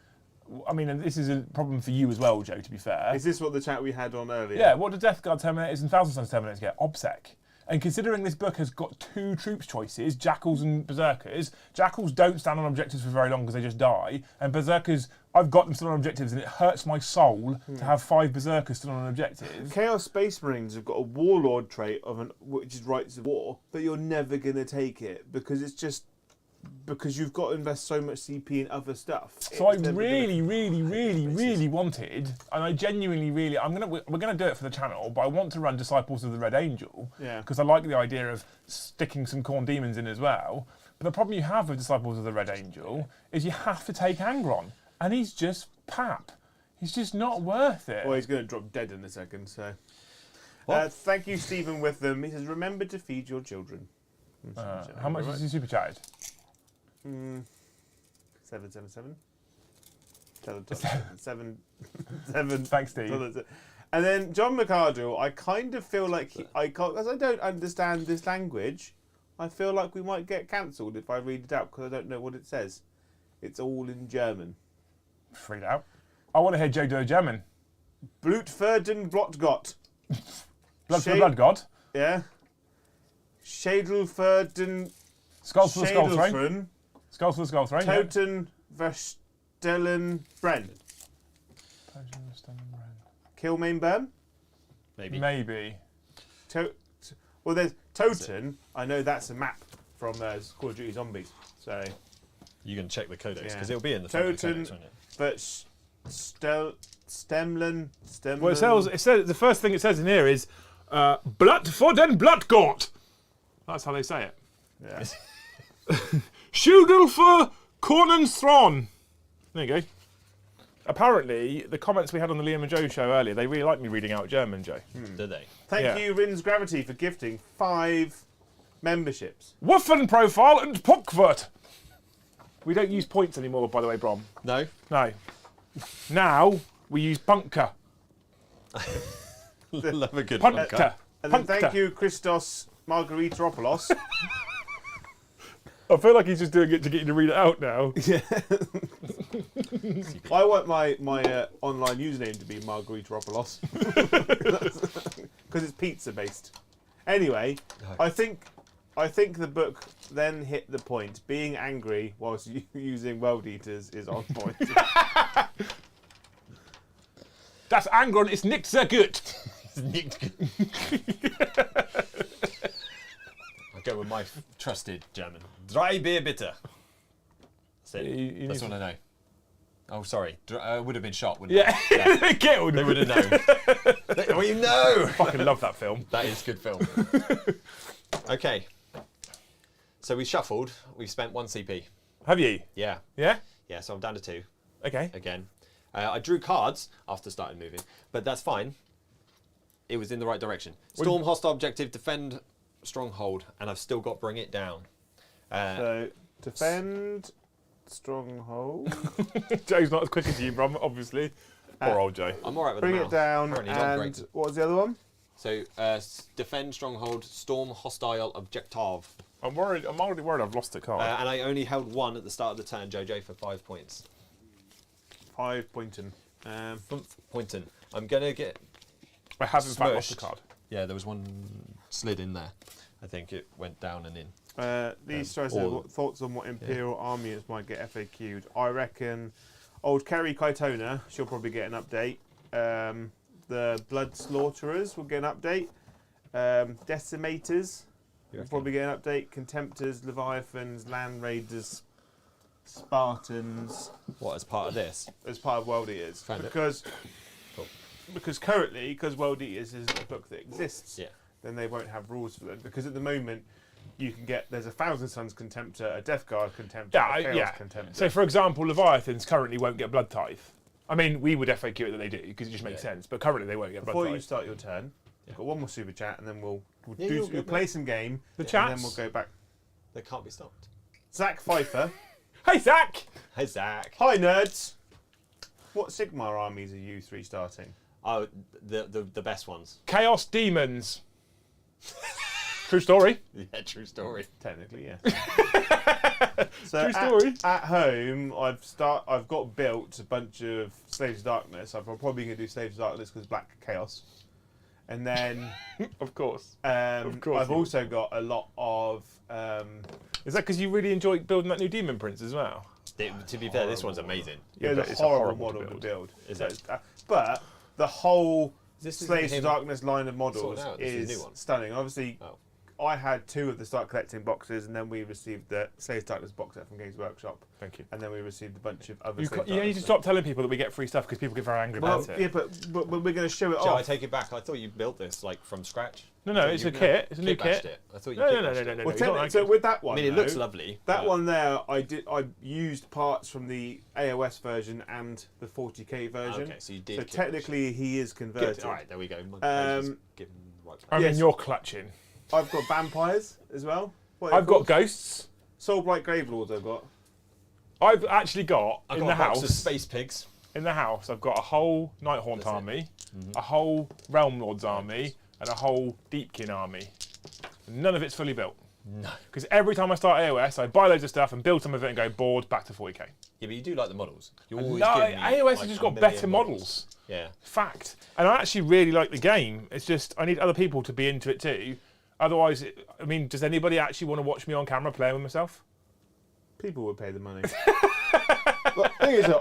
I mean, and this is a problem for you as well, Joe, to be fair. Is this what the chat we had on earlier? Yeah, what do Death Guard Terminators and Thousand Sons Terminators get? OBSEC. And considering this book has got 2 troops choices, Jackals and Berserkers, Jackals don't stand on objectives for very long because they just die, and Berserkers, I've got them still on objectives and it hurts my soul to have 5 Berserkers still on an objective. Chaos Space Marines have got a Warlord trait which is Rights of War, but you're never going to take it because it's just... Because you've got to invest so much CP in other stuff. So I really wanted, and I genuinely we're gonna do it for the channel, but I want to run Disciples of the Red Angel. Yeah. Because I like the idea of sticking some Khorne demons in as well. But the problem you have with Disciples of the Red Angel is you have to take Angron, and he's just pap. He's just not worth it. Well, he's going to drop dead in a second. So, thank you, Stephen Witham. He says, "Remember to feed your children." How much has he super chatted? 777. 7. Thanks, Steve. And then John McArdle, I kind of feel like as I don't understand this language, I feel like we might get cancelled if I read it out because I don't know what it says. It's all in German. Read it out. I want to hear Joe do a German. Blutverden Blottgott. Blood for the Blood God. Yeah. Schädelferden. Skull for the Skull Throne. Skull for the Skull Throne. Toten Verstellen Bren. Kill main Burn? Maybe. Well, there's Toten. I know that's a map from Call of Duty Zombies. So you can check the codex because it'll be in the Toten, codex, won't it? but Stemlen. Well, it says the first thing it says in here is Blatt for den Blattgott. That's how they say it. Yeah. Schudel for Cornen's Thron. There you go. Apparently, the comments we had on the Liam and Joe show earlier, they really like me reading out German, Joe. Did they? Thank you, Rin's Gravity, for gifting 5 memberships. Waffenprofile and Puckwort. We don't use points anymore, by the way, Brom. No? No. Now, we use bunker. Love a good Punter. And then thank you, Christos Margaritoropoulos. I feel like he's just doing it to get you to read it out now. Yeah. I want my online username to be Margaritoropoulos. Because it's pizza based. Anyway, I think the book then hit the point. Being angry whilst using World Eaters is on point. Das Angron ist nicht sehr gut. I go with my trusted German. Drei Bier bitte. That's it. That's what I know. Oh, sorry. Would have been shot, wouldn't it? Yeah. Killed. They would have known. Well, you know. Fucking love that film. That is good film. Okay. So we shuffled. We've spent 1 CP. Have you? Yeah. Yeah? Yeah, so I'm down to 2 Okay. again. I drew cards after starting moving, but that's fine. It was in the right direction. Storm, hostile objective, defend, stronghold, and I've still got bring it down. So, defend, stronghold. Joe's not as quick as you, Brom, obviously. Poor old Joe. I'm alright with Bring the it mouse. down, Apparently not and great. what was the other one? So, defend, stronghold, storm, hostile, objective. I'm already worried I've lost a card. And I only held 1 at the start of the turn, Jojo, for 5 points. 5 pointing. Pointing. I'm going to get... I have in fact lost a smushed. card. Yeah, there was one slid in there. I think it went down and in. These tries or- thoughts on what Imperial armies might get FAQ'd. I reckon old Kerry Kaitona, she'll probably get an update. The Blood Slaughterers will get an update. Decimators will probably get an update. Contemptors, Leviathans, Land Raiders, Spartans, What, as part of this? as part of World Eaters. Found it. Because Cool. because currently, because World Eaters is a book that exists, Yeah. then they won't have rules for them. Because at the moment, you can get, there's a Thousand Sons Contemptor, a Death Guard Contemptor, a Chaos Contemptor. So, for example, Leviathans currently won't get Blood Tithe. I mean, we would FAQ it that they do because it just makes sense. But currently, they won't get Before Blood you Tithe. start your turn, we've got one more super chat, and then we'll Yeah, you'll get play some game, The and chats. then we'll go back. They can't be stopped. Zach Pfeiffer. Hey, Zach! Hey, Zach. Hi, nerds. What Sigmar armies are you 3 starting? Oh, the best ones. Chaos Demons. True story. Yeah, true story. Technically, yeah. So True story. At home, I've got built a bunch of Slaves of Darkness. I'm probably going to do Slaves of Darkness because Black Chaos. And then Of course. I've you will. also got a lot of Is that because you really enjoy building that new Demon Prince as well? To be fair, this one's amazing. yeah, but the it's a horrible horrible model to to build. Is So it? it's- but the whole This is Slaves him of Darkness line of models sorting out. This is a is new one. stunning. Obviously, Oh. I had 2 of the Start Collecting boxes, and then we received the Slaves of Darkness box set from Games Workshop, Thank you. and then we received a bunch of other. You Slaves of need to Darkness stop telling people that we get free stuff because people get very angry Well, about it. yeah, but we're going to show it Joe, I off. take it back. I thought you built this like from scratch. No, no, it's a kit. It's a new Kit-bashed kit. it. I thought you No, no, kit-bashed no, it. no, no, Well, you don't like so it. with that I one, mean, it though, looks lovely. That but- one there, I used parts from the AOS version and the 40k version. Okay, so you did. So kit-bash technically, he is it. converted. Good. All right, there we go. My page is given the right I place. mean, Yes. you're clutching. I've got vampires as well. What are they I've got called? ghosts. Soulblight Gravelords. I've got. I've actually got I've in got the a box of house. space pigs. In the house, I've got a whole Nighthaunt That's it. army, a whole Realm Lords army, and a whole Deepkin army. None of it's fully built. No. Because every time I start AOS, I buy loads of stuff and build some of it and go bored back to 40k. Yeah, but you do like the models. You always No, give me, AOS like, has just a got million better models. Yeah. Fact. And I actually really like the game. It's just I need other people to be into it too. Otherwise, I mean, does anybody actually want to watch me on camera playing with myself? People would pay the money. The thing is, though,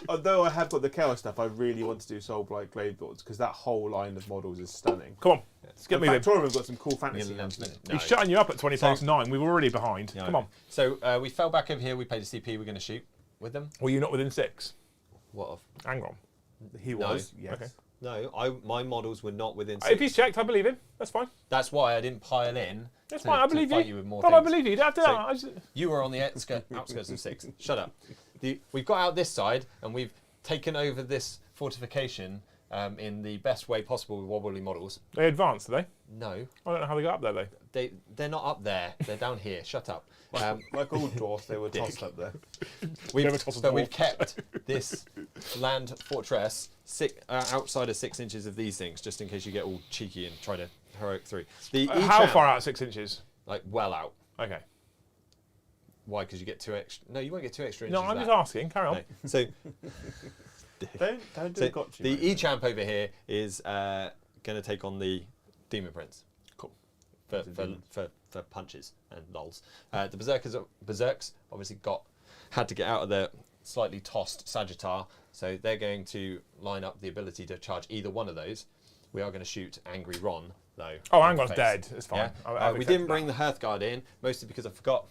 although I have got the Chaos stuff, I really want to do Soulblight Gravelords because that whole line of models is stunning. Come on, let's get me there. Factorum have got some cool fantasy No. announcements. He's shutting you up at 20 past 9. We were already behind. No. Come on. So we fell back over here. We played a CP. We're going to shoot with them. Were you not within 6? What of? Angron. He was, yes. Okay. No, my models were not within If 6. he's checked, I believe him. That's fine. That's why I didn't pile in. That's to- fine. I to believe fight you. with more But I things. believe you. You don't have to do So- that. I just- You were on the outskirts of 6. Shut up. We've got out this side and we've taken over this fortification in the best way possible with wobbly models. They advanced, do they? No, I don't know how they got up there, though. they're not up there. They're down here. Shut up. Like all dwarfs, they were tossed up there. Never toss a But dwarf. we've kept this land fortress outside of 6 inches of these things, just in case you get all cheeky and try to heroic through. The How far out? 6 inches? Like well out. Okay. Why? Because you get 2 extra. No, you won't get 2 extra inches. No, of I'm just that. asking. Carry on. No. So, Don't do so a gotcha. the mate. E-champ over here is going to take on the Demon Prince. Cool. For punches and lols. The Berserks obviously had to get out of their slightly tossed Sagittar, so they're going to line up the ability to charge either one of those. We are going to shoot Angry Ron, though. Oh, in the Angron's face. dead. It's fine. Yeah? I've We accepted didn't that. bring the Hearthguard in, mostly because I forgot,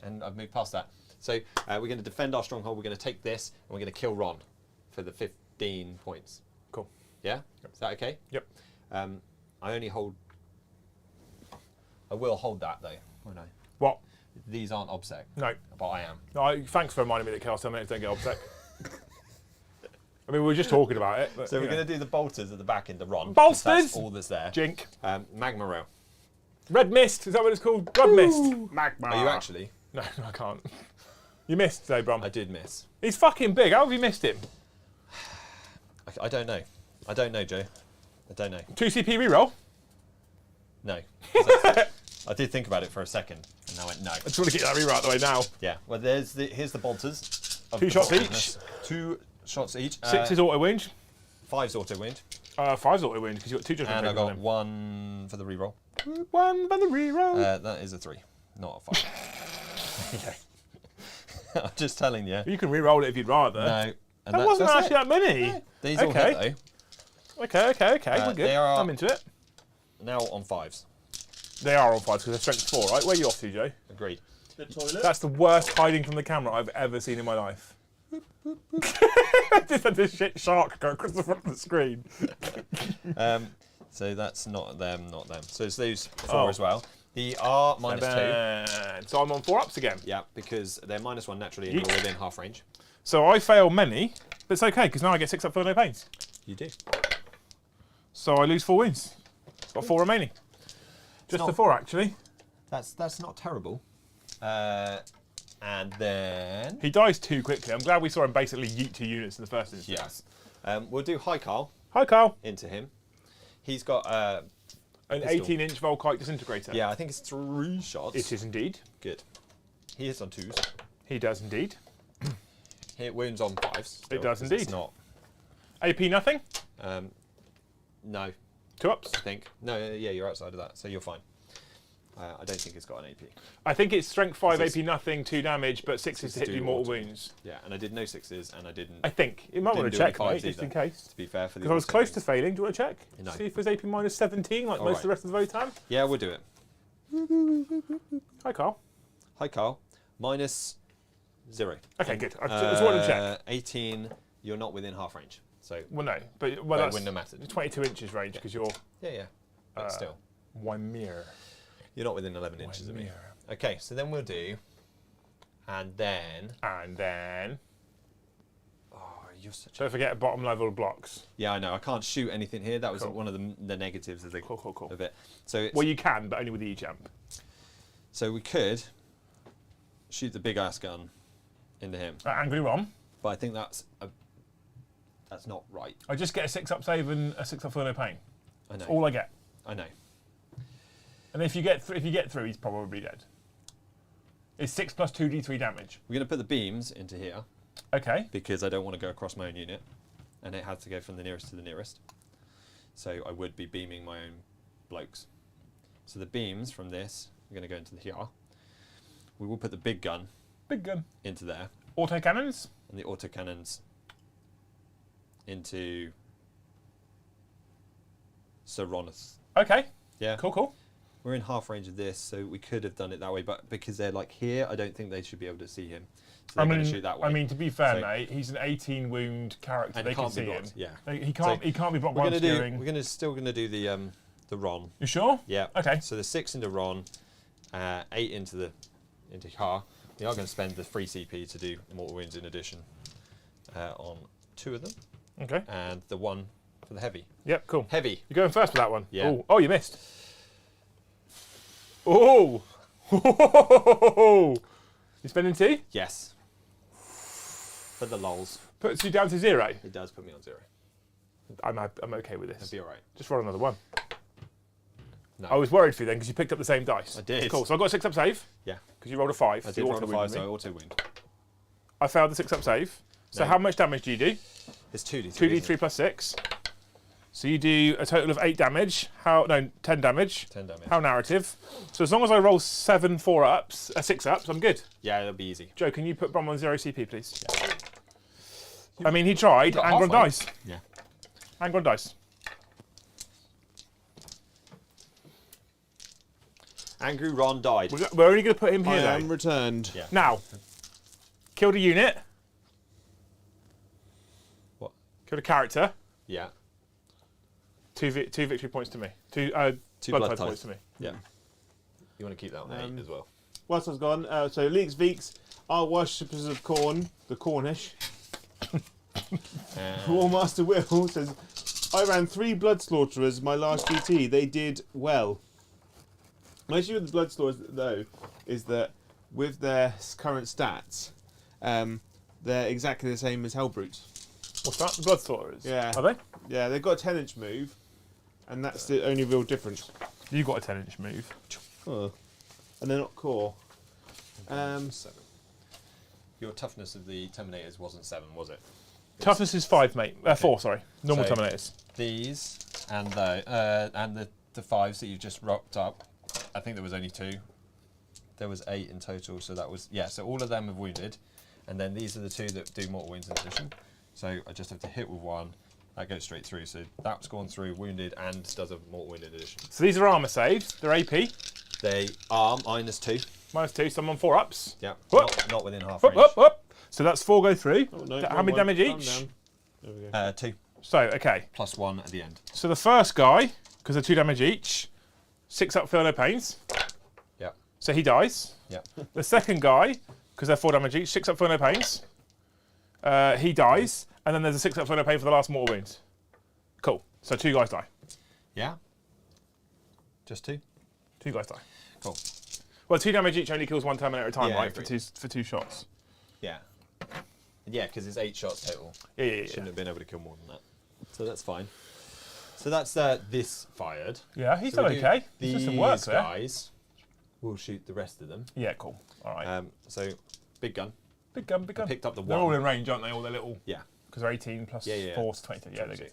and I've moved past that. So we're going to defend our stronghold, we're going to take this, and we're going to kill Ron for the 15 points. Cool. Yeah? Is that okay? Yep. I only hold... I will hold that, though. Oh no. What? These aren't obsec. No. But I am. No, thanks for reminding me that Chaos Terminators don't get obsec. I mean, we were just talking about it. But, So we're going to do the bolters at the back in the Ron. Bolsters? That's all that's there. Jink. Magma rail. Red Mist, is that what it's called? Red Mist. Magma. Are you actually? No, I can't. You missed today, Brom. I did miss. He's fucking big. How have you missed him? I don't know. I don't know, Joe. I don't know. 2 CP reroll. No. I did think about it for a second, and I went no. I just want to get that reroll out the way now. Yeah. Well, here's the bolters. of 2 the shots bolters. 2 shots each. 6 is auto wound. 5's auto wound. 5's auto wound because you've got 2 judgment And I favors on got him. 1 for the reroll. 1 for the reroll. That is a 3, not a 5. Okay. I'm just telling you. You can reroll it if you'd rather. No. And That wasn't that's actually that many. No. These all Okay. hit Okay. We're good. they are- I'm into it. though. Now on 5s. They are on 5s because they're strength 4, right? Where are you off to, Joe? Agreed. The toilet. That's the worst hiding from the camera I've ever seen in my life. Just had this shit shark go across the front of the screen. So that's not them, not them. So it's those 4 Oh. as well. The R -2. So I'm on 4 ups again. Yeah, because they're -1 naturally and Yeet. you're within half range. So I fail many, but it's okay because now I get 6 up for no pains. You do. So I lose 4 wounds. Got 4 remaining. Just not- the 4 actually. That's not terrible. And then He dies too quickly. I'm glad we saw him basically yeet 2 units in the first instance. yes, we'll do High Carl Hi Carl. into him. He's got An Pistol. 18-inch Volkite disintegrator. yeah, I think it's 3 shots. It is indeed. Good. He hits on 2s. He does indeed. He hit wounds on 5s. still, does 'cause indeed. It's not. AP nothing. No, 2 ups. I think. No, yeah, you're outside of that, so you're fine. I don't think it's got an AP. I think it's strength 5, Is this- AP nothing, 2 damage, but 6 is to hit do the mortal auto. wounds. Yeah, and I did no 6s, and I didn't. I think. You might want Didn't to do any check, mate, fives just in either. case. To be fair, for the Because I was auto close to wounds. failing. Do you want to check? No. See if there's AP -17, like All most right. of the rest of the Votann. Yeah, we'll do it. Hi, Carl. Hi, Carl. -0. Okay, good. I just wanted to check. 18. You're not within half range, so Well, no, but that that's wouldn't have mattered. 22 inches range because you're Yeah. But still, Wymir. you're not within 11 inches of me. Okay, so then we'll do, and then. And then, Oh, you're such. don't forget bottom level blocks. Yeah, I know. I can't shoot anything here. That was Cool. one of the negatives of the Cool. of it. So it's, Well, you can, but only with the E-jump. so we could shoot the big ass gun into him, Angry Rom. but I think that's not right. I just get a 6 up save and a 6 up for no pain. I know. That's all I get. I know. And if you get through, he's probably dead. It's 6 plus 2d3 damage. We're going to put the beams into here Okay. because I don't want to go across my own unit, and it has to go from the nearest to the nearest. So I would be beaming my own blokes. So the beams from this are going to go into here. We will put the big gun Big gun. into there, Auto cannons. and the autocannons into Seronis. Okay. Yeah. Cool. We're in half range of this, so we could have done it that way, but because they're like here, I don't think they should be able to see him. So they're going to shoot that way. I mean, to be fair, So- mate, he's an 18 wound character. And They can can't be see him. blocked, yeah. He can't. So He can't be blocked we're by going to do. obscuring. We're going to still going to do the Ron. You sure? Yeah. Okay. So the 6 into Ron, 8 into Car. We are going to spend the free CP to do mortal wounds in addition on 2 of them, Okay. and the 1 for the heavy. Yep. Cool. Heavy. You're going first for that one. Yeah. Oh, you missed. Oh. You spending 2? Yes. For the lols, Puts you down to 0. it does put me on 0. I'm okay with this. That'd be all right. Just roll another 1. No. I was worried for you then because you picked up the same dice. I did. Cool. So I got a 6 up save Yeah. because you rolled a 5. I so did you roll a 5, auto-wounded so I me. auto wound. I failed the 6 up save. So No. how much damage do you do? It's 2d3. 2d3 plus 6. So you do a total of 8 damage. 10 damage. 10 damage. How narrative. So as long as I roll 7 4-ups, 6 ups, I'm good. Yeah, it'll be easy. Joe, can you put Brom on 0 CP, please? I mean, he tried. got Anger on halfway. dice. Yeah. Anger on dice. Angry Ron died. We're only going to put him here, I though. am returned. Yeah. Now, killed a unit. What? Killed a character. Yeah. 2 victory points to me. 2 2 blood blood tide tide. points to me. Yeah. You want to keep that on 8 as well. Whilst I was gone, so Leagues Veeks are worshippers of corn, the Cornish. Warmaster Will says, I ran 3 Blood Slaughterers my last GT. They did well. My issue with the Blood Slaughterers, though, is that with their current stats, they're exactly the same as Hellbrutes. What's that? The Blood Slaughterers? Yeah. Are they? Yeah, they've got a 10-inch move, and that's the only real difference. You got a 10-inch move. Oh. And they're not core. 7. Your toughness of the Terminators wasn't 7, was it? Toughness is 5, mate. 4, sorry. Normal So- Terminators. These and the 5s that you've just rocked up. I think there was only 2. There was 8 in total, so that was so all of them have wounded, and then these are the 2 that do mortal wounds in addition. So I just have to hit with 1. That goes straight through. So that's gone through, wounded, and does a mortal wound in addition. So these are armour saves. They're AP. They are -2. -2, some on 4-ups. Yeah, Whoop. not within half Whoop, range. whoop, whoop. So that's 4 go through. Oh, no, How wrong many one. damage Calm each? down. There we go. 2 So, okay. plus 1 at the end. So the first guy, because they're 2 damage each, 6 up, feel no pains. Yeah, So he dies. yeah. The second guy, because they're 4 damage each, 6 up, feel no pains. He dies. And then there's a 6 up, feel no pain for the last mortal wound. Cool. So 2 guys die. Yeah. Just 2. 2 guys die. Cool. Well, 2 damage each only kills 1 Terminator at a time, Yeah, right? agreed. For two shots. Yeah. Yeah, because it's 8 shots total. Yeah. Shouldn't have been able to kill more than that. So that's fine. So that's this fired. Yeah, he's So done we do okay. He's done some work these there. guys. We'll shoot the rest of them. Yeah, cool. All right. So big gun. Big gun, big gun. Picked up the They're 1. all in range, aren't they? All their little. Yeah. Because they're 18 plus Yeah. 4 to 22. Yeah, they're good.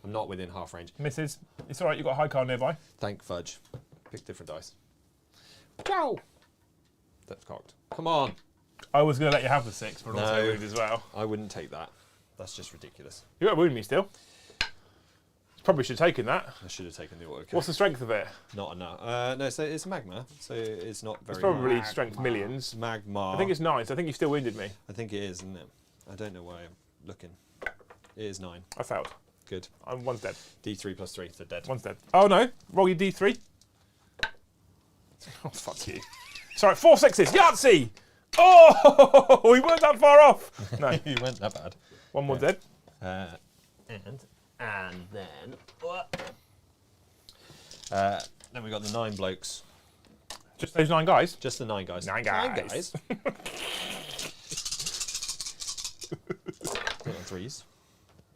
I'm not within half range. Misses. It's all right. You've got a high card nearby. Thank fudge. Pick different dice. Ciao. That's cocked. Come on. I was going to let you have the 6 for an No. auto wound as well. I wouldn't take that. That's just ridiculous. You got to wound me still. Probably should have taken that. I should have taken the auto. What's the strength of it? Not enough. No, so it's magma. So it's not very. It's probably Magma. strength millions. magma. I think it's 9, so I think you still wounded me. I think it is, isn't it? I don't know why I'm looking. It is 9. I failed. Good. One's dead. D3 plus 3, so dead. One's dead. Oh no. Roll your D3. Oh, fuck you. Sorry, 4 6s. Yahtzee! Oh, we weren't that far off. No. You went that bad. One more dead. And then we got the 9 blokes. Just those 9 guys. Just the 9 guys. 9 guys. 3s.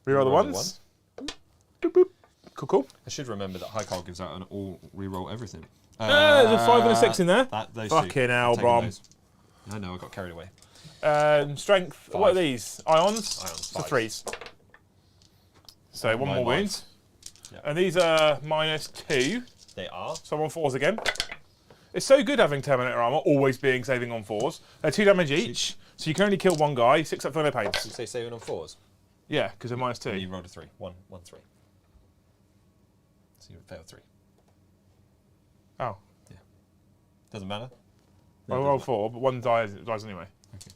Reroll the ones. Boop, boop. Cool, cool. I should remember that High Call gives out an all reroll everything. There's a 5 and a 6 in there. Those Fucking two. hell, I'm taking Brom. those. I know, I got carried away. Strength. 5. What are these? Ions? Ions, So 5. 3s. So 1 more Nine wound. lives. Yep. And these are -2. They are. So I'm on 4s again. It's so good having Terminator armor, always being saving on 4s. They're 2 damage each, so you can only kill 1 guy, 6 up for no You pains. say saving on 4s. Yeah, because they're -2. You rolled a 3. 1, 3. So you failed 3. Oh. Doesn't matter. I rolled 4, but 1 dies anyway. Okay.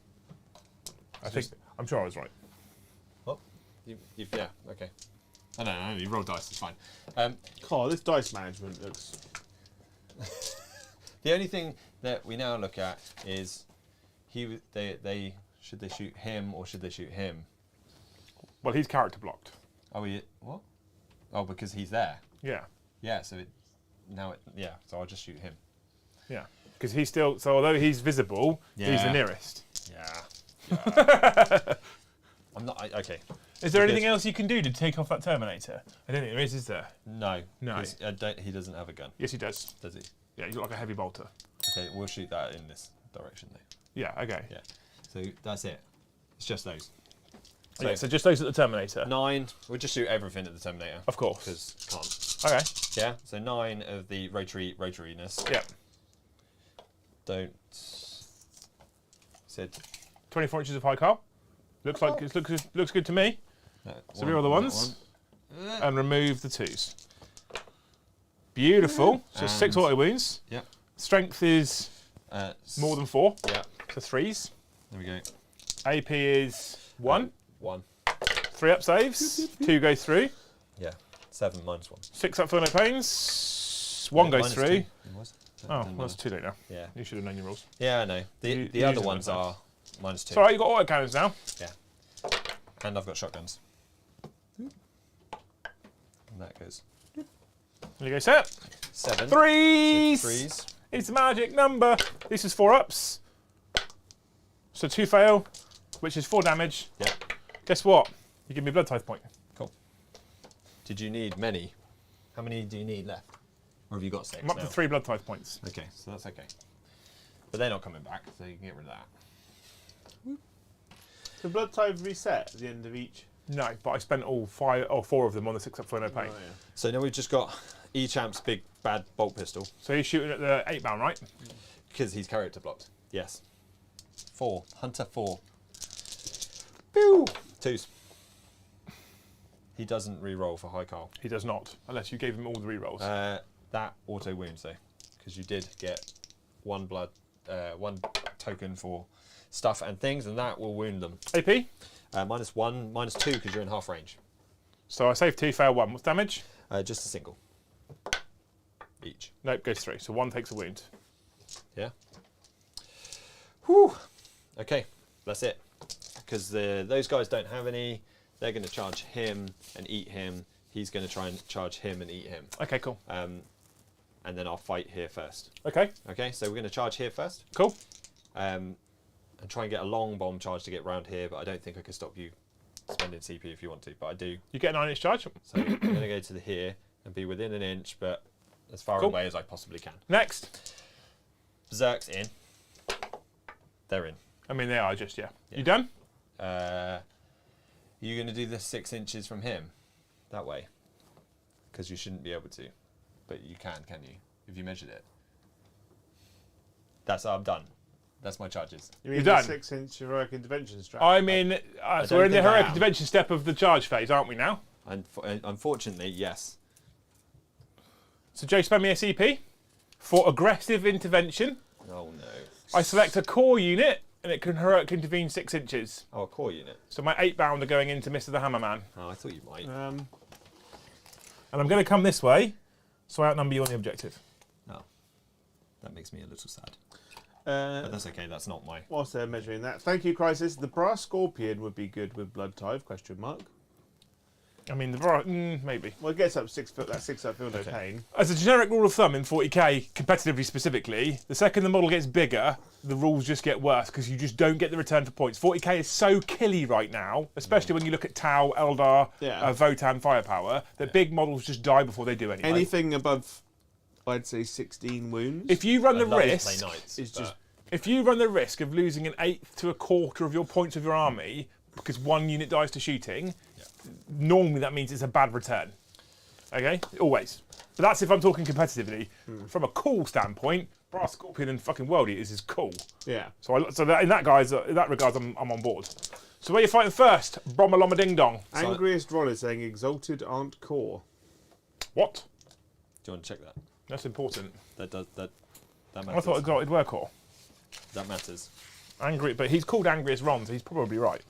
I think. I'm sure I was right. What? Yeah, okay. I don't know, you roll dice, it's fine. Oh, this dice management looks. The only thing that we now look at is they should they shoot him or should they shoot him? Well, he's character blocked. Oh, what? Oh, because he's there. Yeah. Yeah, so so I'll just shoot him. Yeah. Because he's still. So although he's visible, he's the Yeah. nearest. Yeah. I'm not. Okay. Is there Because- anything else you can do to take off that Terminator? I don't think there is there? No. No. 'Cause he doesn't have a gun, Yes, he does. does he? Yeah, he's got like a heavy bolter. Okay, we'll shoot that in this direction though. Yeah, okay. Yeah. So that's it. It's just those. So, yeah, so just those at the Terminator. 9. We'll just shoot everything at the Terminator. Of course. Because can't. Okay. Yeah. So 9 of the rotariness. Yeah. Don't. Said. 24 inches of high car. Looks like it looks good to me. No, So reroll the ones one. and remove the 2s. Beautiful. So And- 6 auto wounds. Yeah. Strength is more than 4. Yeah. So 3s. There we go. AP is 1. 1. 3 up saves. 2 go through. Yeah. 7 minus 1. 6 up for no pains. 1 goes Minus through. 2. It was. Oh, well, that's too late now. Yeah. You should have known your rules. Yeah, I know. The You other use ones them are -2. So, alright, you've got autocannons now. Yeah. And I've got shotguns. And that goes There you go, set. 7. Threes! So 3s. It's a magic number. This is 4 ups. So 2 fail, which is 4 damage. Yep. Guess what? You give me a blood tithe point. Cool. Did you need many? How many do you need left? Or have you got 6 I'm up now? to 3 blood tithe points. Okay, so that's okay. But they're not coming back, so you can get rid of that. The blood tithe reset at the end of each. No, but I spent all 5 or 4 of them on the 6 up for no pain. Oh, yeah. So now we've just got E-Champ's big bad bolt pistol. So he's shooting at the 8 bound, right? Because he's character blocked. Yes. 4. Hunter 4. Pew! 2s. He doesn't re-roll for high Carl. He does not, unless you gave him all the rerolls. That auto wounds though, because you did get 1 token for stuff and things, and that will wound them. AP? -1, -2 because you're in half range. So I saved 2, fail 1. What's damage? Just a single. Each. Nope, goes 3. So 1 takes a wound. Yeah. Whew. Okay, that's it. Because those guys don't have any. They're going to charge him and eat him. He's going to try and charge him and eat him. Okay, cool. And then I'll fight here first. Okay, Okay, so we're going to charge here first. cool. And try and get a long bomb charge to get round here, but I don't think I can stop you spending CP if you want to, but I do. You get a 9-inch charge. So I'm going to go to the here and be within an inch, but as far Cool. away as I possibly can. Next. Berserk's in. They're in. I mean, they are just, yeah. Yeah. You done? You're going to do the 6 inches from him that way, because you shouldn't be able to, but you can you? If you measured it. That's I'm done. That's my charges. You mean You're the done. 6-inch heroic intervention strat? I'm in. So we're in the think I heroic am. intervention step of the charge phase, aren't we now? Unfortunately, yes. So Joe, spend me a CP for aggressive intervention. Oh no. I select a core unit, and it can heroic intervene 6 inches. Oh, a core unit. So my 8 bound are going into Mr. the Hammerman. Oh, I thought you might. And I'm going to come this way, so I outnumber you on the objective. No. That makes me a little sad. But that's okay. That's not my. Whilst they're measuring that, thank you, Crisis. The brass scorpion would be good with blood tithe? Question mark. I mean, maybe. Well, it gets up 6 foot. That 6 up feel no Okay. pain. As a generic rule of thumb in 40k, competitively specifically, the second the model gets bigger, the rules just get worse because you just don't get the return for points. 40k is so killy right now, especially when you look at Tau, Eldar, Yeah. Votann, Firepower, that big models just die before they do anything. Anything above, I'd say 16 wounds. If you run the I'd love to risk, play knights, is but just if you run the risk of losing an eighth to a quarter of your points of your army because one unit dies to shooting, normally that means it's a bad return. Okay, always. But that's if I'm talking competitively. From a cool standpoint, Brass Scorpion and fucking World Eaters is cool. yeah. So in that regards, I'm on board. So where you fighting first? Bromaloma Ding Dong. Angriest Ron is saying exalted aren't core. What? do you want to check that? That's important. That matters. I thought Exalted were core. That matters. Angry, but he's called Angriest Ron, so he's probably right.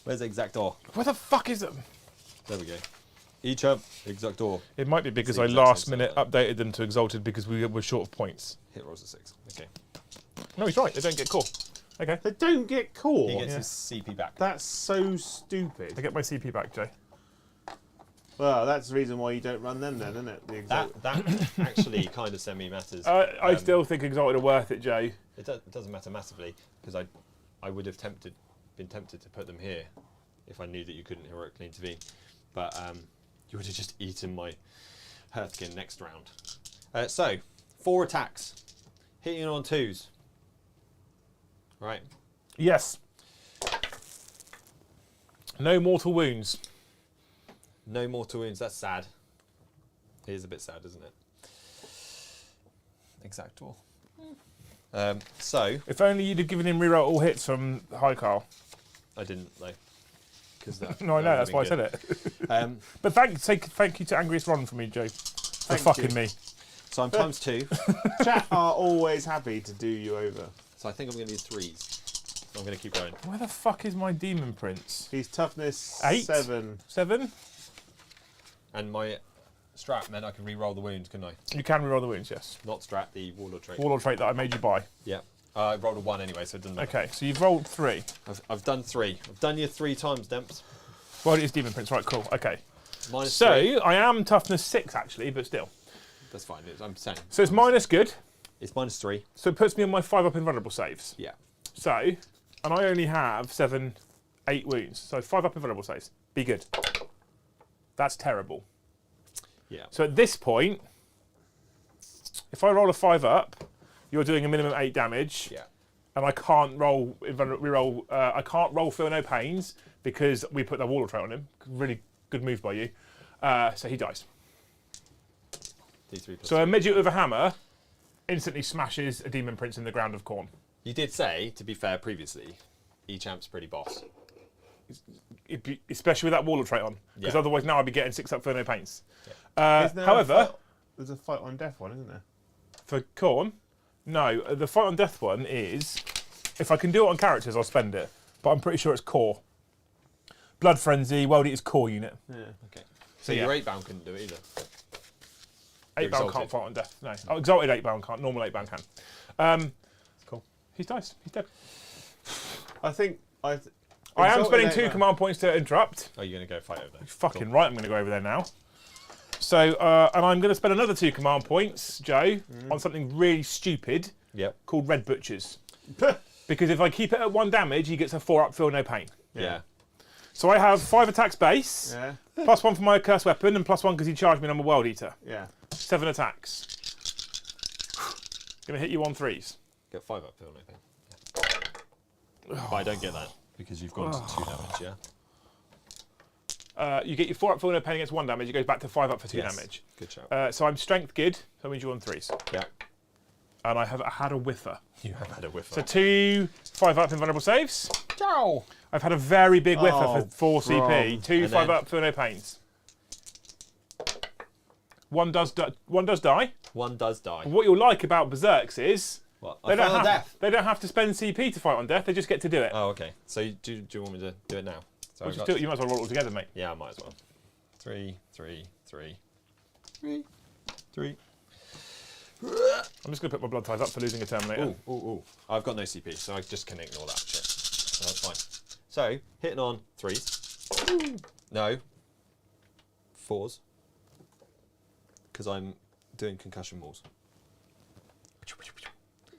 Where's Exactor? Where the fuck is it? There we go. Each-up, Exactor. It might be because the I exact last same minute setup. updated them to Exalted because we were short of points. Hit rolls a 6. Okay. No, he's right. They don't get core. Okay. They don't get core. He gets Yeah. his CP back. That's so stupid. I get my CP back, Jay. Well, that's the reason why you don't run them then, isn't it? The exalted. That actually kind of semi-matters. I still think Exalted are worth it, Jay. It doesn't matter massively because I would have been tempted to put them here if I knew that you couldn't heroically intervene. But you would have just eaten my Hearthkin next round. So, 4 attacks. Hitting on 2s. Right. Yes. No mortal wounds. No mortal wounds. That's sad. It is a bit sad, isn't it? Exactor. So, If only you'd have given him reroll all hits from High Carl. I didn't though. Because No, I know, that's why I said it. But thank you to Angriest Ron for me, Joe. For fucking you. me. So I'm times 2. Chat are always happy to do you over. So I think I'm going to need 3s. I'm going to keep going. Where the fuck is my Demon Prince? He's toughness 8? 7. 7? And my Strap meant I could re-roll the wounds, couldn't I? You can reroll the wounds, yes. Not strap, the warlord trait. Warlord trait that I made you buy. Yeah. I rolled a 1 anyway, so it doesn't matter. Okay, so you've rolled 3. I've done 3. I've done you 3 times, Demps. Well, it is Demon Prince, right, cool, okay. Minus So, 3. I am toughness 6 actually, but still. That's fine, I'm saying. So it's minus good, It's minus 3. so it puts me on my 5 up invulnerable saves. Yeah. So, and I only have 7, 8 wounds, so 5 up invulnerable saves. Be good. That's terrible. Yeah. So at this point, if I roll a 5 up, you're doing a minimum 8 damage. Yeah. And I can't roll, I can't roll Feel No Pains because we put the Warlord trait on him. Really good move by you. So he dies. D3 plus So a midget with a hammer instantly smashes a Demon Prince in the ground of corn. You did say, to be fair, previously, E-Champ's pretty boss. Especially with that Warlord trait on. Because Yeah. otherwise now I'd be getting 6 up Feel No Pains. Yeah. Isn't there However, there's a fight on death one, isn't there? for corn, no, the Fight on Death one is, if I can do it on characters, I'll spend it. But I'm pretty sure it's core. Blood Frenzy, World Eaters core unit. Yeah. Okay. So yeah. your 8-bound couldn't do it either. 8 bound Exalted. can't fight on death. No. Oh, exalted 8 bound can't. Normal 8 bound can. Cool. He's died. He's dead. I think I am spending 2 command points to interrupt. Oh, you're going to go fight over there. Fucking right, I'm going to go over there now. So, and I'm going to spend another 2 command points, Joe, on something really stupid Yep. called Red Butchers. Because if I keep it at 1 damage, he gets a 4 up, Feel No Pain. Yeah. So I have 5 attacks base, Yeah. +1 for my cursed weapon, and +1 because he charged me and I'm a World Eater. Yeah. 7 attacks. Going to hit you on 3s. Get 5 up, Phil, I think. Yeah. But I don't get that because you've gone to 2 damage, yeah? You get your 4 up Feel No Pain against 1 damage, it goes back to 5 up for 2 Yes. damage. Good shout. So I'm strength good, so that means you on 3s. Yeah. And I have had a whiffer. You have had a whiff. So 2 5 up invulnerable saves. Ciao! I've had a very big whiffer Oh, for 4 CP. Brom. 2 And 5 then- up Feel No Pains. One does die. 1 does die. What you'll like about Berserks is What? they I don't, fell on have, death. they don't have to spend CP to fight on death, they just get to do it. Oh, okay. So do you want me to do it now? So Well, I've just got- do it, you might as well roll it all together, mate. Yeah, I might as well. 3, 3, 3. 3, 3. I'm just going to put my blood ties up for losing a Terminator. Ooh, ooh, ooh. I've got no CP, so I just can ignore that shit. So that's fine. So, hitting on 3s. No. 4s. Because I'm doing concussion walls.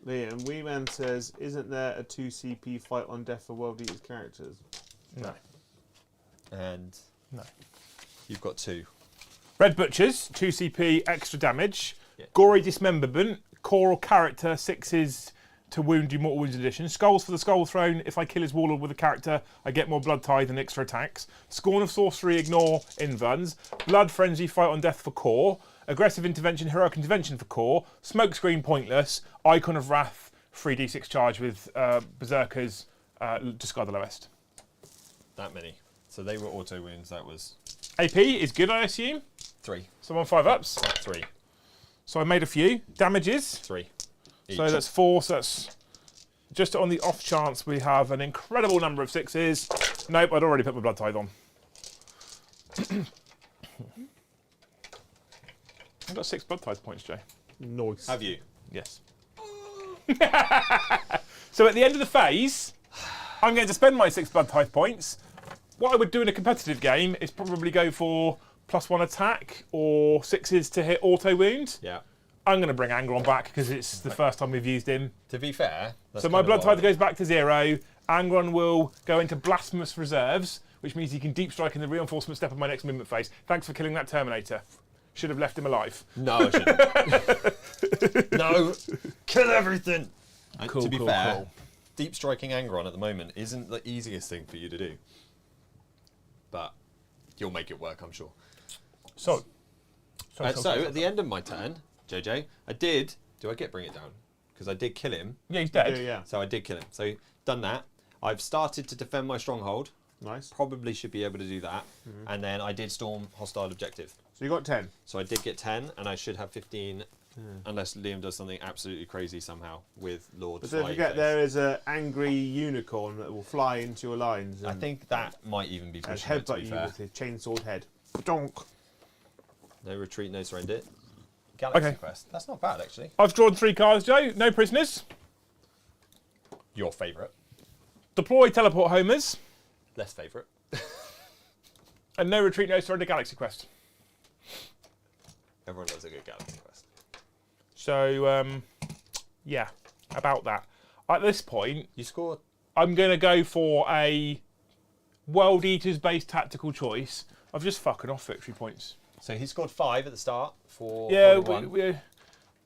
Liam, Weeman says, isn't there a 2 CP fight on death for World Eaters characters? No. And No. you've got 2. Red Butchers, 2 CP, extra damage. Yeah. Gory Dismemberment, core or character, 6s to wound you mortal wounds addition. Skulls for the Skull Throne, if I kill his warlord with a character, I get more blood tithe and extra attacks. Scorn of Sorcery, ignore invuns. Blood Frenzy, fight on death for core. Aggressive Intervention, heroic intervention for core. Smokescreen, pointless. Icon of Wrath, 3d6 charge with Berserkers, discard the lowest. That many. So they were auto wounds, that was AP is good, I assume. 3. So I'm on 5 ups. 3. So I made a few. Damages. 3. Each. So that's 4, so that's just on the off chance we have an incredible number of 6s. Nope, I'd already put my blood tithe on. I've got 6 blood tithe points, Jay. Nice. Have you? Yes. So at the end of the phase, I'm going to spend my 6 blood tithe points. What I would do in a competitive game is probably go for +1 attack or 6s to hit auto wound. Yeah. I'm going to bring Angron back because it's the first time we've used him. To be fair, that's So my kind of blood what I- tithe goes back to 0. Angron will go into Blasphemous Reserves, which means he can deep strike in the reinforcement step of my next movement phase. Thanks for killing that Terminator. Should have left him alive. No, I shouldn't. No, kill everything. And Cool, to be cool, fair, cool. deep striking Angron at the moment isn't the easiest thing for you to do. But you'll make it work, I'm sure. So At the end of my turn, JJ, do I get bring it down? Because I did kill him, yeah, he's dead. Yeah. so I did kill him. So done that. I've started to defend my stronghold. Nice. Probably should be able to do that. And then I did storm hostile objective. So you got 10. So I did get 10, and I should have 15, unless Liam does something absolutely crazy somehow with Lord But don't forget, there is an angry unicorn that will fly into your lines and, I think that might even be and pushing it, to headbutt be you fair. with his chainsawed head. Donk. No retreat, no surrender. Galaxy Okay. Quest. That's not bad, actually. I've drawn 3 cards, Joe. No prisoners. Your favourite. Deploy teleport homers. Less favourite. And no retreat, no surrender Galaxy Quest. Everyone loves a good Galaxy Quest. So, yeah, about that. At this point, You scored. I'm going to go for a World Eaters based tactical choice of just fucking off victory points. So he scored 5 at the start for Yeah, Volume 1.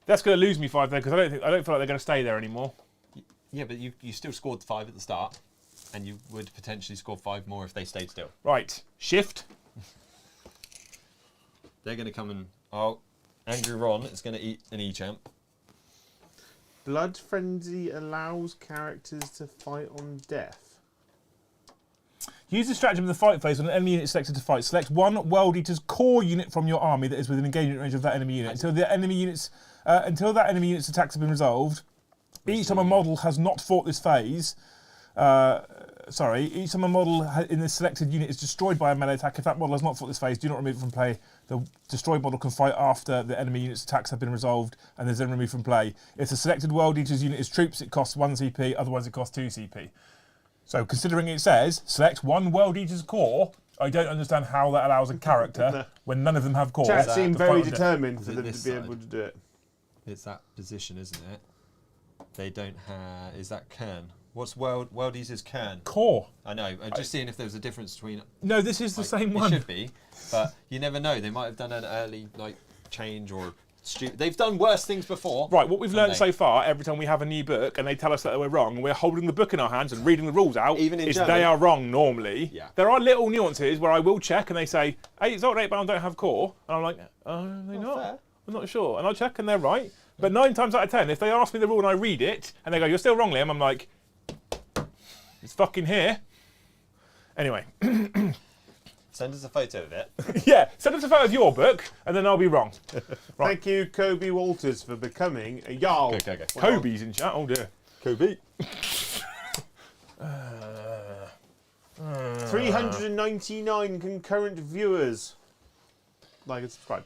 that's going to lose me 5 there because I don't feel like they're going to stay there anymore. Yeah, but you still scored 5 at the start, and you would potentially score 5 more if they stayed still. Right, shift. They're going to come and... Oh, Angry Ron is going to eat an E-champ. Blood Frenzy allows characters to fight on death. Use the stratagem in the fight phase when an enemy unit is selected to fight. Select one World Eater's core unit from your army that is within engagement range of that enemy unit. Until that enemy unit's attacks have been resolved, each time a model has not fought this phase, each time a model in the selected unit is destroyed by a melee attack, if that model has not fought this phase, do not remove it from play. The destroyed model can fight after the enemy unit's attacks have been resolved and is then removed from play. If the selected World Eaters unit is troops, it costs 1 CP, otherwise it costs 2 CP. So considering it says, select one World Eaters core, I don't understand how that allows a character, when none of them have cores. Chat seemed to very fight on death. determined Is for it them to this be side? able to do it. It's that position, isn't it? They don't have... Is that Kern? What's World Eaters Kern? Core. I know. I'm just seeing if there was a difference between... No, this is the same one. It should be, but you never know. They might have done an early change or... They've done worse things before. Right, what we've learned haven't they? so far, every time we have a new book and they tell us that we're wrong, and we're holding the book in our hands and reading the rules out, Even in is German? they are wrong normally. Yeah. There are little nuances where I will check and they say, hey, Zoltan 8 Bound don't have core. And I'm like, oh, they not? fair. I'm not sure. And I'll check and they're right. But 9 times out of 10, if they ask me the rule and I read it, and they go, you're still wrong, Liam, I'm like, it's fucking here. Anyway. Send us a photo of it. Yeah, send us a photo of your book, and then I'll be wrong. Right. Thank you, Kobe Walters, for becoming a Jarl. Okay. Kobe's in chat. Oh, dear. Kobe. 399 concurrent viewers. Like and subscribe.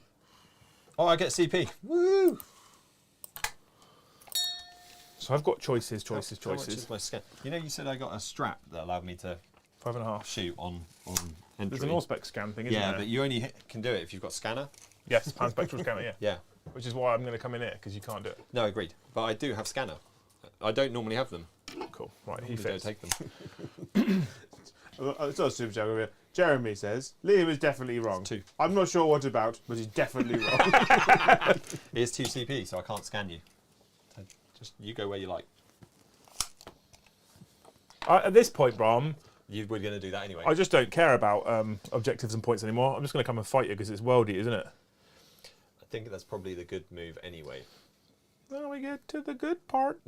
Oh, I get CP. Woo! So I've got choices. How much is my scan? You know, you said I got a strap that allowed me to 5.5. shoot on entry. There's an Allspec scan thing, isn't Yeah, there? but you only can do it if you've got scanner. Yes, pan-spectral scanner, yeah. Yeah. Which is why I'm going to come in here, because you can't do it. No, agreed. But I do have scanner. I don't normally have them. Cool. Right, he You don't fits. take them. It's not a super chat over here. Jeremy says, Liam is definitely wrong. 2. I'm not sure what about, but he's definitely wrong. It is 2 CP, so I can't scan you. So just you go where you like. At this point, Brom, You were going to do that anyway. I just don't care about objectives and points anymore. I'm just going to come and fight you because it's worldy, isn't it? I think that's probably the good move anyway. Now we get to the good part.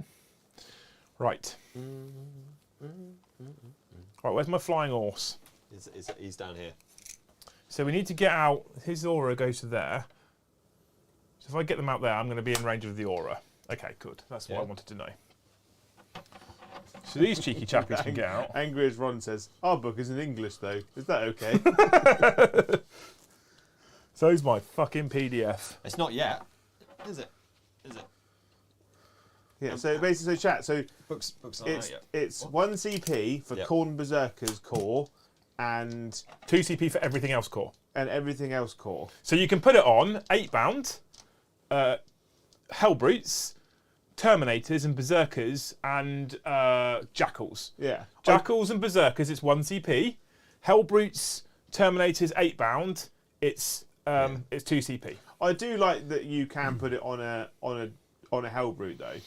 Right. Right, where's my flying horse? He's down here. So we need to get out. His aura goes to there. So if I get them out there, I'm going to be in range of the aura. Okay, good. That's what I Yeah. wanted to know. So these cheeky chappies can get out. Angry as Ron says, our book is in English though. Is that okay? So's my fucking PDF. It's not yet, is it? Is it? Yeah, so basically, so chat, so Books aren't out yet. it's 1 CP for Yep. Khorne Berserker's core and 2 CP for everything else core. everything else core. So you can put it on 8 bound, Hellbrutes, Terminators and Berserkers and Jackals. Yeah. Jackals and Berserkers, it's 1 CP. Hellbrutes, Terminators, 8 bound, it's 2 CP. I do like that you can put it on a Hellbrute though,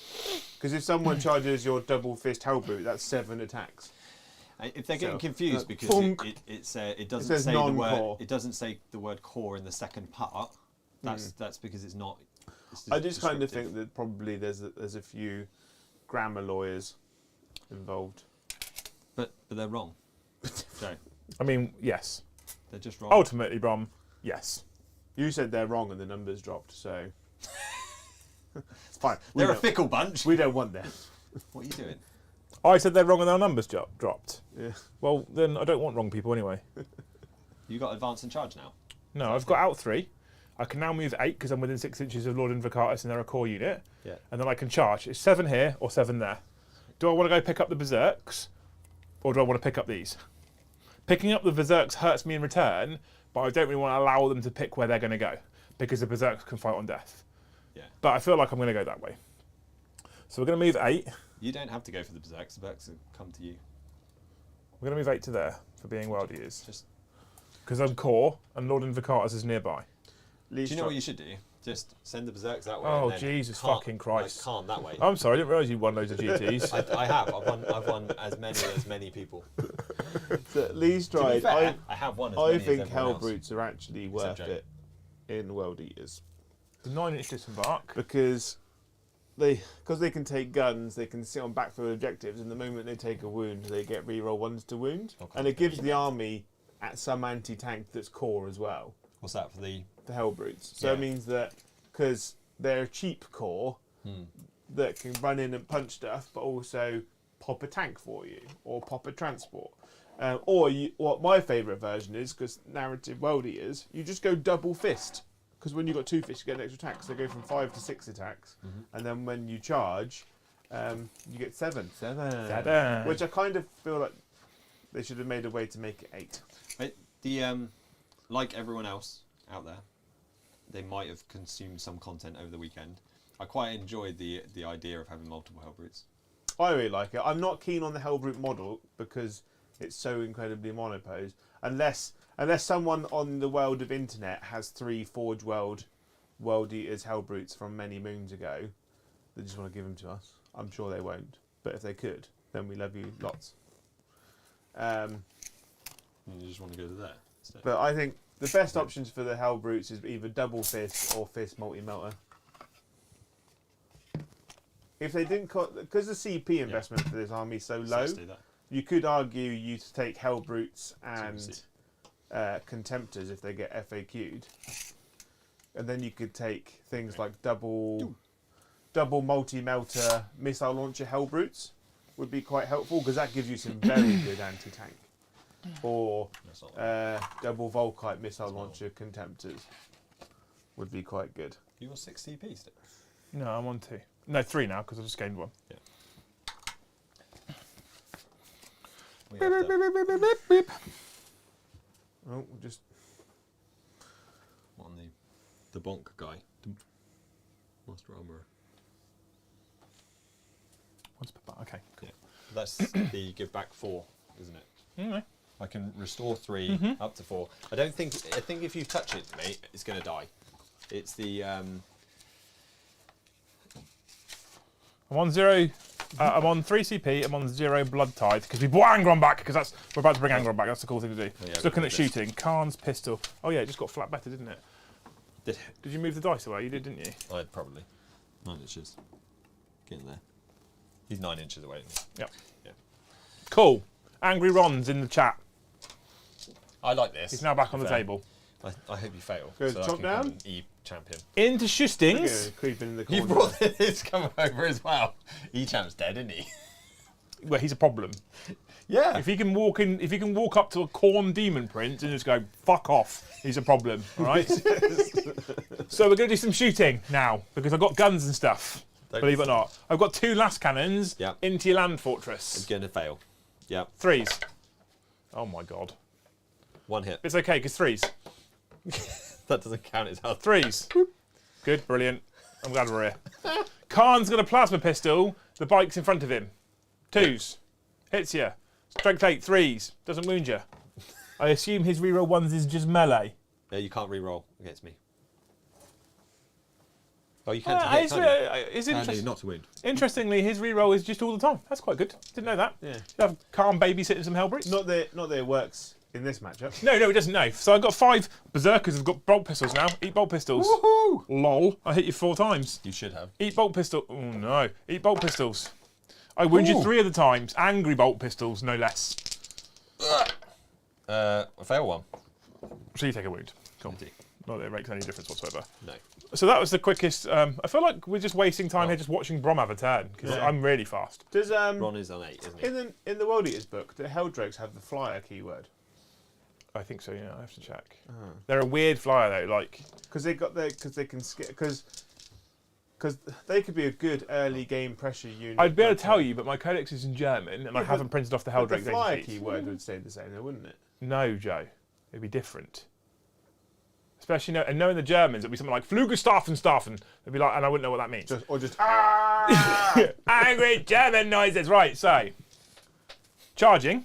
because if someone charges your double fist Hellbrute, that's 7 attacks. If they're getting So, confused because funk. it doesn't says say the word non-core. it doesn't say the word core in the second part. That's because it's not. It's I just kind of descriptive. think that probably there's a few grammar lawyers involved. But they're wrong. Joe, I mean, yes. they're just wrong. Ultimately, Brom, yes. You said they're wrong and the numbers dropped, so it's fine. They're a fickle bunch. We don't want them. What are you doing? I said they're wrong and our numbers dropped. Yeah. Well, then I don't want wrong people anyway. You got advance and charge now. No, I've got out 3. I can now move 8 because I'm within 6 inches of Lord Invocatus and they're a core unit. Yeah. And then I can charge. It's 7 here or 7 there. Do I want to go pick up the Berserks or do I want to pick up these? Picking up the Berserks hurts me in return, but I don't really want to allow them to pick where they're going to go because the Berserks can fight on death. Yeah. But I feel like I'm going to go that way. So we're going to move 8. You don't have to go for the Berserks. The Berserks will come to you. We're going to move 8 to there for being World Eaters. Just. Because I'm core and Lord Invocatus is nearby. Do you know what you should do? Just send the Berserks that way. Oh, and then Jesus can't- fucking Christ. Like, can't that way. I'm sorry, I didn't realise you won loads of GTs. I have. I've won as many people. So Lee's To be tried. fair, I have won as I many think as everyone else. Hellbrutes are actually worth Jake. it in World Eaters The 9-inch disembark. because they can take guns, they can sit on backfield objectives, and the moment they take a wound, they get reroll 1s to wound, Okay. and it gives the army at some anti-tank that's core as well. What's that for the? The Hellbrutes. So Yeah. it means that because they're a cheap core that can run in and punch stuff, but also pop a tank for you or pop a transport. What my favourite version is, because narrative World Eaters, you just go double fist. Because when you've got 2 fists, you get an extra attack. So they go from 5 to 6 attacks. And then when you charge, you get 7. Ta-da. Which I kind of feel like they should have made a way to make it 8. The like everyone else out there, they might have consumed some content over the weekend. I quite enjoyed the idea of having multiple Hellbrutes. I really like it. I'm not keen on the Hellbrute model because it's so incredibly monopose. Unless someone on the world of internet has 3 Forge World Eaters Hellbrutes from many moons ago, they just want to give them to us. I'm sure they won't. But if they could, then we love you lots. And you just want to go to there. instead. But I think the best options for the Hellbrutes is either double fist or fist multi-melter. If they didn't because the CP investment for this army is so low, let's do that. you could argue you to take Hellbrutes and Contemptors if they get FAQ'd, and then you could take things like double multi-melter missile launcher Hellbrutes would be quite helpful because that gives you some very good anti-tank. Or double Volkite missile launcher Contemptors would be quite good. You want 6 CP still? No, I'm on 2. No, 3 now because I just gained 1. Yeah. Oh, just On the bonk guy. Master Armourer. Once per bar. Okay, cool. Yeah. That's the give back 4, isn't it? Mm-hmm. I can restore 3 up to 4. I think if you touch it, mate, it's going to die. It's the I'm on 0. I'm on 3 CP. I'm on 0 Blood Tithe because we brought Angron back because we're about to bring Angron back. That's the cool thing to do. yeah, Just looking go at for this. shooting. Khan's pistol. Oh yeah, it just got flat better, didn't it? Did Did you move the dice away? You did, didn't you? I'd probably 9 inches. Get in there. He's 9 inches away. Isn't he? Yep. Yeah. Cool. Angry Ron's in the chat. I like this. He's now back on the Fair. table. I hope you fail. Go so I chop can down? come and E-champion. Into Shustings. creeping in the corner. You brought his come over as well. E-champ's dead, isn't he? Well, he's a problem. Yeah. If he can walk in, if he can walk up to a corn demon prince and just go "fuck off," he's a problem. All right. So we're going to do some shooting now because I've got guns and stuff. Believe it or not, I've got 2 last cannons Yeah. into your land I'm fortress. going to fail. Yeah. 3s. Oh my god. 1 hit. It's okay because 3s. That doesn't count as health. 3s. Good, brilliant. I'm glad we're here. Khan's got a plasma pistol. The bike's in front of him. 2s. Hits you. Strength 8. 3s. Doesn't wound you. I assume his reroll 1s is just melee. Yeah, you can't re-roll against me. Oh, you can to It's, hit, can't you? it's Can interest- do, not to wound. Interestingly, his reroll is just all the time. That's quite good. Didn't know that. Yeah. You have Khan babysitting some Hellbrutes. Not that it works in this matchup. No, it doesn't. No. So I've got 5 berserkers. I've got bolt pistols now. Eat bolt pistols. Woohoo! Lol. I hit you 4 times. You should have. Eat bolt pistol. Oh no. Eat bolt pistols. I wound you Ooh. 3 of the times. Angry bolt pistols, no less. I fail 1. So you take a wound. Cool. Indeed. Not that it makes any difference whatsoever. No. So that was the quickest. I feel like we're just wasting time Oh. here just watching Brom have a turn because Yeah. I'm really fast. Does Ron is on 8, isn't he? in the World Eaters book, do Helldrakes have the flyer keyword? I think so. Yeah, I have to check. They're a weird flyer though. Like because they can because they could be a good early game pressure unit. I'd be able to tell you, but my codex is in German, and I haven't printed off the But the Helldrake flyer data sheets. keyword would stay the same, though, wouldn't it? No, Joe, it'd be different. Especially and knowing the Germans, it'd be something like Flügelstaffen. It'd be like, and I wouldn't know what that means. Just Angry German noises. Right, so charging.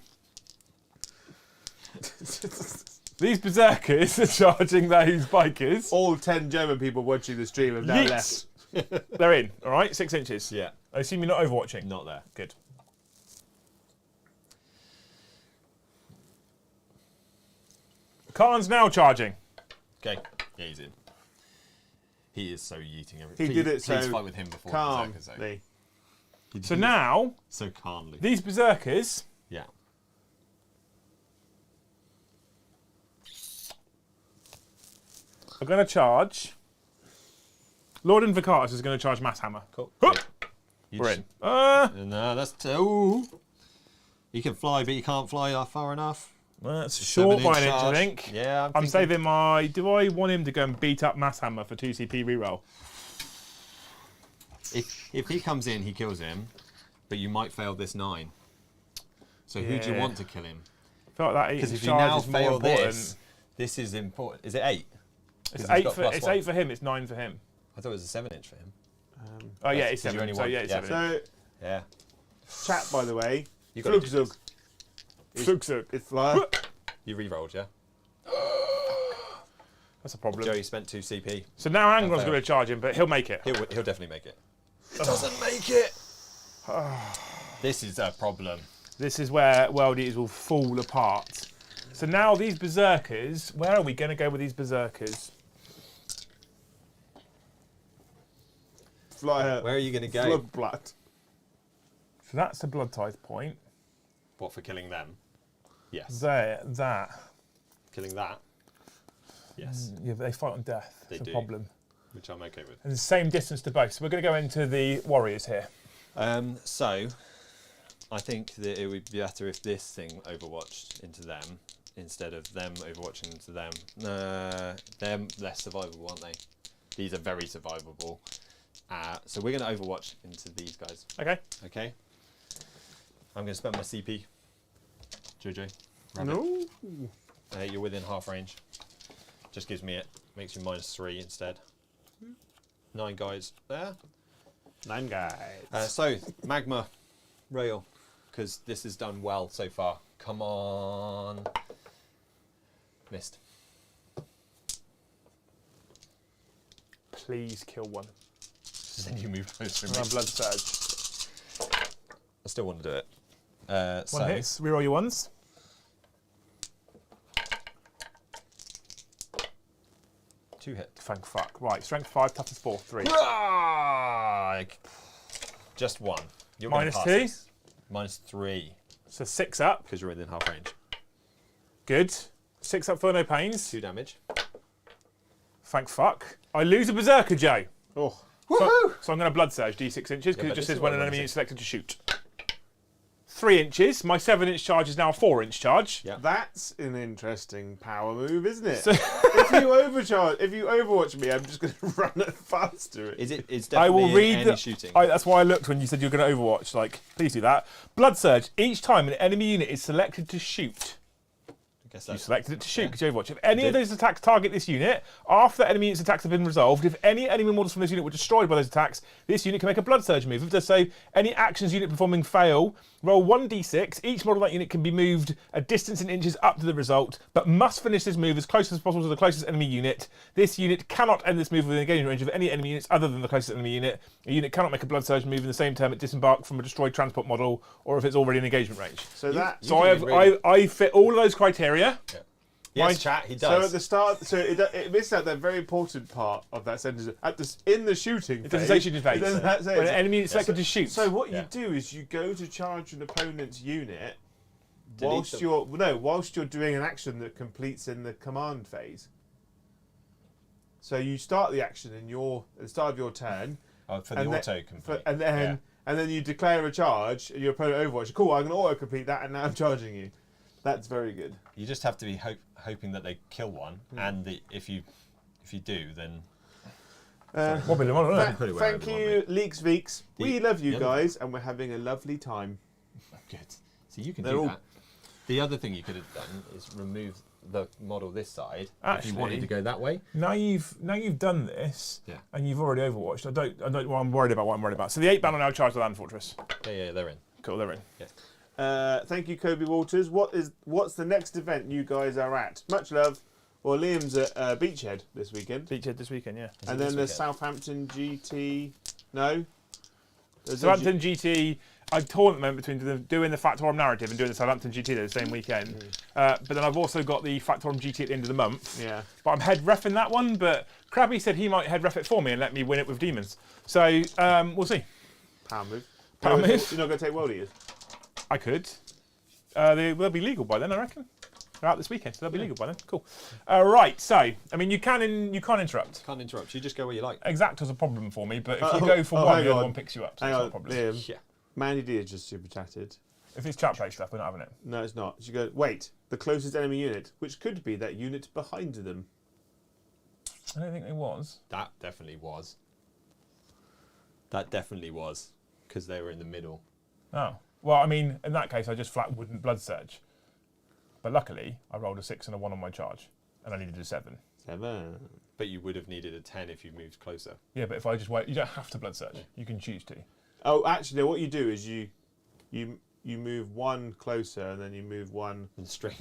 These berserkers are charging those bikers. All 10 German people watching the stream have now left. Yeets. They're in, all right? 6 inches. Yeah. I assume you're not overwatching. Not there. Good. Khan's now charging. Okay. Yeah, he's in. He is so yeeting everything. He did it so Please fight with him before the berserkers. calmly. So now, So calmly. these berserkers Yeah. are going to charge. Lord Invocatus is going to charge Mass Hammer. Cool. Hup! You We're just- in. No, that's two. You can fly, but you can't fly far enough. That's short by an inch, I charge. think. Yeah, I'm thinking- saving my. Do I want him to go and beat up Mass Hammer for 2 CP reroll? If he comes in, he kills him, but you might fail this 9. So who do you Yeah. want to kill him? I feel like that 8 Because if you charge now is more fail important. this is important. Is it 8? It's 'Cause he's 8 got for plus it's one. 8 for him. It's 9 for him. I thought it was a 7-inch for him. Oh yeah, That's it's 'cause you 7. only So want- yeah, it's yeah. 7. So, Yeah. chat, by the way, You got Flugzug. Flugzug. It's flyer. You re-rolled, yeah. That's a problem. Joe, you spent 2 CP. So now Angron's failed. going to charge him, but he'll make it. He'll definitely make it. Doesn't make it. This is a problem. This is where World Eaters will fall apart. So now these berserkers, where are we going to go with these berserkers? Flyer. Where are you going to go? Floodblatt. So that's the blood tithe point. What, for killing them? Yes. There, that. Killing that? Yes. Yeah, but they fight on death. They It's a do. problem. Which I'm okay with. And the same distance to both. So we're going to go into the warriors here. So, I think that it would be better if this thing overwatched into them instead of them overwatching into them. They're less survivable, aren't they? These are very survivable. So we're going to overwatch into these guys. Okay. Okay. I'm going to spend my CP. Jojo. No. You're within half range. Just gives me it. Makes you -3 instead. 9 guys there. 9 guys. So, Magma Rail, because this has done well so far. Come on. Missed. Please kill one. Then you move closer. Around blood surge. I still want to do it. One So, hits. Reroll your ones. 2 hit. Thank fuck. Right. Strength 5, toughness 4, 3. Just 1. You're Minus gonna pass 2? this. -3, So 6 up. because you're within half range. Good. 6 up for no pains. 2 damage. Thank fuck. I lose a berserker, Joe. Oh. So I'm going to blood surge D6 inches because but it just this says is when what an I enemy wanna is selected to shoot. 3 inches. My 7-inch charge is now a 4-inch charge. Yeah. That's an interesting power move, isn't it? If you overwatch me, I'm just going to run it faster. It's I definitely will in read any the. shooting. That's why I looked when you said you were going to Overwatch. Like, please do that. Blood surge. Each time an enemy unit is selected to shoot, I guess you that's selected it to shoot because you Overwatch. If any of Did. those attacks target this unit, after the enemy unit's attacks have been resolved, if any enemy models from this unit were destroyed by those attacks, this unit can make a blood surge move. If it does so, any actions unit performing fail, roll 1d6. Each model of that unit can be moved a distance in inches up to the result, but must finish this move as close as possible to the closest enemy unit. This unit cannot end this move within engagement range of any enemy units other than the closest enemy unit. A unit cannot make a blood surge move in the same turn it disembark from a destroyed transport model, or if it's already in engagement range. So that. So I fit all of those criteria. Yes, chat, he So does. at the start, it missed out that very important part of that sentence. In the shooting phase. It doesn't say shooting phase. It doesn't say When it. an enemy is selected to shoot. So what Yeah. you do is you go to charge an opponent's unit Delete whilst them. whilst you're doing an action that completes in the command phase. So you start the action at the start of your turn, For the and auto complete. and then you declare a charge. And your opponent overwatch. Cool, I'm going to auto complete that, and now I'm charging you. That's very good. You just have to be hoping that they kill one, and if you do, then Thank you, Leagues Veeks. We love you guys, and we're having a lovely time. Good. So you can do that. The other thing you could have done is remove the model this side if you wanted to go that way. Now you've done this, and you've already overwatched. I'm worried about what I'm worried about. So the 8 battle now charge the land fortress. Yeah, they're in. Cool, they're in. Yeah. Thank you, Kobe Walters. What's the next event you guys are at? Much love. Well, Liam's at Beachhead this weekend. Beachhead this weekend, yeah. And then there's Southampton GT. No? Southampton GT, I torn at the moment between doing the Factorum narrative and doing the Southampton GT the same weekend. But then I've also got the Factorum GT at the end of the month. Yeah. But I'm head reffing that one, but Krabby said he might head ref it for me and let me win it with demons. So we'll see. Power move. Power move. You're not going to take World Eaters? I could. They'll be legal by then, I reckon. They're out this weekend, so they'll be legal by then. Cool. Right, so, I mean, you can't interrupt. Can't interrupt. You just go where you like. Exact was a problem for me, but if you go for one, the other one picks you up, so it's not a problem. Liam. Yeah. Mandy D is just super chatted. If it's chat play stuff, we're not having it. No, it's not. She goes, wait, the closest enemy unit, which could be that unit behind them. I don't think it was. That definitely was. That definitely was, because they were in the middle. Oh. Well, I mean, in that case, I just flat wouldn't blood surge. But luckily, I rolled a 6 and a 1 on my charge, and I needed a 7. 7. But you would have needed a 10 if you moved closer. Yeah, but if I just wait, you don't have to blood surge. You can choose to. Oh, actually, what you do is you move 1 closer, and then you move 1 and string.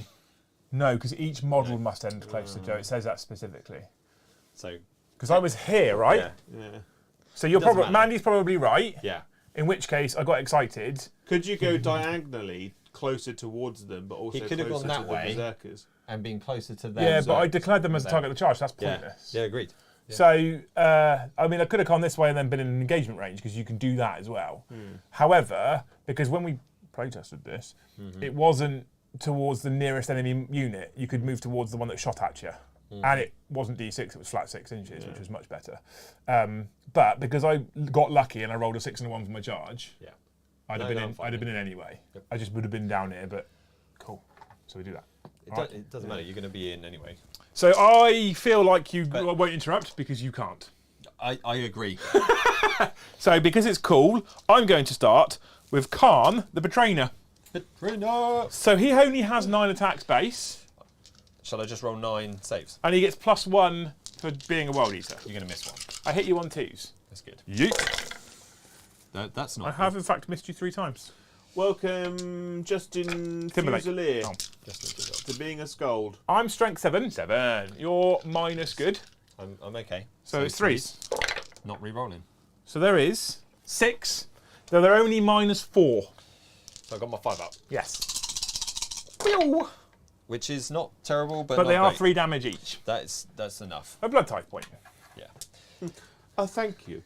No, because each model must end closer, Joe. It says that specifically. So. Because I was here, right? Yeah. So you're probably Mandy's probably right. Yeah. In which case, I got excited. Could you go diagonally closer towards them, but also could have closer gone that to the way berserkers? And being closer to them. Yeah, but I declared them as a target of the charge. So that's Yeah. pointless. Yeah, agreed. Yeah. So, I mean, I could have gone this way and then been in an engagement range because you can do that as well. However, because when we playtested this, it wasn't towards the nearest enemy unit. You could move towards the one that shot at you. And it wasn't D6, it was flat 6 inches, which was much better. But because I got lucky and I rolled a 6 and a 1 for my charge, I'd have been in anyway. Yep. I just would have been down here, but cool. So we do that. It doesn't matter, you're going to be in anyway. So I feel like you won't interrupt because you can't. I agree. So because it's cool, I'm going to start with Khan, the Betrayer. So he only has 9 attacks base. Shall I just roll 9 saves? And he gets +1 for being a World Eater. You're going to miss one. I hit you on 2s. That's good. Yeet. That's not I have, in fact, missed you 3 times. Welcome, Justin Timberlake. Fusilier, Just to being a scold. I'm strength 7. You're minus good. I'm okay. So it's 3s. Not re-rolling. So there is 6. Though they're only -4. So I got my 5 up. Yes. Pew! Which is not terrible, but they not are great. 3 damage each. That's enough. A blood type point. Yeah. Oh, thank you.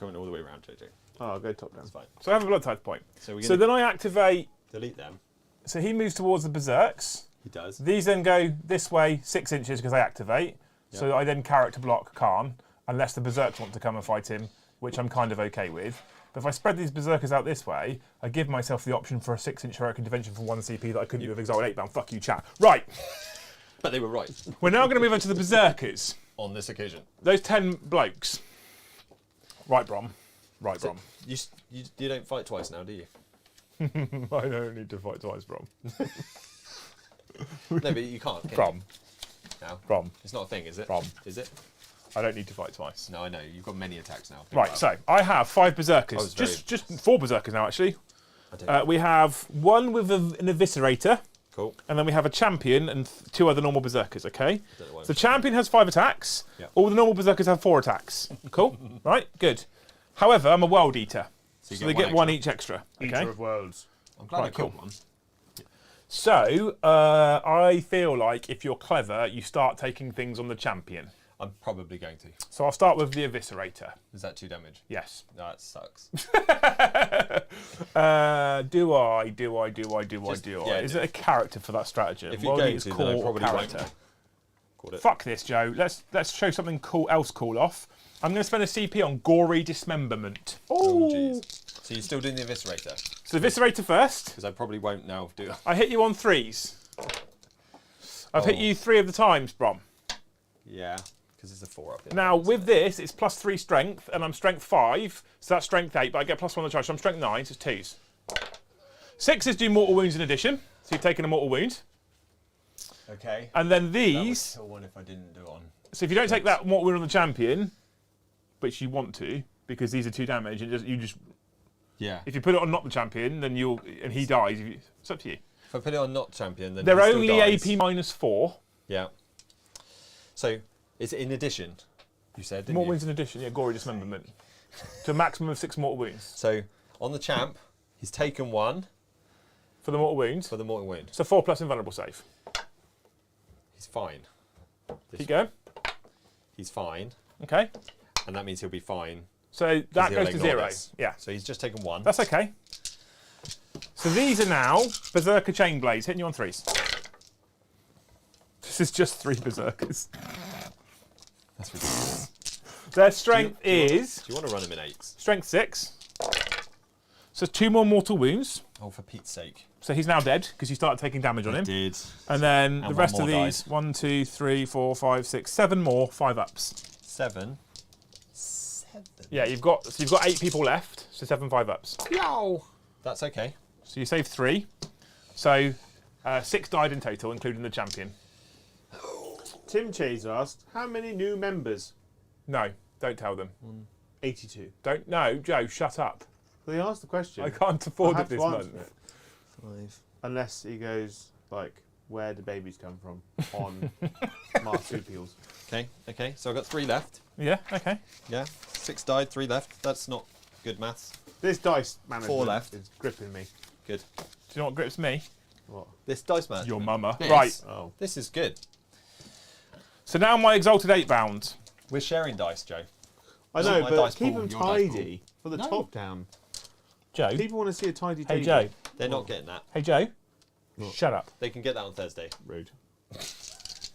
Coming all the way around, JJ. Oh, I'll go top down. That's fine. So I have a blood type point. So then I activate. delete them. So he moves towards the berserks. He does. These then go this way 6 inches because I activate. Yep. So I then character block Khan, unless the berserks want to come and fight him, which I'm kind of okay with. But if I spread these berserkers out this way, I give myself the option for a 6-inch heroic intervention for 1 CP that I couldn't do with Exalted 8-bound. Fuck you, chat. Right. But they were right. We're now going to move on to the berserkers. On this occasion. Those 10 blokes. Right, Brom. Right, Brom. You don't fight twice now, do you? I don't need to fight twice, Brom. No, but you can't. Can Brom. You? No. Brom. It's not a thing, is it? Brom. Is it? I don't need to fight twice. No, I know. You've got many attacks now. Right, so I have 5 berserkers. Just 4 berserkers now, actually. We have 1 with an eviscerator. Cool. And then we have a champion and 2 other normal berserkers, okay? So the champion has 5 attacks. Yep. All the normal berserkers have 4 attacks. Cool? Right, good. However, I'm a World Eater. So they get 1 each extra. Okay? Eater of worlds. I'm glad I killed one. So, I feel like if you're clever, you start taking things on the champion. I'm probably going to. So I'll start with the eviscerator. Is that 2 damage? Yes. That sucks. Do I? Yeah, Is it a character for that stratagem? If you're going to, then I probably character. Won't. Fuck this, Joe. Let's show something else cool off. I'm going to spend a CP on gory dismemberment. Oh, jeez. So you're still doing the eviscerator? So Eviscerator first. Because I probably won't now do it. I hit you on 3s. I've hit you 3 of the times, Brom. Yeah, because it's a 4 up here. Now, with this, it's +3 strength, and I'm strength 5, so that's strength 8, but I get +1 on the charge, so I'm strength 9, so it's 2s. 6s do mortal wounds in addition, so you've taken a mortal wound. Okay. And then That would these, kill one if I didn't do it on. so if you don't take that mortal wound on the champion, which you want to, because these are 2 damage, and you just Yeah. if you put it on not the champion, then and he dies. It's up to you. If I put it on not champion, then They're he still only dies. AP -4. Yeah. So, it's in addition, you said, didn't Mortal you? wounds in addition, yeah, gory dismemberment. To a maximum of 6 mortal wounds. So, on the champ, he's taken 1 For the mortal wounds. for the mortal wound. So 4+ invulnerable save. He's fine. Keep going. He's fine, Okay. and that means he'll be fine. So that he'll goes to ignore 0. this. Yeah. So he's just taken 1. That's okay. So these are now Berserker Chain Blades, hitting you on 3s. This is just 3 Berserkers. That's ridiculous. Their strength is Do you want to run him in 8s? strength 6. So 2 more mortal wounds. Oh, for Pete's sake. So he's now dead because you started taking damage on him. Did. And then the one rest of more these, died. 1, 2, 3, 4, 5, 6, 7 more, 5-ups. 7. Yeah, you've got 8 people left, so 7 5-ups. Yow! That's okay. So you saved 3. So 6 died in total, including the champion. Tim Chaser asked, how many new members? No, don't tell them. 82. Don't. No, Joe, shut up. Well, he asked the question. I can't afford I it have this to answer month. it. 5. Unless he goes, like, where do babies come from? On marsupials. Okay. So I've got 3 left. Yeah, okay. Yeah. 6 died, 3 left. That's not good maths. This dice management 4 left. is gripping me. Good. Do you know what grips me? What? This dice man. Your mama. This? Right. Oh. This is good. So now my Exalted 8 bound. We're sharing dice, Joe. I Not know, my but dice keep pool, them your dice tidy for the No. top down. Joe. People want to see a tidy Hey, table. Joe. They're not getting that. Hey, Joe. What? Shut up. They can get that on Thursday. Rude.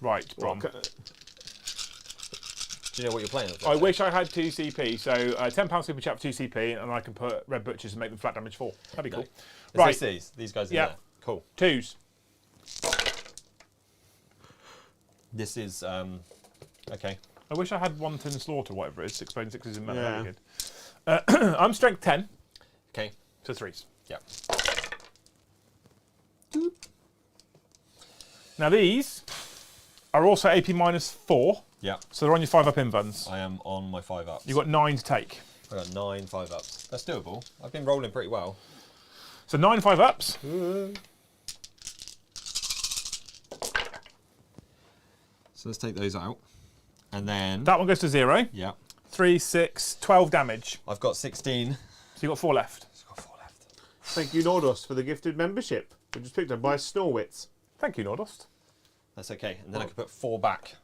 Right, Brom. Okay. Do you know what you're playing on Thursday? I wish I had 2 CP. So £10 super chat for 2 CP, and I can put Red Butchers and make them flat damage 4. That'd be No. cool. Is Right. this these guys in Yeah. there. Cool. 2s. This is okay. I wish I had Wanton Slaughter, whatever it is. 6 bone 6s in mana. Yeah. That'd be good. I'm strength 10, Okay. so 3s. Yeah. Now these are also AP -4, Yeah. so they're on your 5-up invuns. I am on my 5-ups. You've got 9 to take. I got 9 5-ups. That's doable. I've been rolling pretty well. So 9 5-ups. So let's take those out. And then That one goes to 0. yeah. 3, 6, 12 damage. I've got 16. So you've got 4 left. I've got 4 left. Thank you, Nordos, for the gifted membership, which was picked up by Snorwitz. Thank you, Nordost. That's okay. And then I can put 4 back.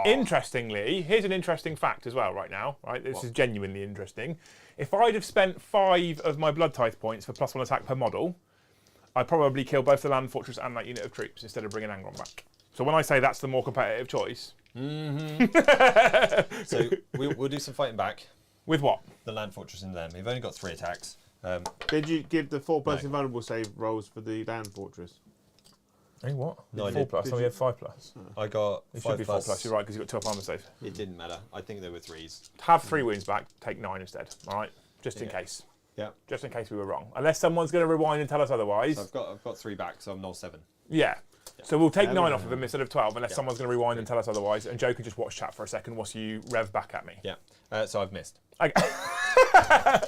Interestingly, here's an interesting fact as well right now. Right, this What? is genuinely interesting. If I'd have spent 5 of my Blood Tithe points for +1 attack per model, I'd probably kill both the Land Fortress and that unit of troops instead of bringing Angron back. So when I say that's the more competitive choice, So we'll do some fighting back. with what? The Land Fortress in them. We've only got 3 attacks. Did you give the 4+ No. invulnerable save rolls for the Land Fortress? Hey, what? No, I 4 did. plus. Did Oh, we you- had 5 plus. I got It 5 should be 4 plus. plus. You're right because you've got 2 up armor save. It didn't matter. I think they were 3s. Have 3 wounds back. Take 9 instead. All right, just in Yeah. case. Yeah. Just in case we were wrong. Unless someone's going to rewind and tell us otherwise. So I've got 3 back, so I'm not 7. Yeah. So we'll take There 9 we off go. of him instead of 12, unless Yeah. someone's going to rewind and tell us otherwise. And Joe can just watch chat for a second whilst you rev back at me. Yeah. So I've missed. Okay.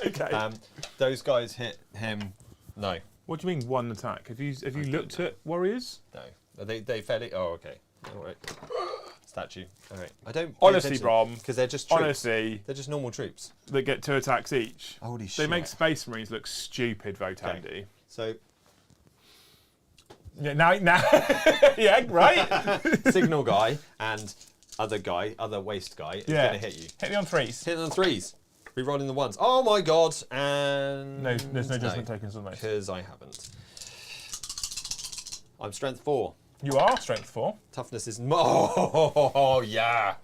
Okay. Those guys hit him. No. What do you mean 1 attack? Have you looked at warriors? No. They fairly. Oh, okay. All right. Statue. All right. I don't. Honestly, Brom. Because they're just troops. Honestly, They're just normal troops. they get 2 attacks each. Holy They shit. make Space Marines look stupid, Votann Okay. do. So Yeah, now, yeah, right. signal guy and other waste guy is Yeah. gonna hit you. Hit me on 3s. Hit on 3s. Rerolling the 1s. Oh my god! And No, there's no judgment taken on those. because I haven't. I'm strength 4. You are strength 4. Toughness is oh yeah.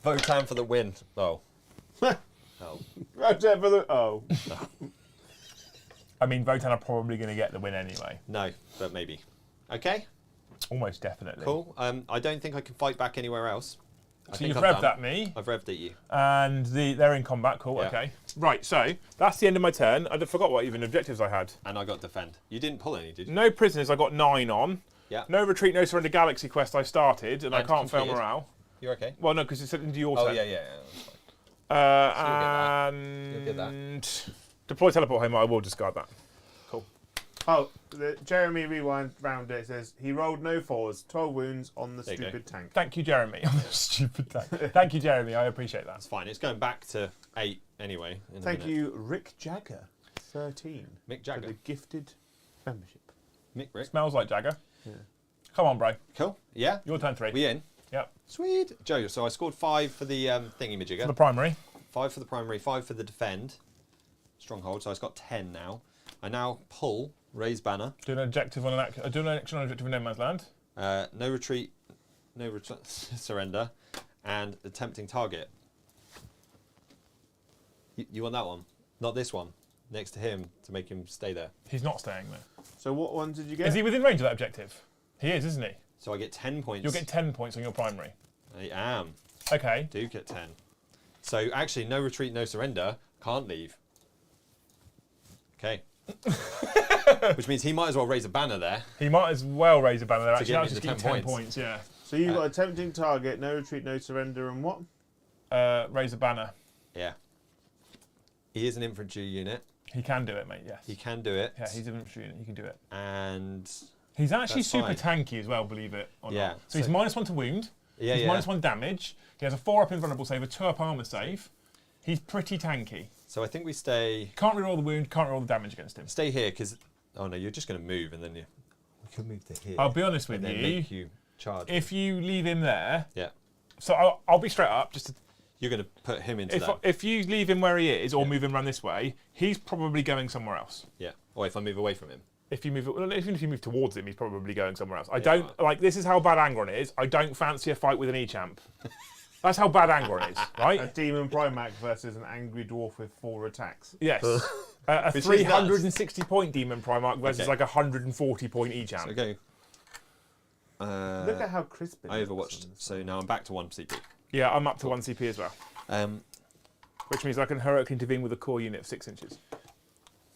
Votann for the win. Oh. Oh. Right there for the. Oh. I mean, Votann are probably going to get the win anyway. No, but maybe. Okay, Almost definitely. cool. I don't think I can fight back anywhere else. So you've revved at me. I've revved at you. And they're in combat. Cool, Yeah. okay. Right, so that's the end of my turn. I forgot what even objectives I had. And I got defend. You didn't pull any, did you? No prisoners, I got 9 on. Yeah. No retreat, no surrender galaxy quest I started, and I And can't fail completed. morale. You're okay. Well, no, because it's into your Oh, turn. yeah. That's fine. You'll get that. And deploy teleport home, I will discard that. Cool. Oh, Jeremy rewind round it says he rolled no 4s, 12 wounds on the There you go. stupid tank. Thank you, Jeremy. Stupid tank. Thank you, Jeremy. I appreciate that. That's fine. It's going back to 8 anyway. In a Thank minute. you, Rick Jagger, 13. Mick For Jagger. the gifted membership. Mick Rick. Smells like Jagger. Yeah. Come on, bro. Cool. Yeah. Your turn 3. We in? Yep. Sweet. Joe, so I scored 5 for the For the thingy-majigger. primary. 5 for the primary, 5 for the defend. Stronghold, so I've got 10 now. I now pull, raise banner. Do an objective on do an action on an objective in no man's land. No retreat, surrender, and a tempting target. You want that one? Not this one. Next to him to make him stay there. He's not staying there. So what one did you get? Is he within range of that objective? He is, isn't he? So I get 10 points. You'll get 10 points on your primary. I am. Okay. Do get 10. So actually, no retreat, no surrender. Can't leave. Okay. Which means he might as well raise a banner there. He might as well raise a banner there. Actually, get I'll me just the give 10 10 points. points. Yeah. So you've got a tempting target, no retreat, no surrender, and what? Raise a banner. Yeah. He is an infantry unit. He can do it, mate. Yes. He can do it. Yeah, he's an infantry unit. He can do it. And He's actually That's super fine. tanky as well, believe it or Yeah, not. So he's so- -1 to wound. yeah, He's yeah. -1 damage. He has a 4-up invulnerable save, a 2-up armor save. He's pretty tanky. So I think we stay Can't reroll the wound, can't reroll the damage against him. stay here because oh no, you're just going to move and then we can move to here. I'll be honest with and then you. make you charge. If you leave him there, yeah, so I'll be straight up. Just to, you're going to put him into that. if you leave him where he is, or Yeah. move him around this way, he's probably going somewhere else. Yeah. Or if I move away from him. If you move, well, even if you move towards him, he's probably going somewhere else. I Yeah. don't like. This is how bad Angron is. I don't fancy a fight with an E-champ. That's how bad Angron is, A right? demon Primac versus an angry dwarf with 4 attacks. Yes. A Which is 360-point demon Primarch versus Okay. like a 140-point E-champ. So go. Look at how crisp it I looks overwatched. on this So now I'm back to 1 CP. Yeah, I'm up to 1 CP as well, Um, which means I can heroically intervene with a core unit of 6 inches.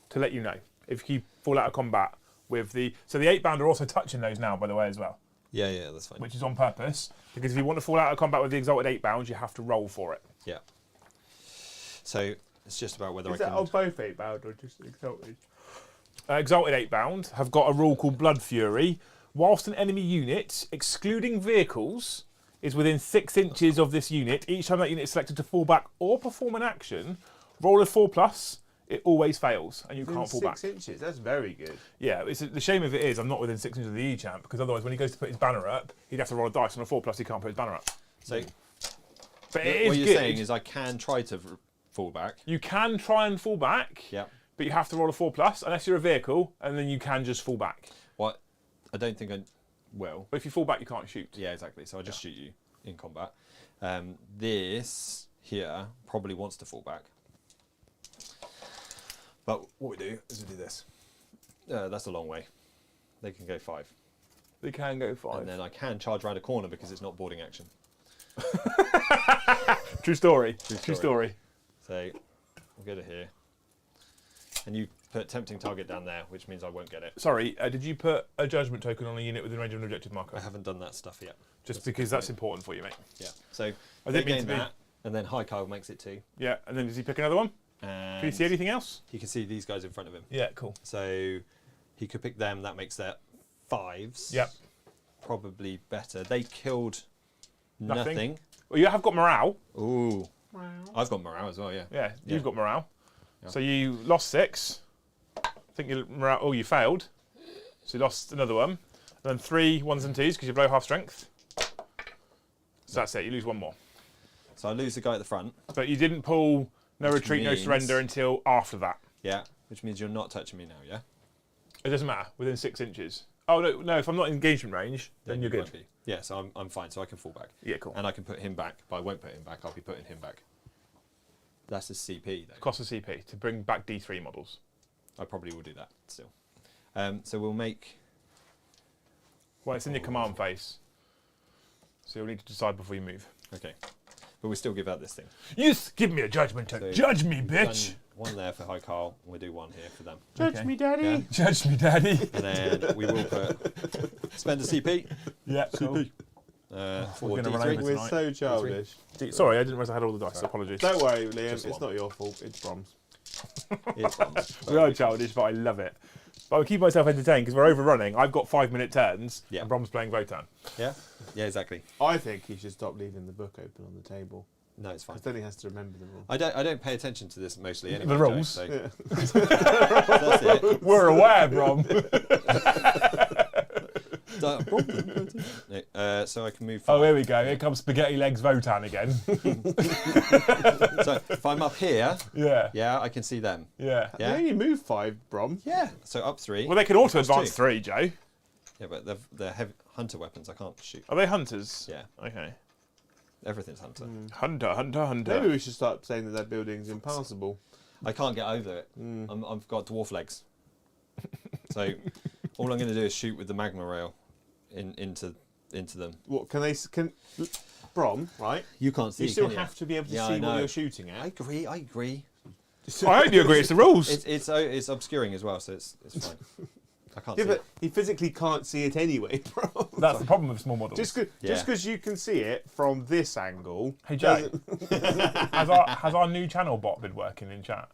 To let you know, if you fall out of combat with the... So the 8-bound are also touching those now, by the way, as well, yeah, that's fine. which is on purpose. Because if you want to fall out of combat with the Exalted 8-bounds, you have to roll for it. Yeah. So it's just about whether Is I that can. on both 8-bound or just exalted? Exalted 8-bound have got a rule called Blood Fury. Whilst an enemy unit, excluding vehicles, is within 6 inches of this unit, each time that unit is selected to fall back or perform an action, roll a 4+, it always fails, and you can't fall back. 6 inches, that's very good. Yeah, the shame of it is I'm not within 6 inches of the E-champ, because otherwise when he goes to put his banner up, he'd have to roll a dice on a 4+, he can't put his banner up. So But it is what you're good. saying is I can try to fall back. You can try and fall back, Yeah. but you have to roll a 4+, unless you're a vehicle, and then you can just fall back. What? I don't think I will. But if you fall back, you can't shoot. Yeah, exactly. So I'll just shoot you in combat. This here probably wants to fall back. But what we do is we do this. That's a long way. They can go 5. They can go 5. And then I can charge around a corner because it's not boarding action. True story. True story. So we'll go to here. And you put tempting target down there, which means I won't get it. Sorry, did you put a judgment token on a unit within range of an objective marker? I haven't done that stuff yet. Just because that's important for you, mate. Yeah. So I they didn't mean gain to be. that, and then High Kyle makes it 2. Yeah, and then does he pick another one? And Can you see anything else? you can see these guys in front of him. Yeah, cool. So he could pick them. That makes that 5s. Yep. Probably better. They killed Nothing. nothing. Well, you have got morale. Ooh. I've got morale as well, yeah. Yeah, you've got morale. Yeah. So you lost 6. I think you morale. Oh, you failed. So you lost another one. And then 3 1s and 2s because you blow half strength. So that's it. You lose 1 more. So I lose the guy at the front. But you didn't pull no Which retreat, no means- surrender until after that. Yeah. Which means you're not touching me now, yeah? It doesn't matter. Within 6 inches. Oh no! If I'm not in engagement range, then you're you good. won't be. Yeah, so I'm fine. So I can fall back. Yeah, cool. And I can put him back, but I won't put him back. I'll be putting him back. That's a CP, though. Cost of CP to bring back D3 models. I probably will do that still. So we'll make. Well, it's in your command phase. So you'll need to decide before you move. Okay. But we still give out this thing. Yes, give me a judgment check. So Judge me, we've bitch. done one there for High Carl. We'll do one here for them. Judge Okay. me, daddy. Yeah. Judge me, daddy. And then we will spend a CP Yeah, cool. for We're gonna run D3. over We're tonight. so childish. Sorry, I didn't realise I had all the dice. Apologies. Don't worry, Liam. Just It's one. not your fault. It's Brom's. It's fun. We are childish, but I love it. But I'll keep myself entertained because we're overrunning. I've got 5-minute turns, Yeah. and Brom's playing Votann. Yeah? Yeah, exactly. I think he should stop leaving the book open on the table. No, it's fine. Because then he has to remember the rules. I don't pay attention to this mostly anyway. The Joe, rules? so Yeah. that's it. We're aware, Brom. No, so I can move Oh, forward. here we go. Here comes Spaghetti Legs Votann again. So if I'm up here, yeah, I can see them. yeah. You Yeah? only move 5, Brom. Yeah. So up 3. Well, they can auto advance two. 3, Joe. Yeah, but they're heavy hunter weapons. I can't shoot. Are they hunters? Yeah. Okay. Everything's hunter. Hunter, hunter, hunter. Maybe we should start saying that that building's impassable. I can't get over it. I've got dwarf legs. So all I'm going to do is shoot with the magma rail into them. What can they? Can Brom? Right. You can't see. You still can have to be able to Yeah, I see what know. you're shooting I at. agree. I agree. I hope you agree. It's the rules. It's obscuring as well, so it's fine. I can't Yeah, see but it. he physically can't see it anyway, Brom. That's the problem with small models. Just Yeah. because you can see it from this angle. Hey, Joe. doesn't- has our new channel bot been working in chat?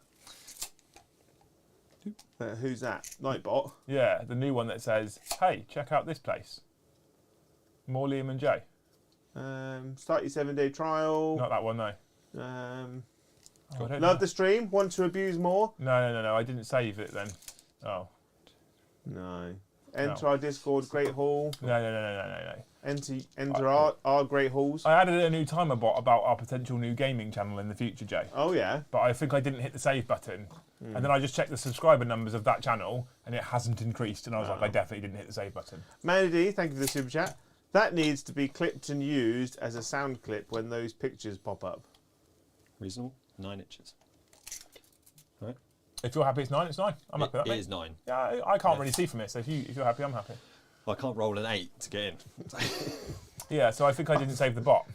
Who's that? Nightbot. Yeah, the new one that says, "Hey, check out this place." More Liam and Jay. Start your 7-day trial. Not that one, no. Oh, Oh, I don't love know. the stream. Want to abuse more? No. I didn't save it then. Oh. No. Enter No. our Discord Great Hall. No. Enter our Great Halls. I added a new timer bot about our potential new gaming channel in the future, Jay. Oh yeah. But I think I didn't hit the save button. And then I just checked the subscriber numbers of that channel and it hasn't increased. And I was like, I definitely didn't hit the save button. Mandy, thank you for the super chat. That needs to be clipped and used as a sound clip when those pictures pop up. Reasonable. 9 inches. Right. If you're happy it's 9, it's 9. I'm happy with that, It mate. is 9. Yeah, I can't really see from it. So if you're happy, I'm happy. Well, I can't roll an 8 to get in. Yeah, so I think I didn't save the bot.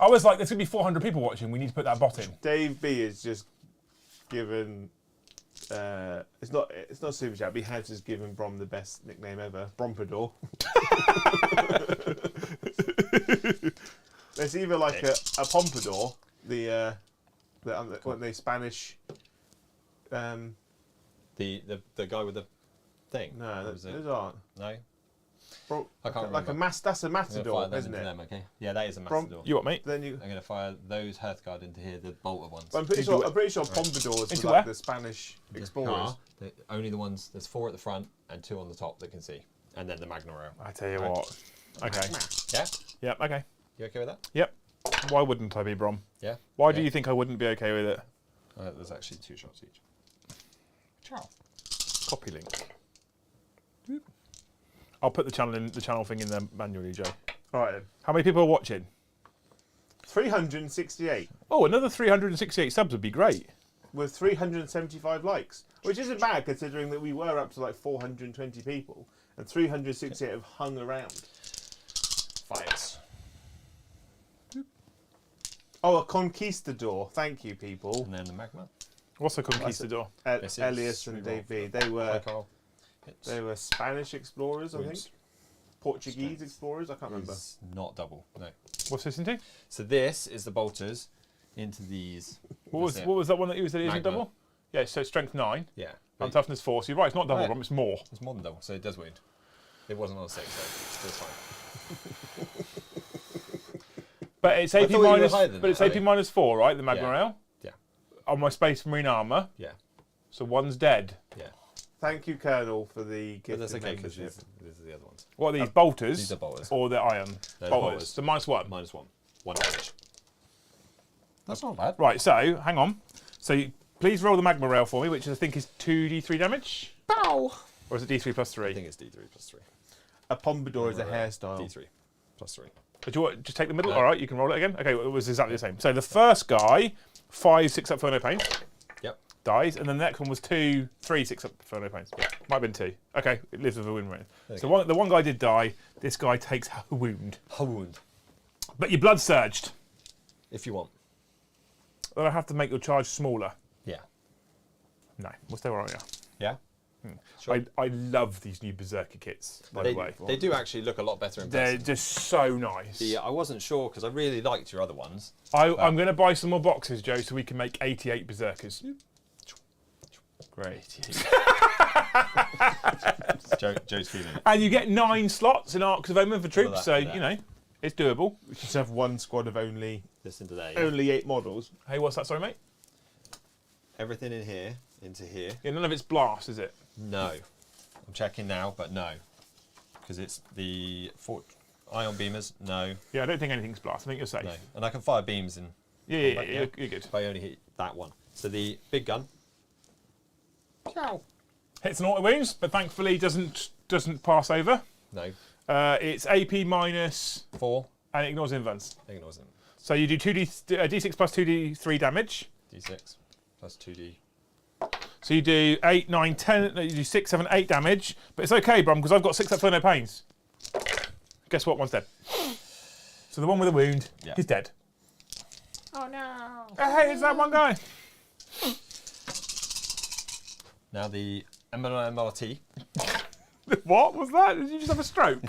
I was like, there's going to be 400 people watching. We need to put that bot in. Dave B is just given. It's not super chat. But he has just given Brom the best nickname ever, Brompador. It's either like a pompadour, the Spanish. The guy with the thing. No, Or those is it? aren't. No. Bro, I can't like remember. that's a I'm gonna fire matador, them isn't into it? them, okay? Yeah, that is a Brom- matador. You what, mate? Then you. I'm going to fire those Hearthguard into here, the bolter ones. I'm pretty Into sure pompadours Into were like where? the Spanish The explorers. car, only the ones. There's 4 at the front and 2 on the top that can see, and then the magna rail. I tell you Right. what. Okay. Yeah. Yep, okay. You okay with that? Yep. Why wouldn't I be, Brom? Yeah. Why do Okay. you think I wouldn't be okay with it? There's actually 2 shots each. Ciao. Copy link. I'll put the channel thing in there manually, Joe. All right then. How many people are watching? 368 Oh, another 368 subs would be great. with 375 likes, which isn't bad considering that we were up to like 420 people and 368 have hung around. Fights. Oh, a conquistador. Thank you, people. And then the magma. What's a conquistador? This is Elias and reroll Dave B. for They were High Carl. Hits. they were Spanish explorers, I think. Wounds. Portuguese explorers. I can't remember. Is not double. No. What's this into? So this is the bolters into these. What was That's it. what was that one that you said it isn't Magma. double? Yeah, so strength 9 Yeah. and toughness 4. So you're right, it's not double, Right. Brom, it's more. It's more than double, so it does wound. It wasn't on a 6, so it's fine. But it's I AP thought you were minus. higher than But it's that, AP really. minus 4, right? The magma Yeah. rail Yeah. on my Space Marine armor. Yeah. So one's dead. Yeah. Thank you, Colonel, for the But gift that's of okay because membership. these are the other ones. What are these bolters? These are bolters. Or the iron They're bolters. bolters. So -1. -1. 1 damage. That's not bad. Right. So hang on. So please roll the magma rail for me, which I think is 2d3 damage. Pow! Or is it d3 plus I 3? think it's D3 plus 3. A pompadour is a hairstyle. D3 plus 3. But do you want just take the middle? No. All right, you can roll it again. Okay, well, it was exactly the same. So the first guy, 5, 6 up for no pain. Yep. dies, and then the next one was 2, 3, 6 up for no pains. Yeah, might have been 2. Okay, it lives with a wound rate. So the one guy did die. This guy takes a wound. A wound. But your blood surged. If you want. Then I have to make your charge smaller. Yeah. No, we'll stay where I am. Yeah? Sure. I love these new Berserker kits, by the way. They do actually look a lot better in They're person. just so nice. I wasn't sure because I really liked your other ones. I'm going to buy some more boxes, Joe, so we can make 88 Berserkers. Great. Joe's feeling it. And you get 9 slots in Arcs of Omen for troops, that, so, yeah. you know, it's doable. We should have one squad of only Listen to that. 8 models. Hey, what's that, sorry, mate? Everything in here, into here. Yeah, none of it's blast, is it? No. I'm checking now, but no. Because it's the ion beamers, no. Yeah, I don't think anything's blast. I think you're safe. No. And I can fire beams in. Yeah, combat, you're good. If I only hit that one. So the big gun. Hits and auto wounds, but thankfully doesn't pass over. No. It's AP minus 4. and it ignores invulns. Ignores them. So you do D6 plus 2D3 damage. D6 plus 2D. So you do 8, 9, 10, you do 6, 7, 8 damage. But it's okay, Brom, because I've got 6 up for no pains. Guess what? One's dead. So the one with the wound is dead. Oh no. Hey, it's that one guy. Now the MLT. What was that? Did you just have a stroke?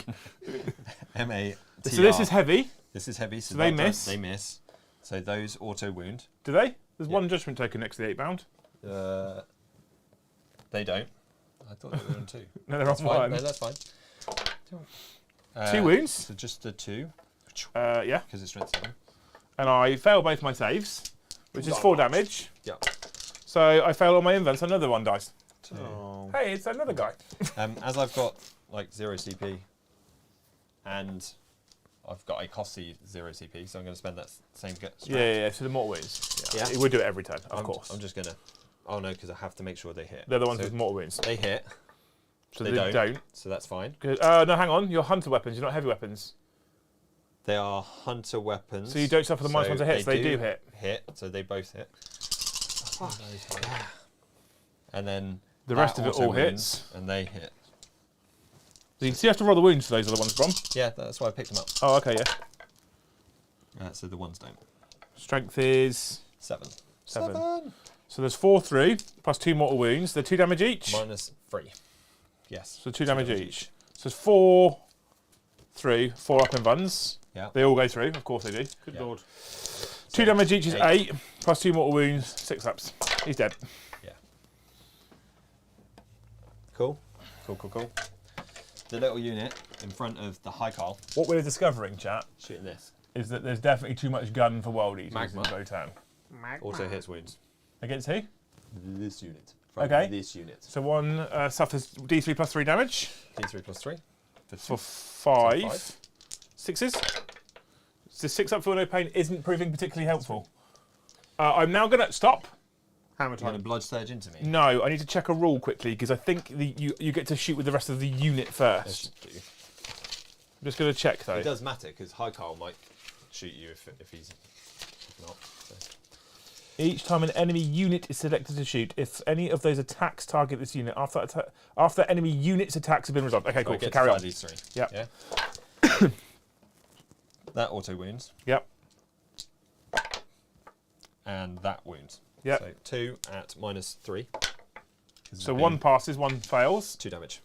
MAT. So this is heavy. This is heavy. So they that miss? They miss. So those auto wound. Do they? There's one judgment token next to the 8 bound. They don't. I thought they were on 2. No, they're That's on fine. 1. No, that's fine. 2 wounds. So just the 2. Yeah. Because it's strength 7. And I fail both my saves, which is 4 damage. Yeah. So I fail all my invents, another one dies. Oh. Hey, it's another guy. As I've got like 0 CP, and I've got a costly 0 CP, so I'm going to spend that same strength. Yeah, so the mortal wounds. Yeah. It would do it every turn, of course. I'm just going to. Oh no, because I have to make sure they hit. They're the ones So with mortal wounds. They hit. So they they don't. So that's fine. No, hang on. You're hunter weapons, you're not heavy weapons. They are hunter weapons. So you don't suffer the minus one to hit, so they do hit. Hit, so they both hit. And then The rest that of it auto all wounds, hits. and they hit. So you have to roll the wounds for those other ones, Brom. Yeah, that's why I picked them up. Oh, okay, yeah. So the ones don't. Strength is 7. 7. So there's 4 through, plus 2 mortal wounds. They're 2 damage each. Minus 3. Yes. So 2 damage each. So it's 4 through, 4 up in buns. Yeah. They all go through, of course they do. Good Yeah. lord. 2 damage each is 8, plus 2 mortal wounds, 6 ups. He's dead. Yeah. Cool. Cool. The little unit in front of the high Carl What we're discovering, chat, shooting this is that there's definitely too much gun for World Eaters Magma. in Votann. also hits wounds. Against who? This unit. Okay. This unit. So one suffers D3 plus 3 damage D3 plus 3. for 5. five. 6s. So 6 up for no pain isn't proving particularly helpful. I'm now going to stop. Hammer You're going to time. blood surge into me. No, I need to check a rule quickly because I think you get to shoot with the rest of the unit Yes, first. you do. I'm just going to check though. It does matter because high Carl might shoot you if he's not. So. Each time an enemy unit is selected to shoot, if any of those attacks target this unit after enemy unit's attacks have been resolved. Okay, cool. So carry on. These 3. Yep. Yeah. That auto wounds. Yep. And that wounds. Yep. So 2 at minus 3. So 1 passes, 1 fails. 2 damage.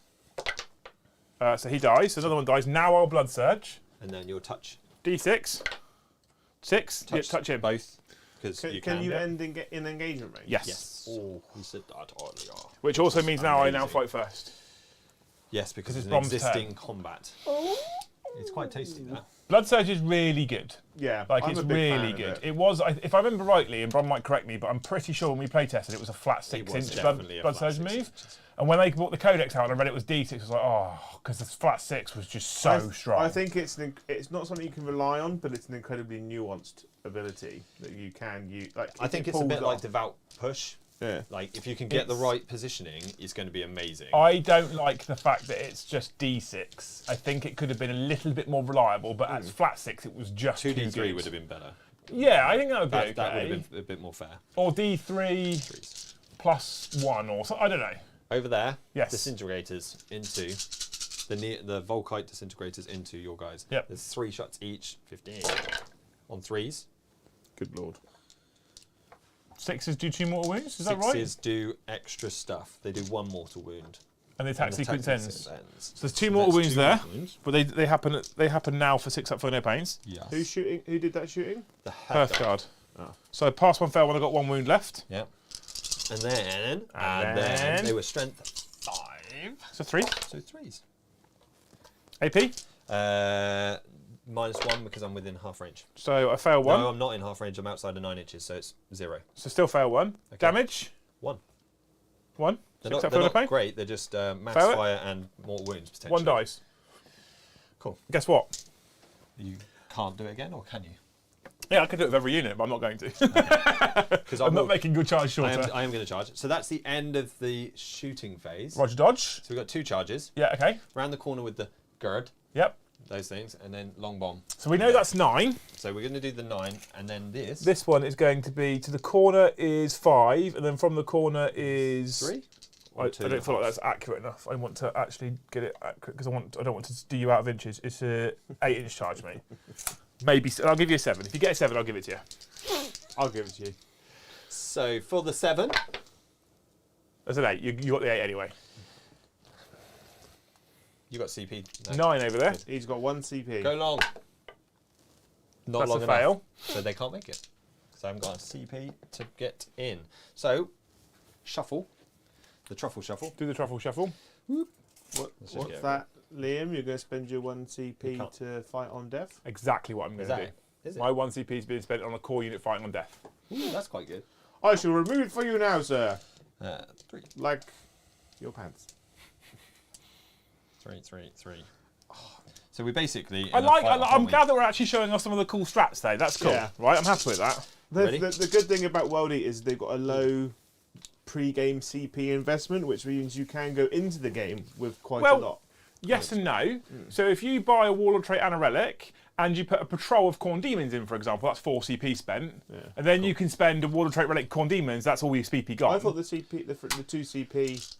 So he dies. So another one dies. Now I'll blood surge. And then you'll touch. D6. 6. Touch him. Both. Because Can you can can. you end in engagement range? Yes. Yes. Oh, we said that earlier. Which also means now I now Amazing. fight first. Yes, because it's it's an Brom's existing turn. combat. It's quite tasty, that. Blood surge is really good. Yeah. Like I'm it's a big fan really of good. it. It was, if I remember rightly, and Brom might correct me, but I'm pretty sure when we play tested it was a flat 6 was inch blood definitely a blood flat surge 6 move. inches. And when they brought the codex out and I read it was D6, I was like, oh, because the flat 6 was just so strong. I think it's not something you can rely on, but it's an incredibly nuanced ability that you can use. Like I if think it it's a bit pulls like off- devout push. Yeah. Like if you can get the right positioning, it's going to be amazing. I don't like the fact that it's just D6. I think it could have been a little bit more reliable, but at flat 6 it was just 2d3 too good. would have been better. Yeah, I think that would be That would okay. have been a bit more fair. Or D3. Threes. +1 or something. I don't know. Over there, Yes. disintegrators into the Volkite disintegrators into your guys. Yep. There's 3 shots each, 15 on 3s. Good lord. 6s do 2 mortal wounds. Is that right? 6s do extra stuff. They do 1 mortal wound. And the attack And the sequence attack ends. sequence ends. So there's 2 mortal That's wounds 2 there, mortal wounds. but they happen now for 6 up for no pains. Yes. Who's shooting? Who did that shooting? The Hearth head guard. Oh. So pass 1, fail 1. I got 1 wound left. Yeah. And then then- they were strength 5. So 3. So 3s. AP. -1 because I'm within half range. So I fail 1. No, I'm not in half range. I'm outside of 9 inches, so it's 0. So still fail 1. Okay. Damage. 1. 1. They're 6 not, up they're for no not pain. great. They're just mass Fail it. fire and mortal wounds potentially. 1 dice. Cool. Guess what? You can't do it again, or can you? Yeah, I could do it with every unit, but I'm not going to. Because I'm not making your charge shorter. I am going to charge. So that's the end of the shooting phase. Roger, dodge. So we've got 2 charges. Yeah, okay. Round the corner with the gird, Yep. those things, and then long bomb. So we know that's 9. So we're going to do the 9, and then this. This one is going to be to the corner is 5, and then from the corner is 3. I don't feel like that's accurate enough. I want to actually get it accurate because I don't want to do you out of inches. It's a 8-inch charge, mate. Maybe I'll give you a 7. If you get a 7, I'll give it to you. I'll give it to you. So for the 7, That's an 8. You got the 8 anyway. you got CP. 9 over there. He's got 1 CP. Go long. Not That's long a enough. fail. So they can't make it. So I haven't got a CP to get in. So shuffle. The truffle shuffle. Do the truffle shuffle. What's that, Liam? You're going to spend your 1 You CP can't. to fight on death? Exactly what I'm going Is to that do. it? Is it? My 1 CP is being spent on a core unit fighting on death. Ooh, that's quite good. I shall remove it for you now, sir. 3. Like your pants. 3, 3, 3. So we basically. I'm glad that we're actually showing off some of the cool strats though. That's cool. Yeah. Right, I'm happy with that. Ready? The good thing about World Eaters is they've got a low pre-game CP investment, which means you can go into the game with quite a lot. Yes and no. So if you buy a Warlord trait and a relic, and you put a patrol of Khorne Demons in, for example, that's 4 CP spent. Yeah. And then you can spend a Warlord trait relic Khorne Demons, that's all your CP got. I thought the 2 CP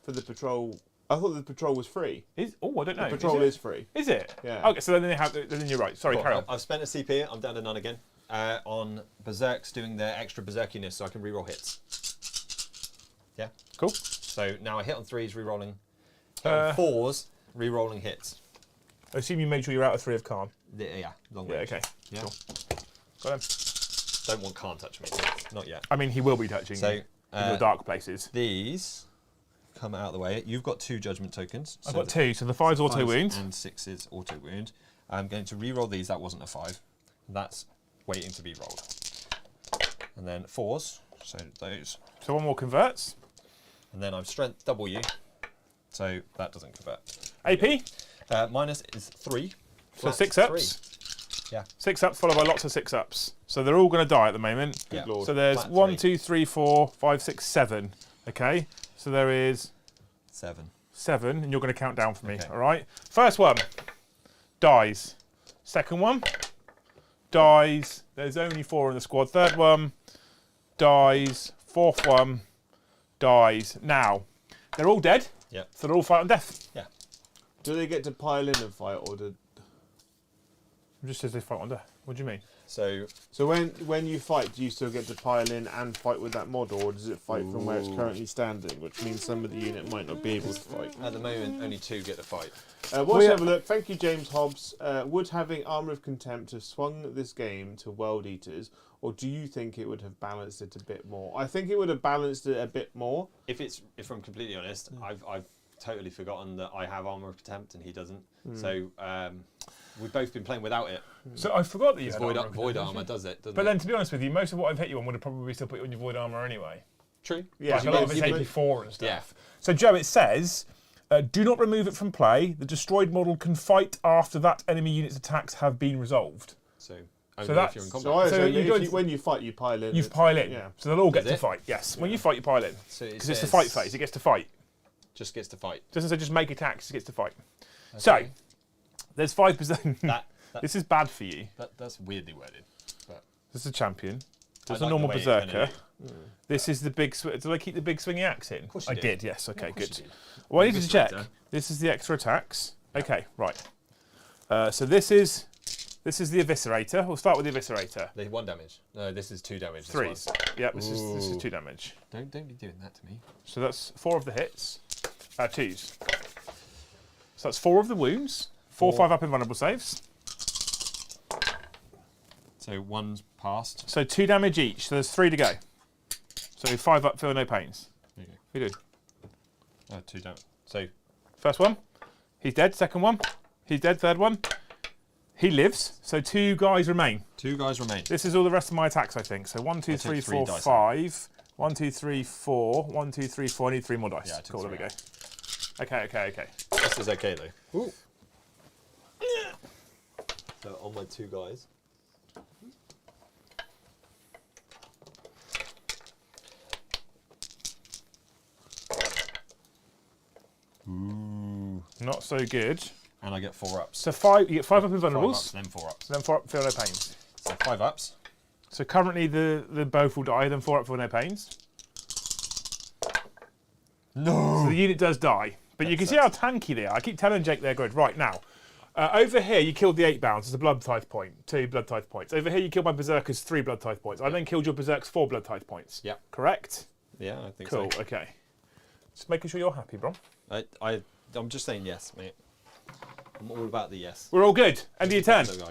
for the patrol. I thought the patrol was free. I don't know. The patrol is is free. it? Is it? Yeah. Okay, so then you're right. Sorry, Cool. carry on. I've spent a CP. I'm down to none again. On Berserks doing their extra berserkiness so I can reroll hits. Yeah. Cool. So now I hit on 3s, rerolling. Hit Uh, on 4s, rerolling hits. I assume you made sure you're out of 3 of Khan. Yeah, long Yeah, range. okay. Yeah. Cool. Got him. Don't want can't touch me. Not yet. I mean, he will be touching So you in the dark places. these come out of the way. You've got 2 judgment tokens. I've so got the 2, so the 5's auto 5s wound. and 6's auto wound. I'm going to reroll these. That wasn't a 5. That's waiting to be rolled. And then 4s. So those. So 1 more converts. And then I'm strength W. So that doesn't convert. AP, Minus is 3. so Flat 6 ups. 3. Yeah. 6 ups followed by lots of 6 ups. So they're all going to die at the moment. Yeah. Lord. So there's Flat 1, 3. 2, 3, 4, 5, 6, 7. Okay. So there is 7. 7, and you're going to count down for me. Okay. All right. First one dies. Second one dies. There's only 4 in the squad. Third one dies. Fourth one dies. Now they're all dead. Yep. So they're all fighting death. Yeah. Do they get to pile in and fight, or do? It just says they fight on death. What do you mean? So So when you fight, do you still get to pile in and fight with that mod, or does it fight from where it's currently standing, which means some of the unit might not be able to fight? at the moment, only 2 get to fight. Let's have a look. Thank you, James Hobbs. Would having Armour of Contempt have swung this game to World Eaters, or do you think it would have balanced it a bit more? I think it would have balanced it a bit more. If I'm completely honest, I've totally forgotten that I have Armour of Contempt and he doesn't. So we've both been playing without it. So I forgot that you had Void, armor of void contention. Armour does it, doesn't But it? then, to be honest with you, most of what I've hit you on would have probably still put you on your void armor anyway. True. Yeah, Like a lot of it's you- AP4 and stuff. Yeah. So Joe, it says, do not remove it from play. The destroyed model can fight after that enemy unit's attacks have been resolved. So only that's- if you're in So, combat. So you go if into- when you fight, you pile in. You pile in. Yeah. So they'll all get Does to it? fight. Yes. When you fight, you pile in. So it Because it's the says- fight phase. It gets to fight. Just gets to fight. It doesn't say just make attacks. It gets to fight. So Okay. there's 5%. That This is bad for you. that's weirdly worded. But This is a champion. There's I a like normal the way it's berserker. gonna This is the big. Did I keep the big swinging axe in? Of course you I did. did. Yes. Okay. Of course Good. you did. Well, I needed to check. Eviscerator. This is the extra attacks. Okay. Right. So this is the eviscerator. We'll start with the eviscerator. They 1 damage. No, this is 2 damage. this Threes. one. Yep. This is Ooh. 2 damage. Don't be doing that to me. So that's 4 of the hits. 2s. So that's 4 of the wounds. 4, 5 up invulnerable saves. So 1's passed. So 2 damage each. So there's 3 to go. So 5 up, feel no pains. There you go. We do. 2 damage. So First one, he's dead. Second one, he's dead. Third one, he lives. So 2 guys remain. 2 guys remain. This is all the rest of my attacks, I think. So 1, 2, I took 3, 3 4, dice 5. 1, 2, 3, 4. 1, 2, 3, 4. I need 3 more dice. Yeah, I took Cool, there we 3. go. Okay. This is okay though. Ooh. So on my 2 guys. Ooh. Not so good. And I get 4 ups. So 5, you get 5 up 5 invulnerables. ups, then 4 ups. Then 4 up, feel no pains. So 5 ups. So currently the both will die. Then 4 up, feel no pains. No. So the unit does die. But you can see how tanky they are. I keep telling Jake they're good. Right, now. Over here, you killed the 8 bounds. It's a blood tithe point. 2 blood tithe points. Over here, you killed my berserkers. 3 blood tithe points. I then killed your berserks. 4 blood tithe points. Yep. Correct? Yeah, I think Cool. so. Okay. Just making sure you're happy, Brom. I'm just saying yes, mate. I'm all about the yes. We're all good. End of your turn. So,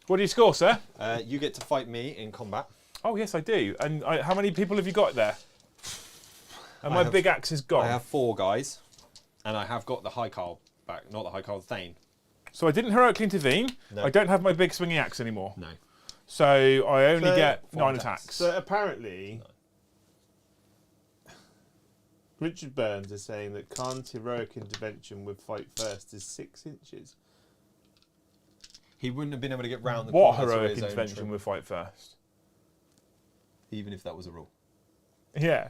What do you score, sir? you get to fight me in combat. Oh, yes, I do. And how many people have you got there? And my big axe is gone. I have 4 guys, and I have got the High Carl back. Not the High Carl, the Thane. So I didn't heroically intervene. No. I don't have my big swinging axe anymore. No. So I only So, get 4 9 attacks. attacks. So apparently, Richard Burns is saying that Khan's heroic intervention with fight first is 6 inches. He wouldn't have been able to get round the What corner to heroic his own intervention troop, with fight first? even if that was a rule. Yeah.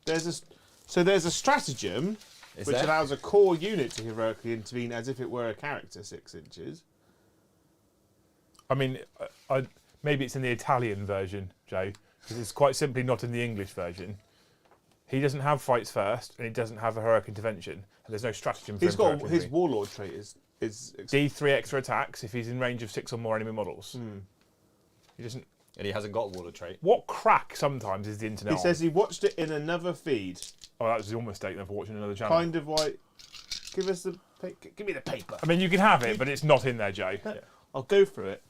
There's a stratagem Is which there? allows a core unit to heroically intervene as if it were a character 6 inches. I mean, maybe it's in the Italian version, Joe, because it's quite simply not in the English version. He doesn't have fights first, and he doesn't have a heroic intervention, and there's no stratagem for He's him to got heroically his intervene. warlord trait is D3 extra attacks if he's in range of 6 or more enemy models. He doesn't. And he hasn't got a Warlord trait. What crack sometimes is the internet? He says he watched it in another feed. Oh, that was your mistake then for watching another channel. Kind of like, give me the paper. I mean, you can have it, but it's not in there, Joe. Yeah. I'll go through it.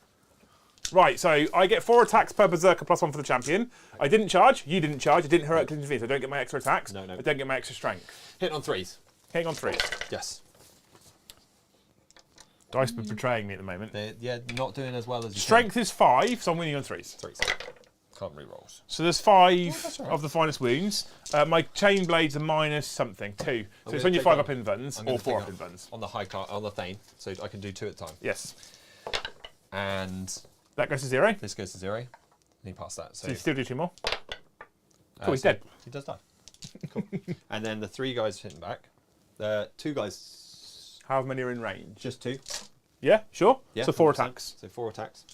Right, so I get 4 attacks per berserker plus 1 for the champion. I didn't charge, you didn't charge, I didn't heroically intervene, so I don't get my extra attacks. No. I don't get my extra strength. Hitting on 3s. Hitting on 3. Yes. Dice are betraying me at the moment. They're not doing as well as you Strength is 5, so I'm winning on 3s. 3s. Can't re-rolls. So there's 5 that's all right. of the finest wounds. My chain blades are minus something, 2. So it's gonna when you take 5 on- up in Vuns I'm or gonna 4 take up in Vuns. On the High Carl, on the Thane, so I can do 2 at a time. Yes. And That goes to 0. this goes to 0. And he passed that. So So you still do 2 more. uh, Cool, he's so dead. He does die. Cool. And then the 3 guys hitting back. The 2 guys, How many are in range? just 2. Yeah, sure. Yeah, So 4 100%. attacks. So 4 attacks.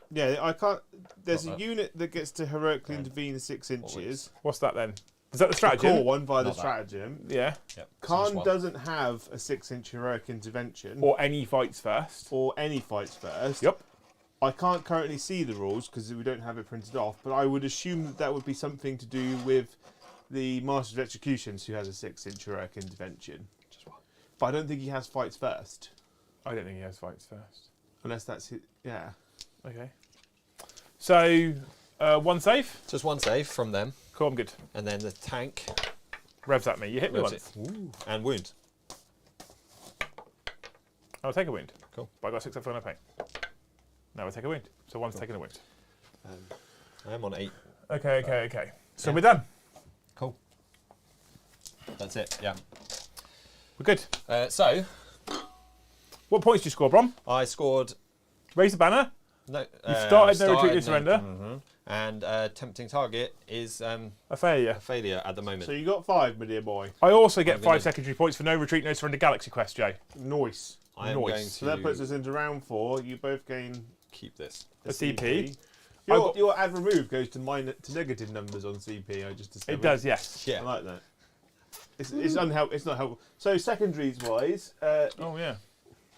Yeah, I can't. There's Not a that. unit that gets to heroically intervene 6 inches. What's that then? Is that the The stratagem? core one via the Not that. stratagem. Yeah. Yep. So just Khan 1. doesn't have a 6-inch heroic intervention Or any fights first. or any fights first. Yep. I can't currently see the rules because we don't have it printed off, but I would assume that that would be something to do with the Master of Executions who has a 6-inch heroic intervention. Just 1. But I don't think he has fights first. I don't think he has fights first. Unless that's his, yeah. Okay. So, 1 save. Just 1 save from them. Cool, I'm good. And then the tank. Revs at me. You hit me revs once. it. Ooh. And wound. I'll take a wound. Cool. But I got 6 up for no pain. Now I take a wound. So 1's taking a wound. I am on 8. Okay. So Yeah. we're done. Cool. That's it, yeah. We're good. So, What points do you score, Brom? I scored... Raise the banner. No, started No Retreat, No Surrender. And tempting target is A failure. a failure at the moment. So you got 5, my dear boy. I also get I'm 5 gonna- secondary points for No Retreat, No Surrender Galaxy Quest, Jay. Nice. I am Nice. going to So that puts us into round 4. You both gain keep this. A CP. Your add remove goes to negative numbers on CP. I just discovered. It does, yes. I Yeah. like that. It's unhelpful. It's not helpful. So secondaries wise, Oh yeah,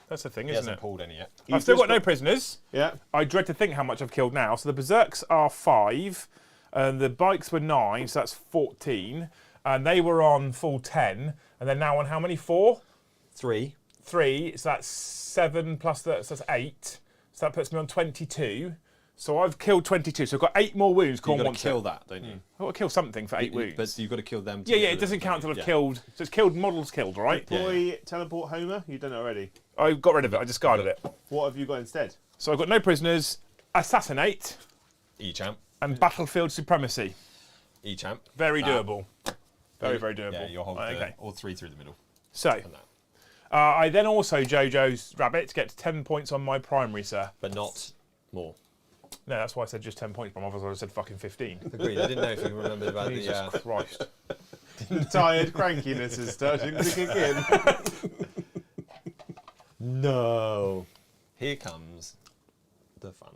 that's the thing, He isn't hasn't it? pulled any yet. I've still got no prisoners. Yeah. I dread to think how much I've killed now. So the berserks are 5, and the bikes were 9, so that's 14, and they were on full 10, and they're now on how many? 4? 3. 3, so that's 7 plus so that's 8. So that puts me on 22. So I've killed 22. So I've got 8 more wounds. You've Corn got to wants kill it. that, don't you? I've got to kill something for 8 wounds. But you've got to kill them. To yeah, get yeah, rid it of doesn't them, count don't until I've you? killed. So it's killed models killed, right? Deploy teleport Homer. You've done it already. I got rid of it. I discarded it. What have you got instead? So I've got no prisoners, assassinate, E-champ. and battlefield supremacy. E-champ. Very That. doable. Very doable. Yeah, you'll hold okay. all 3 through the middle. So And that. I then also Jojo's rabbit to get 10 points on my primary, sir. But not more. No, that's why I said just 10 points. But otherwise I would have said fucking 15. Agreed. I didn't know if you remembered about Jesus the... Christ. Tired crankiness is starting to kick in. No. Here comes the fun.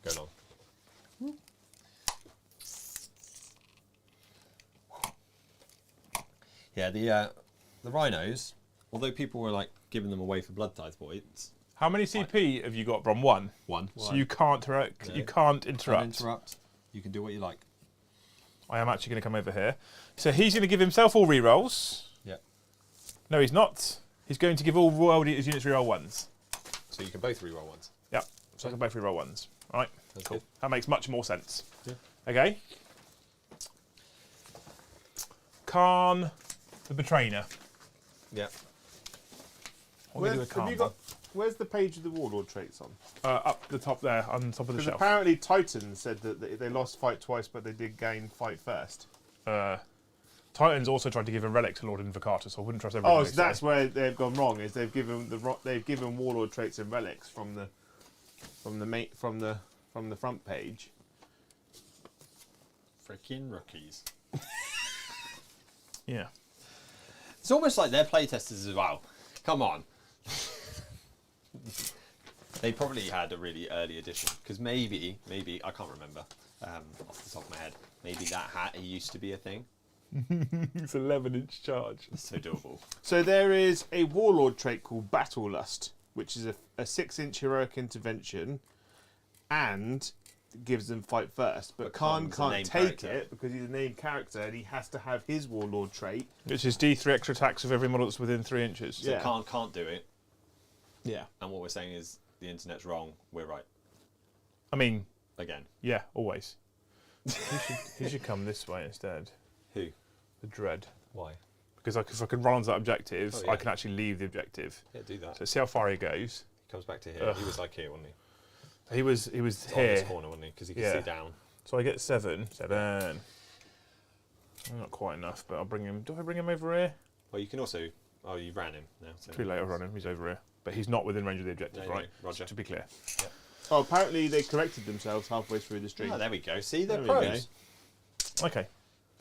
Go long. Yeah, the rhinos, although people were like giving them away for blood tithe points. How many CP have you got, Brom? 1. 1. So you can't interrupt. No. You can't Can't interrupt. interrupt. You can do what you like. I am actually going to come over here. So he's going to give himself all rerolls. Yeah. No, he's not. He's going to give all World Eaters units reroll 1s. So you can both reroll ones. Yep. So I can both reroll 1s. All right. That's Cool. good. That makes much more sense. Yeah. Okay. Khan, the Betrayer. Yeah. What do we do with Khan? Where's the page of the warlord traits on? Up the top there, on top of the Because shelf. apparently Titan said that they lost fight twice, but they did gain fight first. Titans also tried to give a relic to Lord Invocator, so I wouldn't trust everything. Oh, they so that's say. where they've gone wrong. Is they've given warlord traits and relics from the front page. Freaking rookies. Yeah. It's almost like they're playtesters as well. Come on. They probably had a really early edition because maybe I can't remember off the top of my head. Maybe that hat used to be a thing. It's 11-inch charge. It's so doable. So there is a warlord trait called Battle Lust, which is a 6-inch heroic intervention, and gives them fight first. But Khan Khan's a can't named take character. it because he's a named character and he has to have his warlord trait. Which is D3 extra attacks of every model that's within 3 inches. So Yeah. Khan can't do it, Yeah. and what we're saying is the internet's wrong. We're right I mean, again. yeah, always. he should come this way instead. Who? The Dread. Why? Because if I can run onto that objective, Oh, yeah. I can actually leave the objective. Yeah, do that. So see how far he goes. He comes back to here. Ugh. He was like here, wasn't he? He was On this here. corner, wasn't he? Because he could Yeah. see down. So I get 7. Not quite enough, but I'll bring him. Do I bring him over here? Well, you can also. Oh, you ran him now. So Too late, I've run him. He's over here. But he's not within range of the objective, No, right? Roger. To be clear. Oh, apparently they corrected themselves halfway through the stream. Oh, there we go. See, they're There we pros. Okay.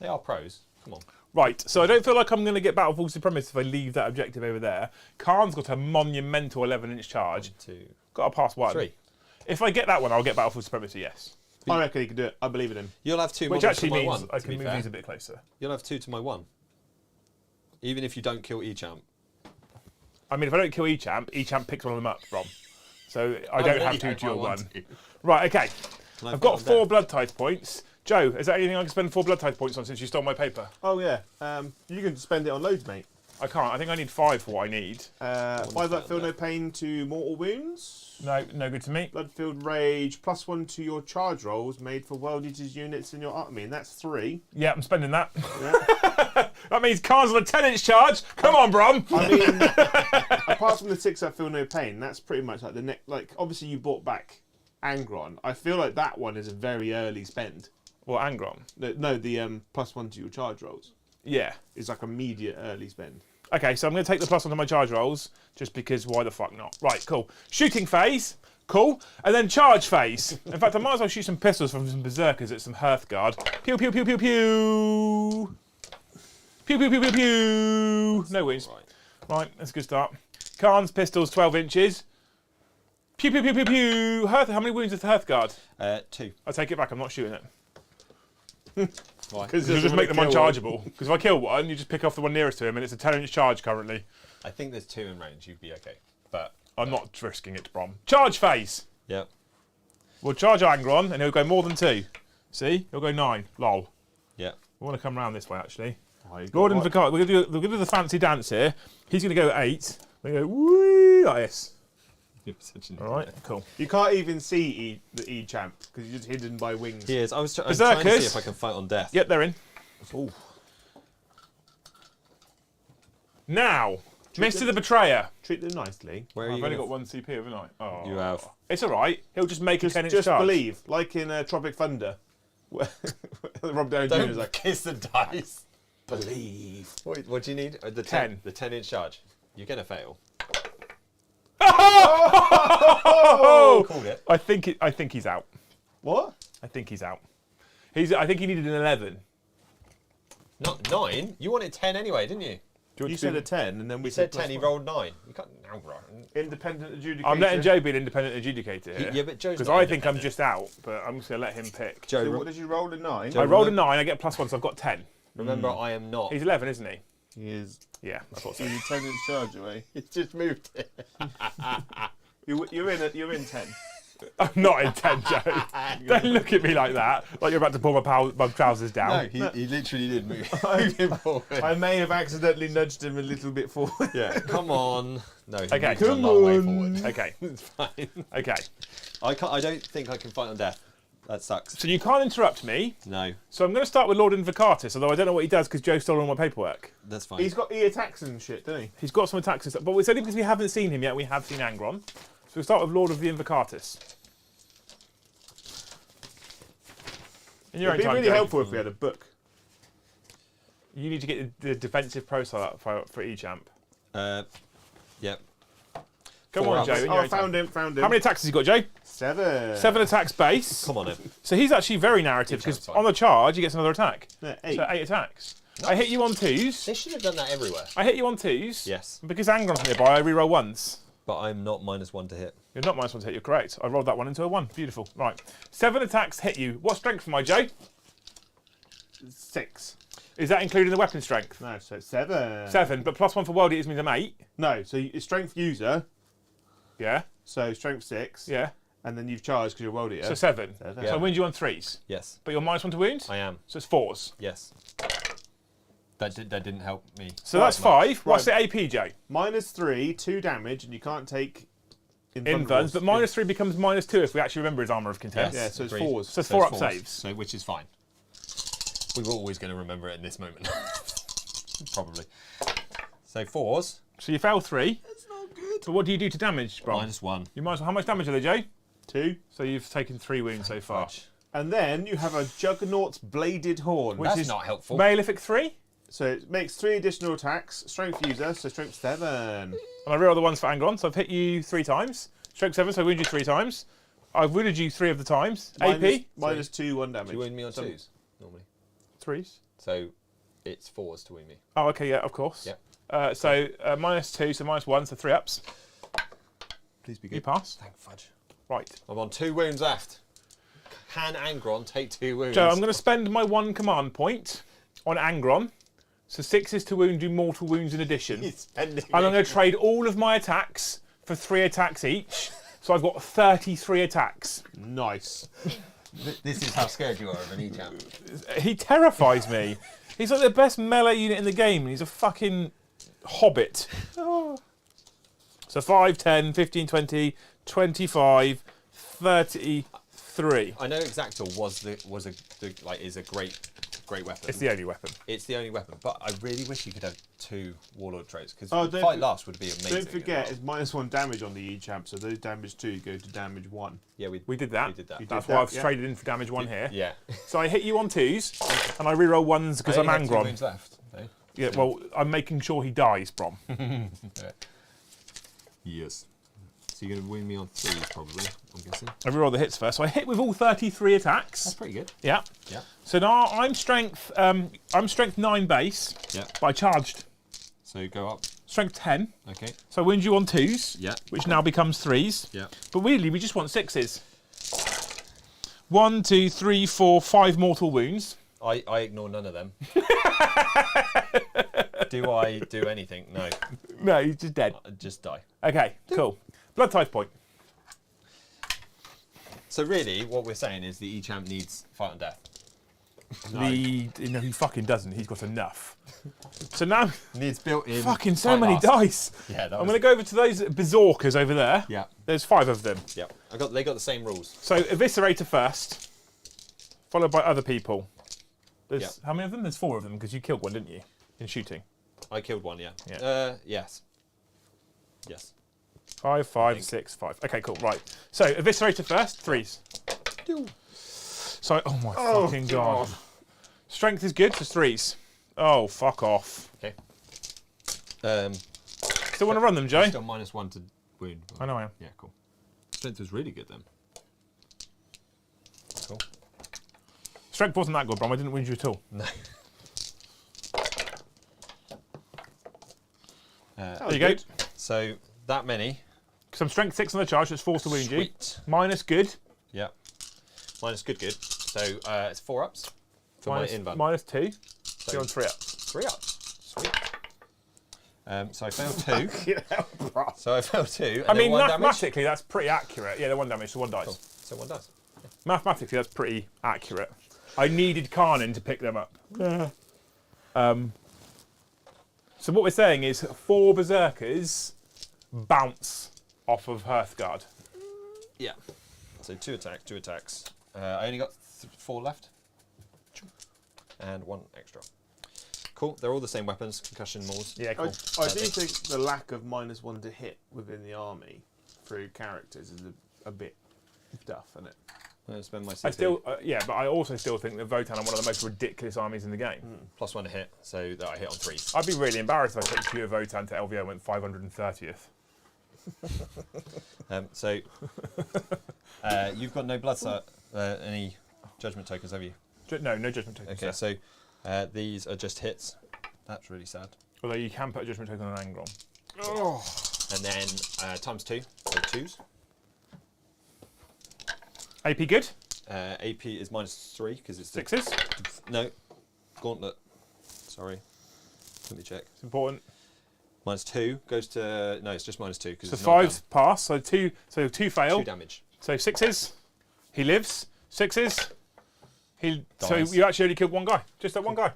They are pros. Come on. Right, so I don't feel like I'm going to get Battlefield Supremacy if I leave that objective over there. Khan's got a monumental 11-inch charge. 1, 2, Got to pass 1. 3. If I get that one, I'll get Battlefield Supremacy, yes. I reckon he can do it. I believe in him. You'll have 2 Which models actually to my means 1. I to can be move fair. these a bit closer. You'll have 2 to my 1. Even if you don't kill E-champ. I mean, if I don't kill Echamp picks one of them up, Brom. So I don't really have 2 hope to I your want 1. to. Right, okay. Can I I've put got them 4 down? blood tithe points. Joe, is there anything I can spend 4 blood tithe points on since you stole my paper? Oh yeah. You can spend it on loads, mate. I can't. I think I need 5 for what I need. 5 that feel no pain to mortal wounds. No good to me. Blood-filled rage, +1 to your charge rolls made for World Eaters units in your army, and that's 3. Yeah, I'm spending that. Yeah. That means Khan's on a 10-inch charge. Come on, Brom. I mean, apart from the 6 that feel no pain, that's pretty much like the next. Like, obviously, you bought back Angron. I feel like that one is a very early spend. Well, Angron. No, the +1 to your charge rolls Yeah. is like immediate early spend. Okay, so I'm going to take the +1 to my charge rolls, just because why the fuck not? Right, cool. Shooting phase, cool. And then charge phase. In fact, I might as well shoot some pistols from some berserkers at some Hearthguard. Pew, pew, pew, pew, pew. Pew, pew, pew, pew, pew. No wounds. Right. Right, that's a good start. Khan's pistols, 12 inches. Pew, pew, pew, pew, pew. How many wounds does the Hearthguard? 2. I take it back, I'm not shooting it. Why? Because You'll just make them unchargeable. Because if I kill one, you just pick off the one nearest to him, and it's a 10-inch charge currently. I think there's 2 in range. You'd be okay. But I'm not risking it, Brom. Charge phase! yeah. We'll charge Angron, and he'll go more than 2. See? He'll go 9. Lol. Yeah. We want to come around this way, actually. Oh, you got Lord and what? Vicar, we're going to do the fancy dance here. He's going to go 8. They go, woo, like this. You're such an All right, cool. You can't even see the E champ because you're just hidden by wings. He is. I'm trying to see Berserkers. if I can fight on death. Yep, they're in. Ooh. Now, Mr. the Betrayer. Treat them nicely. Where are I've you? only gonna- got 1 CP, haven't I? Oh. You have. It's all right. He'll just make a 10-inch Just charge. believe, like in Tropic Thunder. where Rob Downey Jr. is Don't like, kiss the dice. believe. What do you need? The 10. The 10-inch charge. You're gonna fail. Oh! Called it. I think he's out. What? I think he's out. I think he needed an 11. Not 9. You wanted 10 anyway, didn't you? Do You to said do- a 10, and then we You said plus 10. He one. rolled 9. You can't now roll. Independent adjudicator. I'm letting Joe be an independent adjudicator here. Yeah, but Joe's because not I think I'm independent. just out, but I'm just going to let him pick. Joe, So what did you roll a 9? Joe- I rolled a 9, I get +1, so I've got 10. remember, I am not. He's 11, isn't he? He is. Yeah, I thought so. He's a 10-inch charge away. He's just moved it. You're in 10. I'm not in 10, Joe. Don't look at me like that, like you're about to pull my trousers down. No, he literally did move him forward. I may have accidentally nudged him a little bit forward. Yeah, come on. No, he Okay. moved a Come long way on. forward. Okay, It's fine. okay. I don't think I can fight on death. That sucks. So you can't interrupt me, No, so I'm going to start with Lord Invocatus, although I don't know what he does because Joe stole all my paperwork. that's fine. He's got E attacks and shit, doesn't he? He's got some attacks and stuff, but it's only because we haven't seen him yet. We have seen Angron. So we'll start with Lord of the Invocatus. In your It'd be own time, really Joe, helpful if we had a book. You need to get the defensive profile up for each amp. Yep. Come 4 on, Joe. ups. In your Oh, own time. found him. How many attacks has he got, Joe? 7. 7 attacks base. Come on, in. So he's actually very narrative Each because amp's fine. on the charge he gets another attack. No, 8. So 8 attacks. I hit you on 2s. They should have done that everywhere. I hit you on 2s. Yes, Because Angron's nearby, I reroll 1s. but I'm not -1 to hit. You're not -1 to hit, you're correct. I rolled that one into a 1. Beautiful. Right. 7 attacks hit you. What strength am I, Joe? 6. Is that including the weapon strength? No, so 7. 7, but +1 for World Eaters means I'm 8. No, so it's strength user, Yeah, so strength 6. yeah. And then you've charged because you're a world eater. So 7. 7. So I wound you on 3s. Yes, But you're -1 to wound? I am. So it's 4s. Yes. That didn't help me. So that's Right, 5. What's the AP, Joe? -3, 2 damage, and you can't take Inverns, but -3 becomes -2 if we actually remember his Armour of Contempt. Yes. Yeah, so it's Agreed. 4s. So it's So 4 it's up fours, saves. So which is fine. We were always going to remember it in this moment. Probably. So 4s. So you fail 3. That's not good. But what do you do to damage, Brom? -1. You might. How much damage are they, Joe? 2. So you've taken 3 wounds so far. Fudge. And then you have a Juggernaut's Bladed Horn. Which That's is not helpful. Malefic 3. So it makes 3 additional attacks. Strength user, so strength 7. And I reroll the ones for Angron, so I've hit you 3 times. Strength 7, so I wound you 3 times. I've wounded you 3 of the times. AP? -2, 1 damage. Do you wound me on Some- 2s normally? 3s. So it's 4s to wound me. Oh, okay, yeah, of course. Yep. So -2, so -1, so 3 ups. Please be You pass. Thank fudge. Right. I'm on 2 wounds left. Can Angron take 2 wounds? Joe, I'm going to spend my 1 command point on Angron. So 6 is to wound you mortal wounds in addition. He's spending And I'm going to trade all of my attacks for 3 attacks each. So I've got 33 attacks. Nice. This is how scared you are of an E-champ. He terrifies me. He's like the best melee unit in the game, and he's a fucking hobbit. So 5, 10, 15, 20, 25, 33. I know Exactor is a great weapon. It's the only weapon. It's the only weapon, but I really wish you could have 2 Warlord traits because Oh, don't fight for- last would be amazing. Don't forget, as well. it's -1 damage on the E-champ, so those damage 2 go to damage 1. Yeah, We did that. We did that. You did That's that, why I've yeah. traded in for damage 1 here. Yeah. So I hit you on 2s, and I reroll 1s because I I'm only had 2 Angron. wounds left. No? Yeah, well, I'm making sure he dies, Brom. Yes. So you're going to wound me on 3s probably, I'm guessing. I reroll the hits first. So I hit with all 33 attacks. That's pretty good. Yeah. Yeah. So now I'm strength 9 base, Yeah. but I charged. So you go up. Strength 10. Okay. So I wound you on 2s. Yeah. Which now becomes 3s. Yeah. But weirdly, we just want 6s. 1, 2, 3, 4, 5 mortal wounds. I ignore none of them. Do I do anything? No. No, he's just dead. I just die. Okay, cool. Blood type point. So really, what we're saying is the E-champ needs fight on death. He fucking doesn't. He's got enough. So now, Needs built-in. fucking so fight many last. dice. Yeah, that I'm was. going to go over to those berserkers over there. Yeah. There's 5 of them. Yeah. They got the same rules. So Eviscerator first, followed by other people. There's Yeah. how many of them? There's 4 of them because you killed one, didn't you? In shooting. I killed one. Yeah. Yeah. Yes. Yes. 5, 5, 6, 5. Okay, cool. Right. So Eviscerator first, 3s. So, oh my fucking god. Strength is good, so 3s. Oh, fuck off. Okay. Still want to run them, Joe? Still -1 to wound. I know I am. Yeah, cool. Strength was really good then. Cool. Strength wasn't that good, Brom. I didn't wound you at all. No. There you go. So that many. Some strength 6 on the charge, so it's forced to wound you. Sweet. Minus good. Yeah. Minus good. So it's 4 ups for Minus, my invuln. minus 2. So You're on 3 ups. 3 ups. Sweet. So I failed 2. You know, bro. So I failed 2. And I mean, then 1 damage. mathematically, that's pretty accurate. Yeah, the 1 damage, so 1 dice. Cool. So 1 dice. Mathematically, that's pretty accurate. I needed Karnan to pick them up. So what we're saying is 4 berserkers bounce off of Hearthguard. Yeah. So 2 attacks. I only got 4 left. And 1 extra. Cool. They're all the same weapons. Concussion mauls. Yeah, I cool. do think the lack of -1 to hit within the army through characters is a bit tough, isn't it? I'm going to spend my CP. I still, but I also still think that Votann are one of the most ridiculous armies in the game. +1 to hit, so that I hit on 3s. I'd be really embarrassed if I took pure Votann to LVO and went 530th. So you've got no blood any judgment tokens, have you? No judgment tokens. Okay, so these are just hits. That's really sad. Although you can put a judgment token on an Angron. And then ×2, so 2s. AP good. AP is -3 because it's 6s. No, gauntlet. Sorry, let me check. It's important. -2 goes to it's just -2 because So it's knocked 5s pass. So 2 fail. down. 2 damage. So 6s. He lives. 6s. He. So Dies. you actually only killed 1 guy. Just that 1 guy.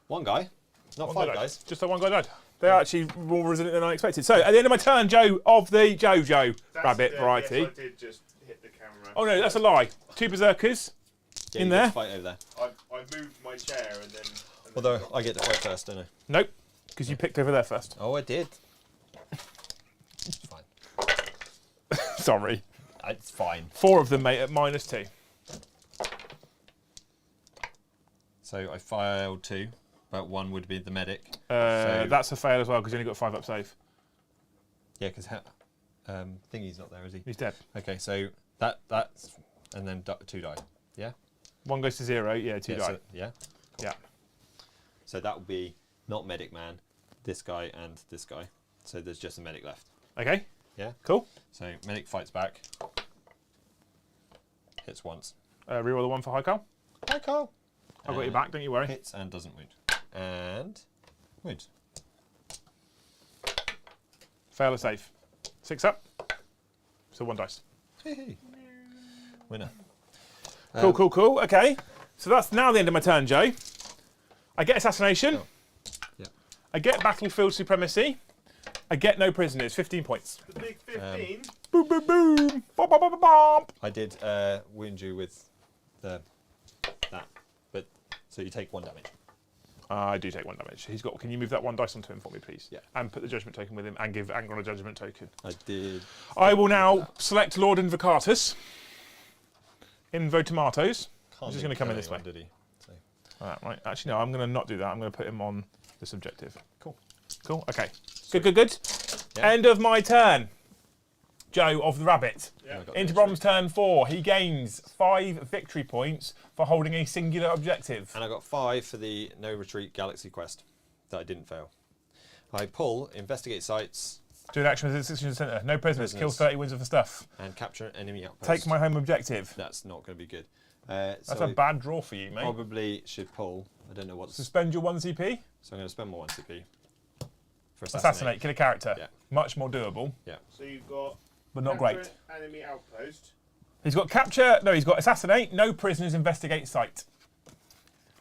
1 guy, not 5 died. guys. Just that 1 guy died. They're actually more resilient than I expected. So at the end of my turn, Joe of the Jojo rabbit variety. Yes, I did just hit the camera. Oh no, that's a lie. 2 berserkers. Yeah, In you get there? to fight over there. I moved my chair and then. Although I get to fight first, don't I? Nope, because you picked over there first. Oh, I did. It's fine. Sorry. It's fine. 4 of them, mate, at -2. So I failed 2, but 1 would be the medic. That's a fail as well because you only got 5 up save. Yeah, because Thingy's not there, is he? He's dead. Okay, so that's and then 2 die. Yeah. 1 goes to 0. Yeah, 2 Yeah. die. So, yeah. Yeah. So that would be not medic man, this guy and this guy. So there's just a medic left. Okay. Yeah. Cool. So medic fights back. Hits once. Reroll the 1 for High Carl. Hi, Carl. I've got your back. Don't you worry. Hits and doesn't wound. And wounds. Fail a save. 6 up. So 1 dice. Hey. Winner. Cool. Okay. So that's now the end of my turn, Joe. I get assassination. Oh. Yeah. I get battlefield supremacy. I get no prisoners. 15 points. The big 15. Boom, boom, boom. Bom, bom, bom, bom. I did wound you with that, but so you take 1 damage. I do take 1 damage. He's got. Can you move that 1 dice onto him for me, please? Yeah. And put the judgment token with him, and give Angron a judgment token. I did. I will now select Lord Invocatus. Invotomatoes. Can't He's just even going to come in kill this way. anyone, did he? So, Right. Actually, no. I'm going to not do that. I'm going to put him on the subjective. cool. Cool. Okay. Good. Yeah. End of my turn. Joe of the Rabbit. I got Into the Brom's turn 4. He gains 5 victory points for holding a singular objective. And I got 5 for the No Retreat Galaxy quest that I didn't fail. I pull, investigate sites, Do an action with the decision center. No prisoners. Kill Prisoners. 30 wins of the stuff. and capture an enemy outpost. Take my home objective. That's not going to be good. That's so a bad draw for you, mate. probably should pull. I don't know what's. Suspend your 1 CP. So I'm going to spend my 1 CP for Assassinate. Kill a character. Yeah. Much more doable, Yeah. So you've got. but not capture great. an enemy outpost. He's got capture. No, he's got assassinate. No prisoners. Investigate site.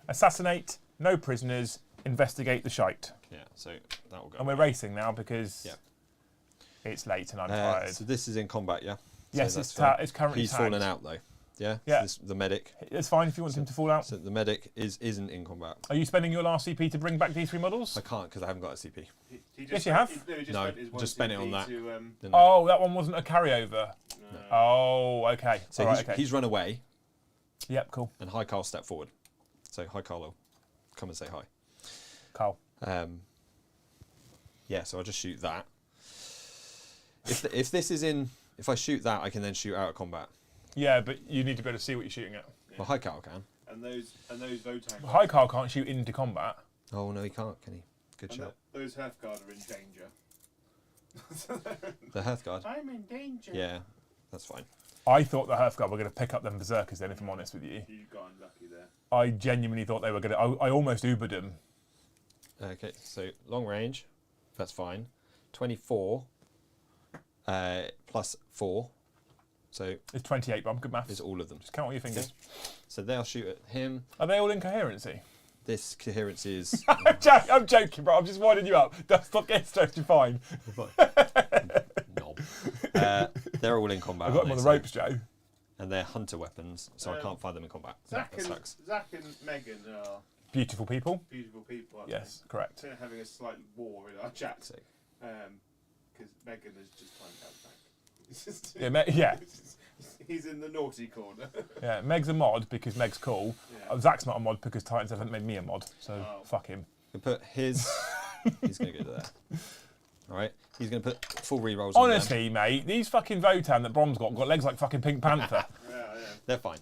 Assassinate. No prisoners. Investigate the shite. Yeah. So that will go. And we're racing now because Yeah. it's late and I'm tired. So this is in combat, yeah. Yes, so it's that's fine. it's currently He's tagged. fallen out though. Yeah. Yeah. So the medic. It's fine if you want him to fall out. So the medic isn't in combat. Are you spending your last CP to bring back D3 models? I can't because I haven't got a CP. He Yes, you have. No, just spend it on that. To, Oh, that one wasn't a carryover. Oh, okay. So All right, okay. he's run away, Yep, cool. and High Carl stepped forward. So High Carl will come and say hi. Carl. Yeah, so I'll just shoot that. If this is in, if I shoot that, I can then shoot out of combat. Yeah, but you need to be able to see what you're shooting at. Well, High Carl can. and those Votann. High Carl can't shoot into combat. Oh no, he can't, can he? Good And shot. those Hearthguard are in danger. The Hearthguard. I'm in danger. Yeah, that's fine. I thought the Hearthguard were going to pick up them Berserkers then, if I'm honest with you. You got unlucky there. I genuinely thought they were going to... I almost Ubered them. Okay, so long range, that's fine. 24 plus 4, so It's 28, but I'm good maths. is all of them. Just count on your fingers. So they'll shoot at him. Are they all in coherency? This coherence is I'm joking, bro. I'm just winding you up. Don't stop getting stressed. You're fine. knob. They're all in combat. I've got them on aren't the they? ropes, Joe. And they're hunter weapons, so I can't find them in combat. Zach That sucks. and Megan are Beautiful people. beautiful people. Aren't Yes, correct. They're having a slight war in our chat So, because Megan has just timed out back. It's just- Yeah, He's in the naughty corner. yeah. Meg's a mod because Meg's cool. Yeah. Zach's not a mod because Titans haven't made me a mod. So Oh. fuck him. we put his. He's going to go to there. All right. He's going to put full rerolls on them. Honestly, mate, these fucking Votann that Brom's got legs like fucking Pink Panther. Yeah. They're fine.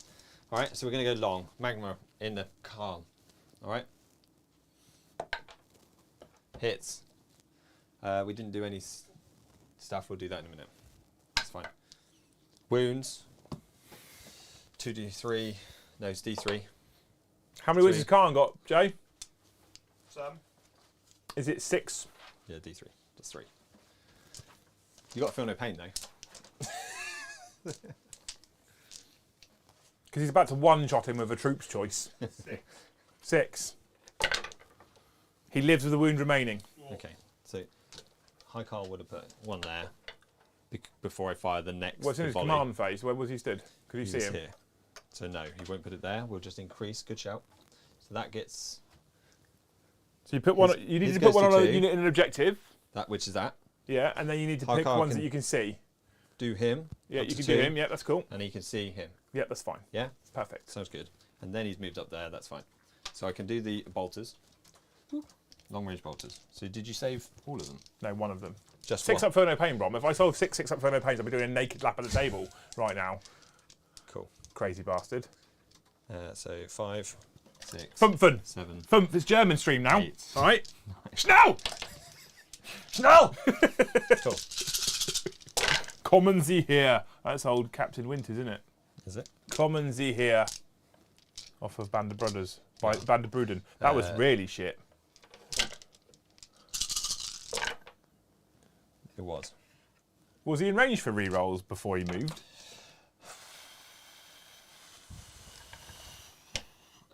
All right. So we're going to go long. Magma in the calm. All right. Hits. We didn't do any stuff. We'll do that in a minute. That's fine. Wounds. 2d3. No, it's d3. How many wins has Khan got, Jay? Some. Is it 6? Yeah, d3. That's 3. You got to feel no pain though. Because he's about to one-shot him with a troop's choice. 6. He lives with a wound remaining. Okay. So High Carl would have put one there before I fire the next What's in his volley. command phase? Where was he stood? Could you He see was him? here. So no, he won't put it there. We'll just increase. Good shout. So that gets So you put one. His- You need his to put goes one to on a 2. unit in an objective. that, which is that. Yeah, and then you need to High pick Carl ones can- that you can see. Do him. Yeah, up you to can do 2, him. Yeah, that's cool. and he can see him. Yeah, that's fine. Yeah, Perfect. sounds good. And then he's moved up there. That's fine. So I can do the bolters, long range bolters. So did you save all of them? No, one of them. Just 6 one. up for no pain, Brom. If I solve 6 up for no pains, I'll be doing a naked lap at the table right now. Cool. Crazy bastard. So 5, 6, Fumpfen. 7. Fumpf. It's German stream now. 8. All right. Schnell. Schnell. Cool. Kommen Sie here. That's old Captain Winters, isn't it? Is it? Kommen Sie here. Off of Band of Brothers by Band of Bruden. That was really shit. It was. Was he in range for re-rolls before he moved?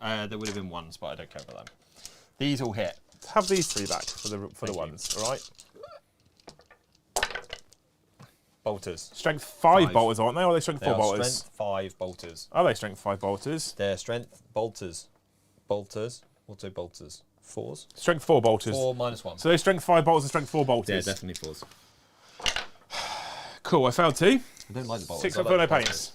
There would have been ones, but I don't care about them. These all hit. Have these 3 back for the ones, all right? Bolters. Strength 5 5. bolters, aren't they? Or are they strength They 4 are bolters? strength 5 bolters. Are they strength 5 bolters? They're strength bolters. Bolters. Auto bolters. 4s. Strength 4 bolters. 4 minus 1. So they're strength 5 bolters and strength 4 Yeah, bolters. definitely 4s. Cool, I failed 2. I don't like the bolters. 6 I up like for no the bolters. pains.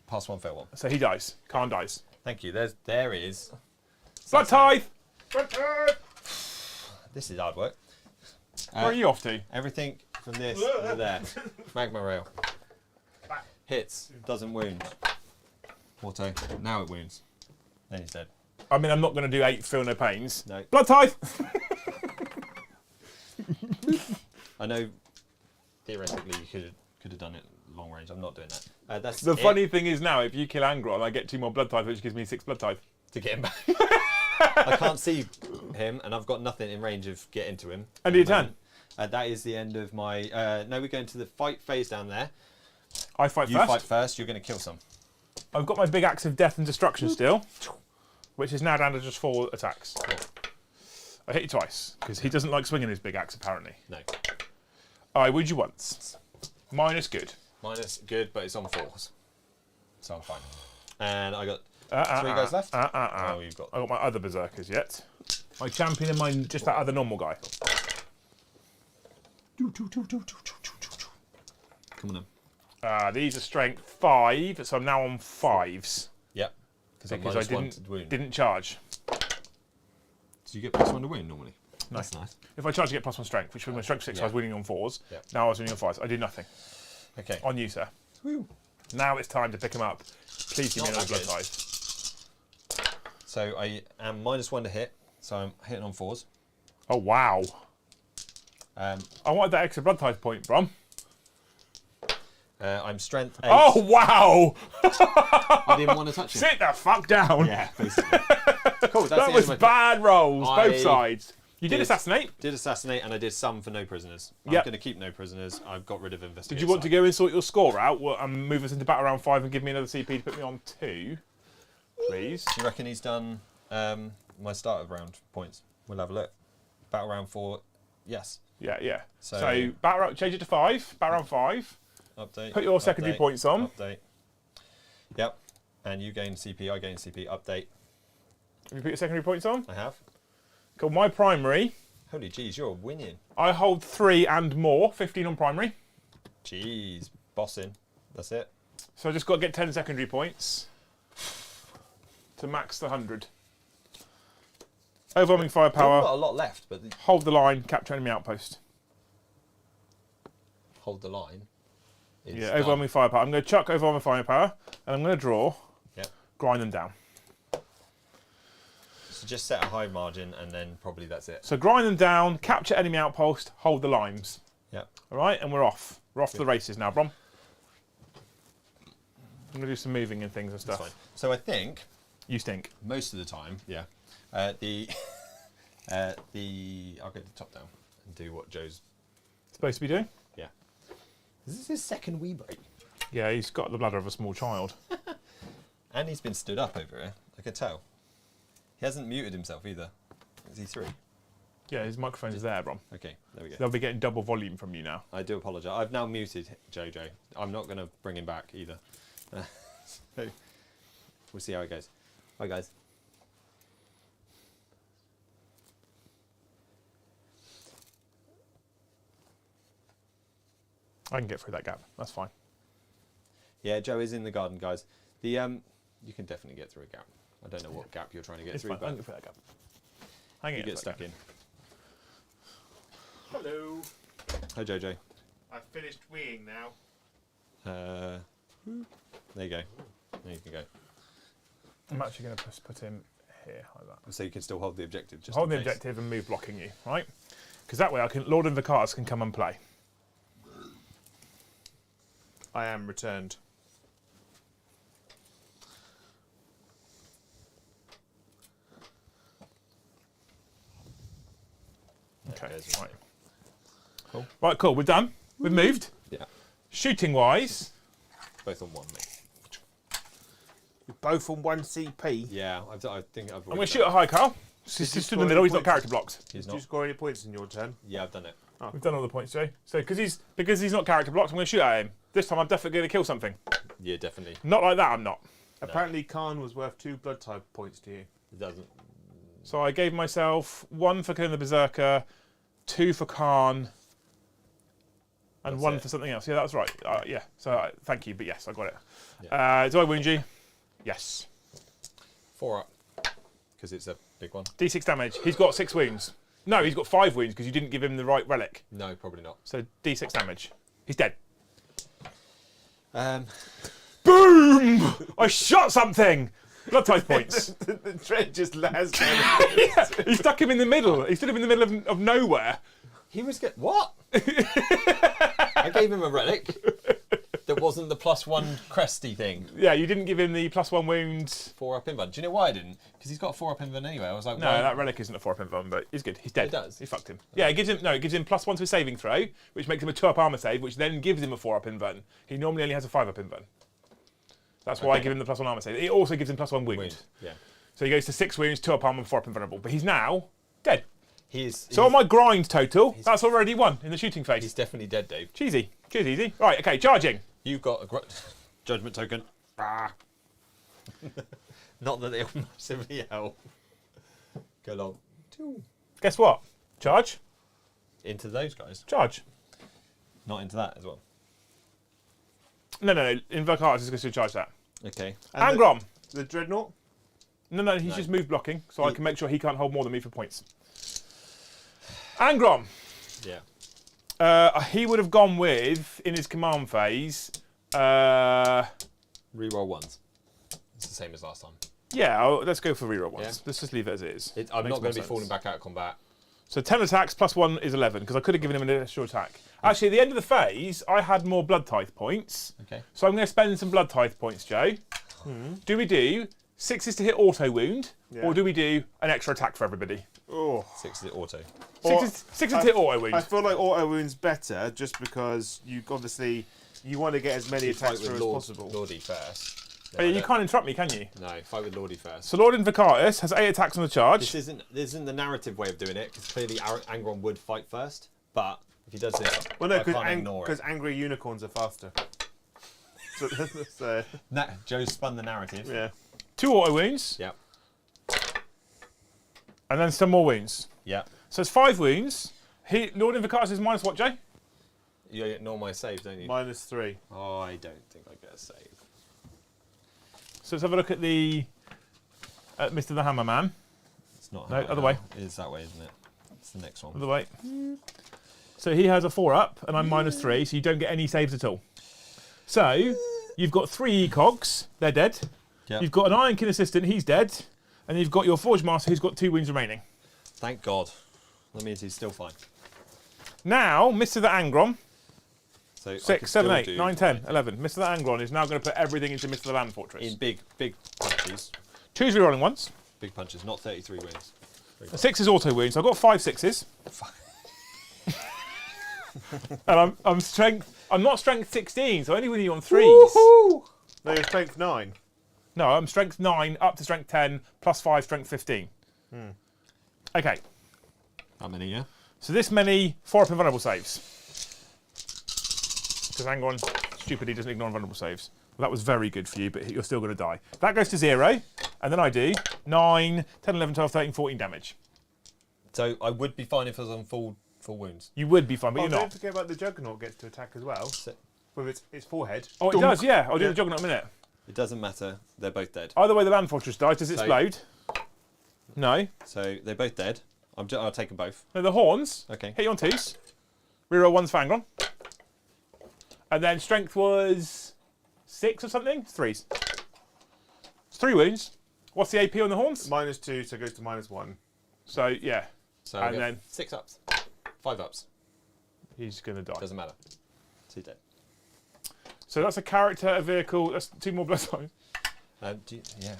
Pass 1, fail 1. So he dies. Khan dies. Thank you. There is. Blood Tithe! This is hard work. Where are you off to? Everything from this to there. Magma rail. Hits. Doesn't wound. Auto. Now it wounds. Then he's dead. I mean, I'm not going to do 8 feel no pains. No. Blood Tithe! I know theoretically you could have done it long range. I'm not doing that. That's The it funny thing is now, if you kill Angron, I get 2 more blood type, which gives me 6 blood type. to get him back. I can't see him, and I've got nothing in range of getting to him. End of your turn. That is the end of my. No, we're going to the fight phase down there. I fight You first. fight first. You're going to kill some. I've got my big axe of death and destruction still, which is now down to just 4 attacks. I hit you twice, because he doesn't like swinging his big axe, apparently. No. I would you once. Minus good. Minus good, but it's on 4s. So I'm fine. And I got 3 guys left. Oh, you've got. I got my other berserkers yet. My champion and mine, just that other normal guy. Come on in. These are strength 5, so I'm now on 5s. Yep. Because I didn't charge. So you get +1 to wound normally. No. That's nice. If I charge, I get +1 strength, which was my strength 6, I was winning on 4s. Yeah. Now I was winning on 5s. I did nothing. Okay. On you, sir. Woo. Now it's time to pick him up. Please give me Not another that blood good. type. So I am -1 to hit, so I'm hitting on 4s. Oh, wow. I wanted that extra blood type point, Brom. I'm strength 8. Oh, wow! I didn't want to touch it. Sit the fuck down. Yeah, basically. Cool. That's That the was end of my bad rolls, both I sides. You did did- assassinate. Did assassinate, and I did some for no prisoners. I'm Yep. going to keep no prisoners. I've got rid of investigators. Did you want to go and sort your score out and move us into battle round 5 and give me another CP to put me on 2? Please. Do you reckon he's done my start of round points? We'll have a look. Battle round 4, yes. Yeah, yeah. So- So battle round, change it to 5. Battle round 5. Update. Put your secondary update, points on. Update. Yep. And you gain CP, I gain CP. Update. Have you put your secondary points on? I have. Cool. My primary, Holy jeez, you're winning. I hold 3 and more. 15 on primary. Jeez, bossing. That's it. So I just got to get 10 secondary points to max the 100. Overwhelming I've got firepower. a lot left, but Hold the line. Capture enemy outpost. hold the line. It's Yeah, done. overwhelming firepower. I'm going to chuck overwhelming firepower, and I'm going to draw. Yep. Grind them down. So just set a high margin, and then probably that's it. So grind them down. Capture enemy outpost. Hold the limes. Yep. All right, and we're off. We're off to the Good. races now, Brom. I'm going to do some moving and things and That's stuff. fine. So I think You stink. most of the time, yeah, the I'll get the top down and do what Joe's. Supposed to be doing? Yeah. Is this his second wee break? Yeah, he's got the bladder of a small child. And he's been stood up over here. I can tell. He hasn't muted himself either. Is he 3? Yeah, his microphone's there, Brom. Okay, there we go. They'll be getting double volume from you now. I do apologise. I've now muted Jojo. I'm not going to bring him back either. So we'll see how it goes. Bye, guys. I can get through that gap. That's fine. Yeah, Joe is in the garden, guys. The you can definitely get through a gap. I don't know what gap you're trying to get It's through, fine. I can but get through that gap. I can you get through stuck that in. Hello. Hi, Jojo. I've finished weeing now. There you go. There you can go. gap. I'm actually going to put him here like that. So you can still hold the objective. Just Hold in the case. objective and move blocking you, right? Because that way I can Lord and Vicatus can come and play. I am returned. Okay, there's right. Cool. Right, cool. We're done. We've moved. Yeah, Shooting wise, both on 1, mate. You're both on 1 CP. Yeah, I think I've. I'm going to shoot at high Carl. He's you stood in score the middle. any He's not points? character blocked. He's Did you not. score any points in your turn? Yeah, I've done it. We've done all the points, Joe. So because he's not character blocked, I'm going to shoot at him. This time I'm definitely going to kill something. Yeah, definitely. Not like that. I'm not. Apparently, Khan was worth 2 blood type points to you. It doesn't. So I gave myself 1 for killing the Berserker, 2 for Khan, and That's 1 it. for something else. Yeah, that's right. Yeah. So thank you, but yes, I got it. Yeah. Do I wound you? Yes. 4 up, because it's a big one. D6 damage. He's got 6 wounds. No, he's got 5 wounds because you didn't give him the right relic. No, probably not. So D6 damage. He's dead. Boom! I shot something. Blood type points. The tread just lands. Yeah, he stuck him in the middle. He stood him in the middle of nowhere. He was get what? I gave him a relic that wasn't the +1 cresty thing. Yeah, you didn't give him the +1 wound. 4-up invuln. Do you know why I didn't? Because he's got a 4-up invuln anyway. I was like, No, why? that relic isn't a 4-up invuln, but he's good. He's dead. It does. He fucked him. Yeah, it gives him it gives him +1 to his saving throw, which makes him a 2-up armor save, which then gives him a 4-up invuln. He normally only has a 5-up invuln. That's why I give him the +1 armor save. It also gives him +1 wound. Yeah. So he goes to 6 wounds, 2-up armor, and 4-up invulnerable. But he's now dead. He's So on my grind total, that's already 1 in the shooting phase. he's definitely dead, Dave. Cheesy. Cheers, easy. Right, okay, charging. You've got a judgment token. Ah. Not that they all massively help. Go long. Guess what? Charge. Into those guys. Charge. Not into that as well. No. Invoke Arts is going to charge that. Okay. And Angrom. The Dreadnought? No, he's just move blocking, so I can make sure he can't hold more than me for points. Angrom. Yeah. He would have gone with, in his command phase, Reroll 1s. It's the same as last time. yeah, let's go for reroll ones. Yeah. Let's just leave it as it is. I'm Makes not going more to be sense. falling back out of combat. So 10 attacks +1 is 11, because I could have given him an extra attack. Actually, at the end of the phase, I had more Blood Tithe points. Okay. So I'm going to spend some Blood Tithe points, Joe. Do we do 6s to hit auto wound, or do we do an extra attack for everybody? Oh. 6 is auto. 6 to hit auto wound. I feel like auto wound's better just because you obviously you want to get as many attacks through as possible. Lordy first. But you can't interrupt me, can you? No, fight with Lordy first. So Lord Invocatus has 8 attacks on the charge. This isn't the narrative way of doing it, because clearly Angron would fight first, but if he does this, Well, no, I can't ignore it. because angry unicorns are faster. so Joe spun the narrative. yeah. 2 auto wounds, Yep. and then some more wounds. Yep. So it's 5 wounds. Lord Invocatus is minus what, Jay? You ignore my save, don't you? -3. Oh, I don't think I get a save. So let's have a look at the Mr. the Hammer Man. It's not. No, other way. It is that way, isn't it? It's the next one. Other way. So he has a 4-up, and I'm -3, so you don't get any saves at all. So you've got 3 ECOGs, they're dead. Yep. You've got an Ironkin assistant, he's dead. And you've got your Forge Master, who's got 2 wounds remaining. Thank God. That means he's still fine. Now, Mr. the Angron, So I 6, could 7, still 8, do 9, 10, 11. Mr. the Angron is now going to put everything into Mr. the Land Fortress. in big punches. 2's rerolling ones. Big punches, not 33 wins. A 6 is auto wounds. I've got 5 6s. And I'm not strength 16, so I only win you on 3s. No, you're strength 9. No, I'm strength 9 up to strength 10 plus 5 strength 15. Okay, How many? Yeah. so this many 4-up invulnerable saves. Because Angron stupidly doesn't ignore invulnerable saves. Well, that was very good for you, but you're still going to die. That goes to 0, and then I do 9, 10, 11, 12, 13, 14 damage. So I would be fine if I was on full wounds. You would be fine, but Oh, you're don't not. forget about the Juggernaut gets to attack as well. With its forehead. Oh, it does, yeah. I'll do the Juggernaut in a minute. It doesn't matter. They're both dead. Either way, the Land Fortress dies. Does it So- explode? No. So they're both dead. I'll take them both. No, the horns. Okay. Hit you on 2s. Reroll 1s for Angron. And then strength was 6 or something? 3s. It's 3 wounds. What's the AP on the horns? -2, so it goes to -1. So, yeah. So And I get then- 6 ups, 5 ups. He's going to die. Doesn't matter. 2 dead. So that's a character, a vehicle. That's 2 more blood signs. Yeah.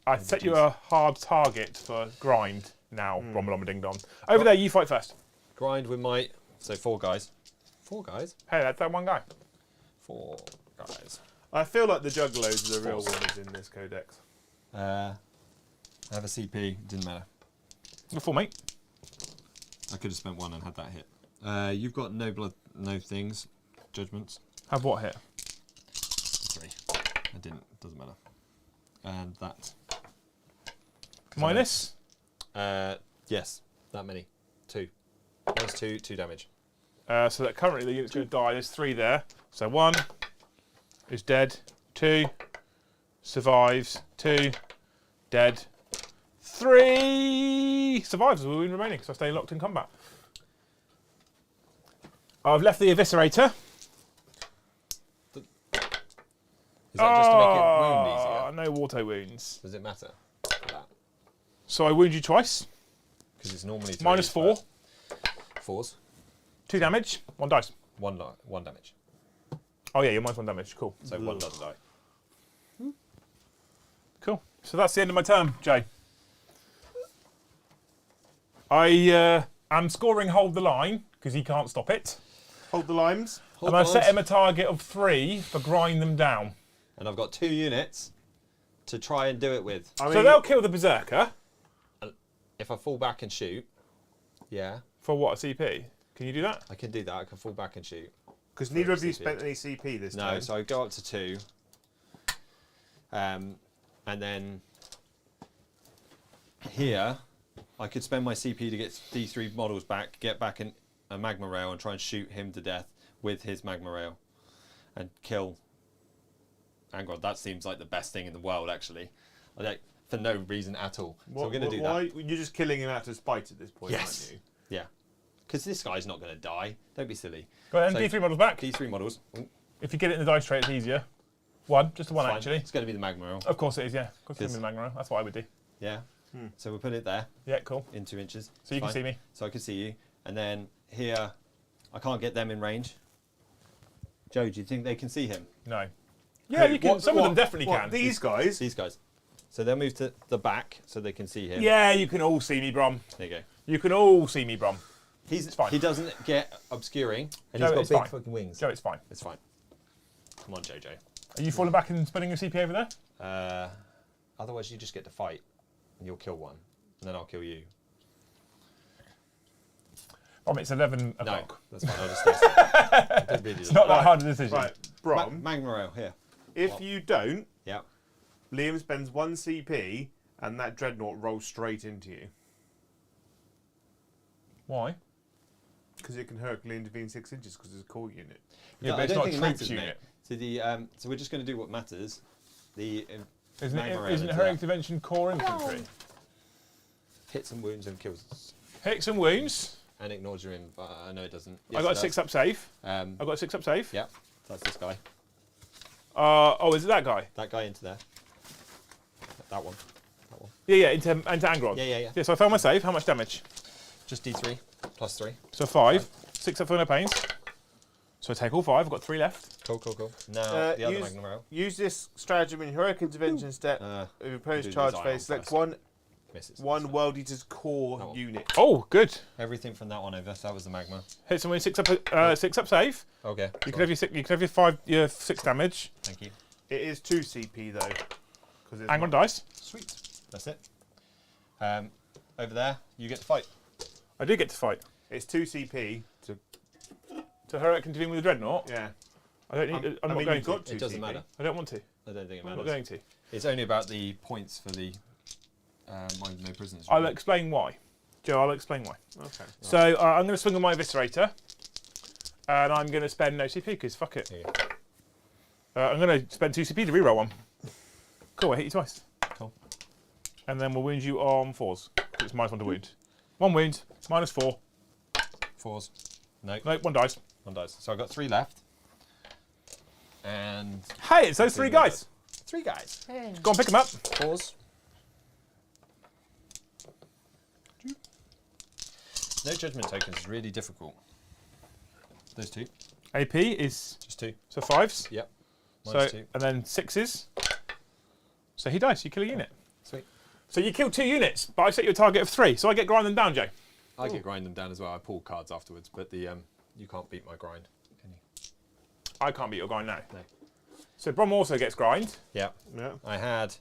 I set you a hard target for grind now, Brommelom Ding Dong. Over there, you fight first. Grind with my 4 guys. 4 guys. Hey, that's that one guy. 4 guys. I feel like the Juggalos are the real winners in this codex. I have a CP. Didn't matter. You're full, mate. I could have spent 1 and had that hit. You've got no blood, no things, judgments. Have what hit? 3. I didn't. Doesn't matter. And that. Minus? Yes. That many. 2. -2. 2 damage. So that currently the unit's going to die. There's 3 there. So 1 is dead. 2 survives. 2 dead. 3 survives with a wound remaining, so I stay locked in combat. I've left the Eviscerator. Is that just to make it wound easier? No auto wounds. Does it matter? For that? So I wound you twice. Because it's normally 3, -4. but 4s. 2 damage, 1 dice. One damage. Oh yeah, you're minus 1 damage. Cool. So one doesn't die. Cool. So that's the end of my turn, Jay. I am scoring hold the line because he can't stop it. Hold the limes. Hold And I the set lines. him a target of 3 for grind them down. And I've got 2 units to try and do it with. I mean, So they'll kill the berserker If I fall back and shoot, yeah, for what, a CP? Can you do that? I can do that. I can fall back and shoot. because neither of you CP. spent any CP this No, time. so I go up to 2. And then here, I could spend my CP to get these 3 models back, get back in a magma rail and try and shoot him to death with his magma rail and kill Angron. That seems like the best thing in the world, actually. For no reason at all. So I'm going to do why? that. You're just killing him out of spite at this point, Yes. aren't you? Yeah. Because this guy's not going to die. Don't be silly. Go ahead, So D3 models back. These 3 models. If you get it in the dice tray, it's easier. 1, just a 1 Fine. actually. It's going to be the magma rail. Of course it is, yeah. Of course it's Yes. going to be the magma roll. That's what I would do. Yeah. So we'll put it there Yeah, cool. in 2 inches. So you can Fine. see me. So I can see you. And then here, I can't get them in range. Joe, do you think they can see him? No. Yeah, you can. Some of them definitely What, can. These guys. These guys. So they'll move to the back so they can see him. Yeah, you can all see me, Brom. There you go. You can all see me, Brom. It's fine. He doesn't get obscuring, and No, he's got it's big fine. fucking wings. Joe, it's fine. It's fine. Come on, JJ. Are you falling back and spending your CP over there? Otherwise, you just get to fight, and you'll kill one, and then I'll kill you. Brom, it's 11 No, o'clock. that's fine. I'll just stay still. Don't really It's not that hard a decision. Right, Brom. Magma rail here. If you don't, Yeah. Liam spends 1 CP, and that dreadnought rolls straight into you Why? because it can Hercules intervene 6 inches because it's a core unit. Yeah, No, but I it's don't not think it troops matters, unit. mate. So we're just going to do what matters. Isn't magma it, rail isn't into heroic that. intervention core infantry? Hits and wounds and kills us. Hits and wounds. And ignores your in. I know it doesn't. I got a 6 up save. I I got a 6 up save. Yeah, that's this guy. Oh, is it that guy? That guy into there. That one. That one. Yeah, into Angron. Yeah. Yeah, so I found my save. How much damage? Just D3 plus 3. So 5. 6 up for no pains. So I take all 5. I've got 3 left. Cool. Now the other use- Magnum Rail Use this stratagem in heroic intervention step. Of your opponent's do charge these phase, ions select first. one misses. World Eaters core That one. unit. Oh, good. Everything from that one over. That was the magma. Hits and wins 6 up, 6 up save. Okay. You can have your 6 damage. Thank you. It is 2 CP though. Angron dice. Sweet. That's it. Over there, you get to fight. I do get to fight. It's 2 CP. So heroic intervene with the dreadnought. Yeah. I don't need. I'm not going you've to. got 2 It doesn't CP. matter. I don't want to. I don't think it I'm not matters. going to. It's only about the points for the mind no prisoners. I'll really. explain why. Joe, I'll explain why. Okay. So I'm going to swing on my Eviscerator. And I'm going to spend no CP because fuck it. There you go. I'm going to spend 2 CP to reroll 1. Cool, I hit you twice. Cool. And then we'll wound you on 4s. It's -1 to wound. 1 wound, -4. 4s. No. No, 1 dice. 1 dice. So I've got 3 left. And Hey, it's those 3 guys. 3 guys. Go on, pick them up. 4s. No judgment tokens is really difficult. Those 2. AP is Just 2. so 5s. Yep. So Minus 2. and then 6s. So he dies. You kill a unit. Sweet. So you kill 2 units, but I set you a target of 3. So I get grind them down, Joe. I could grind them down as well. I pull cards afterwards, but the you can't beat my grind, can you? I can't beat your grind now. No. So Brom also gets grind. Yeah. Yeah. I had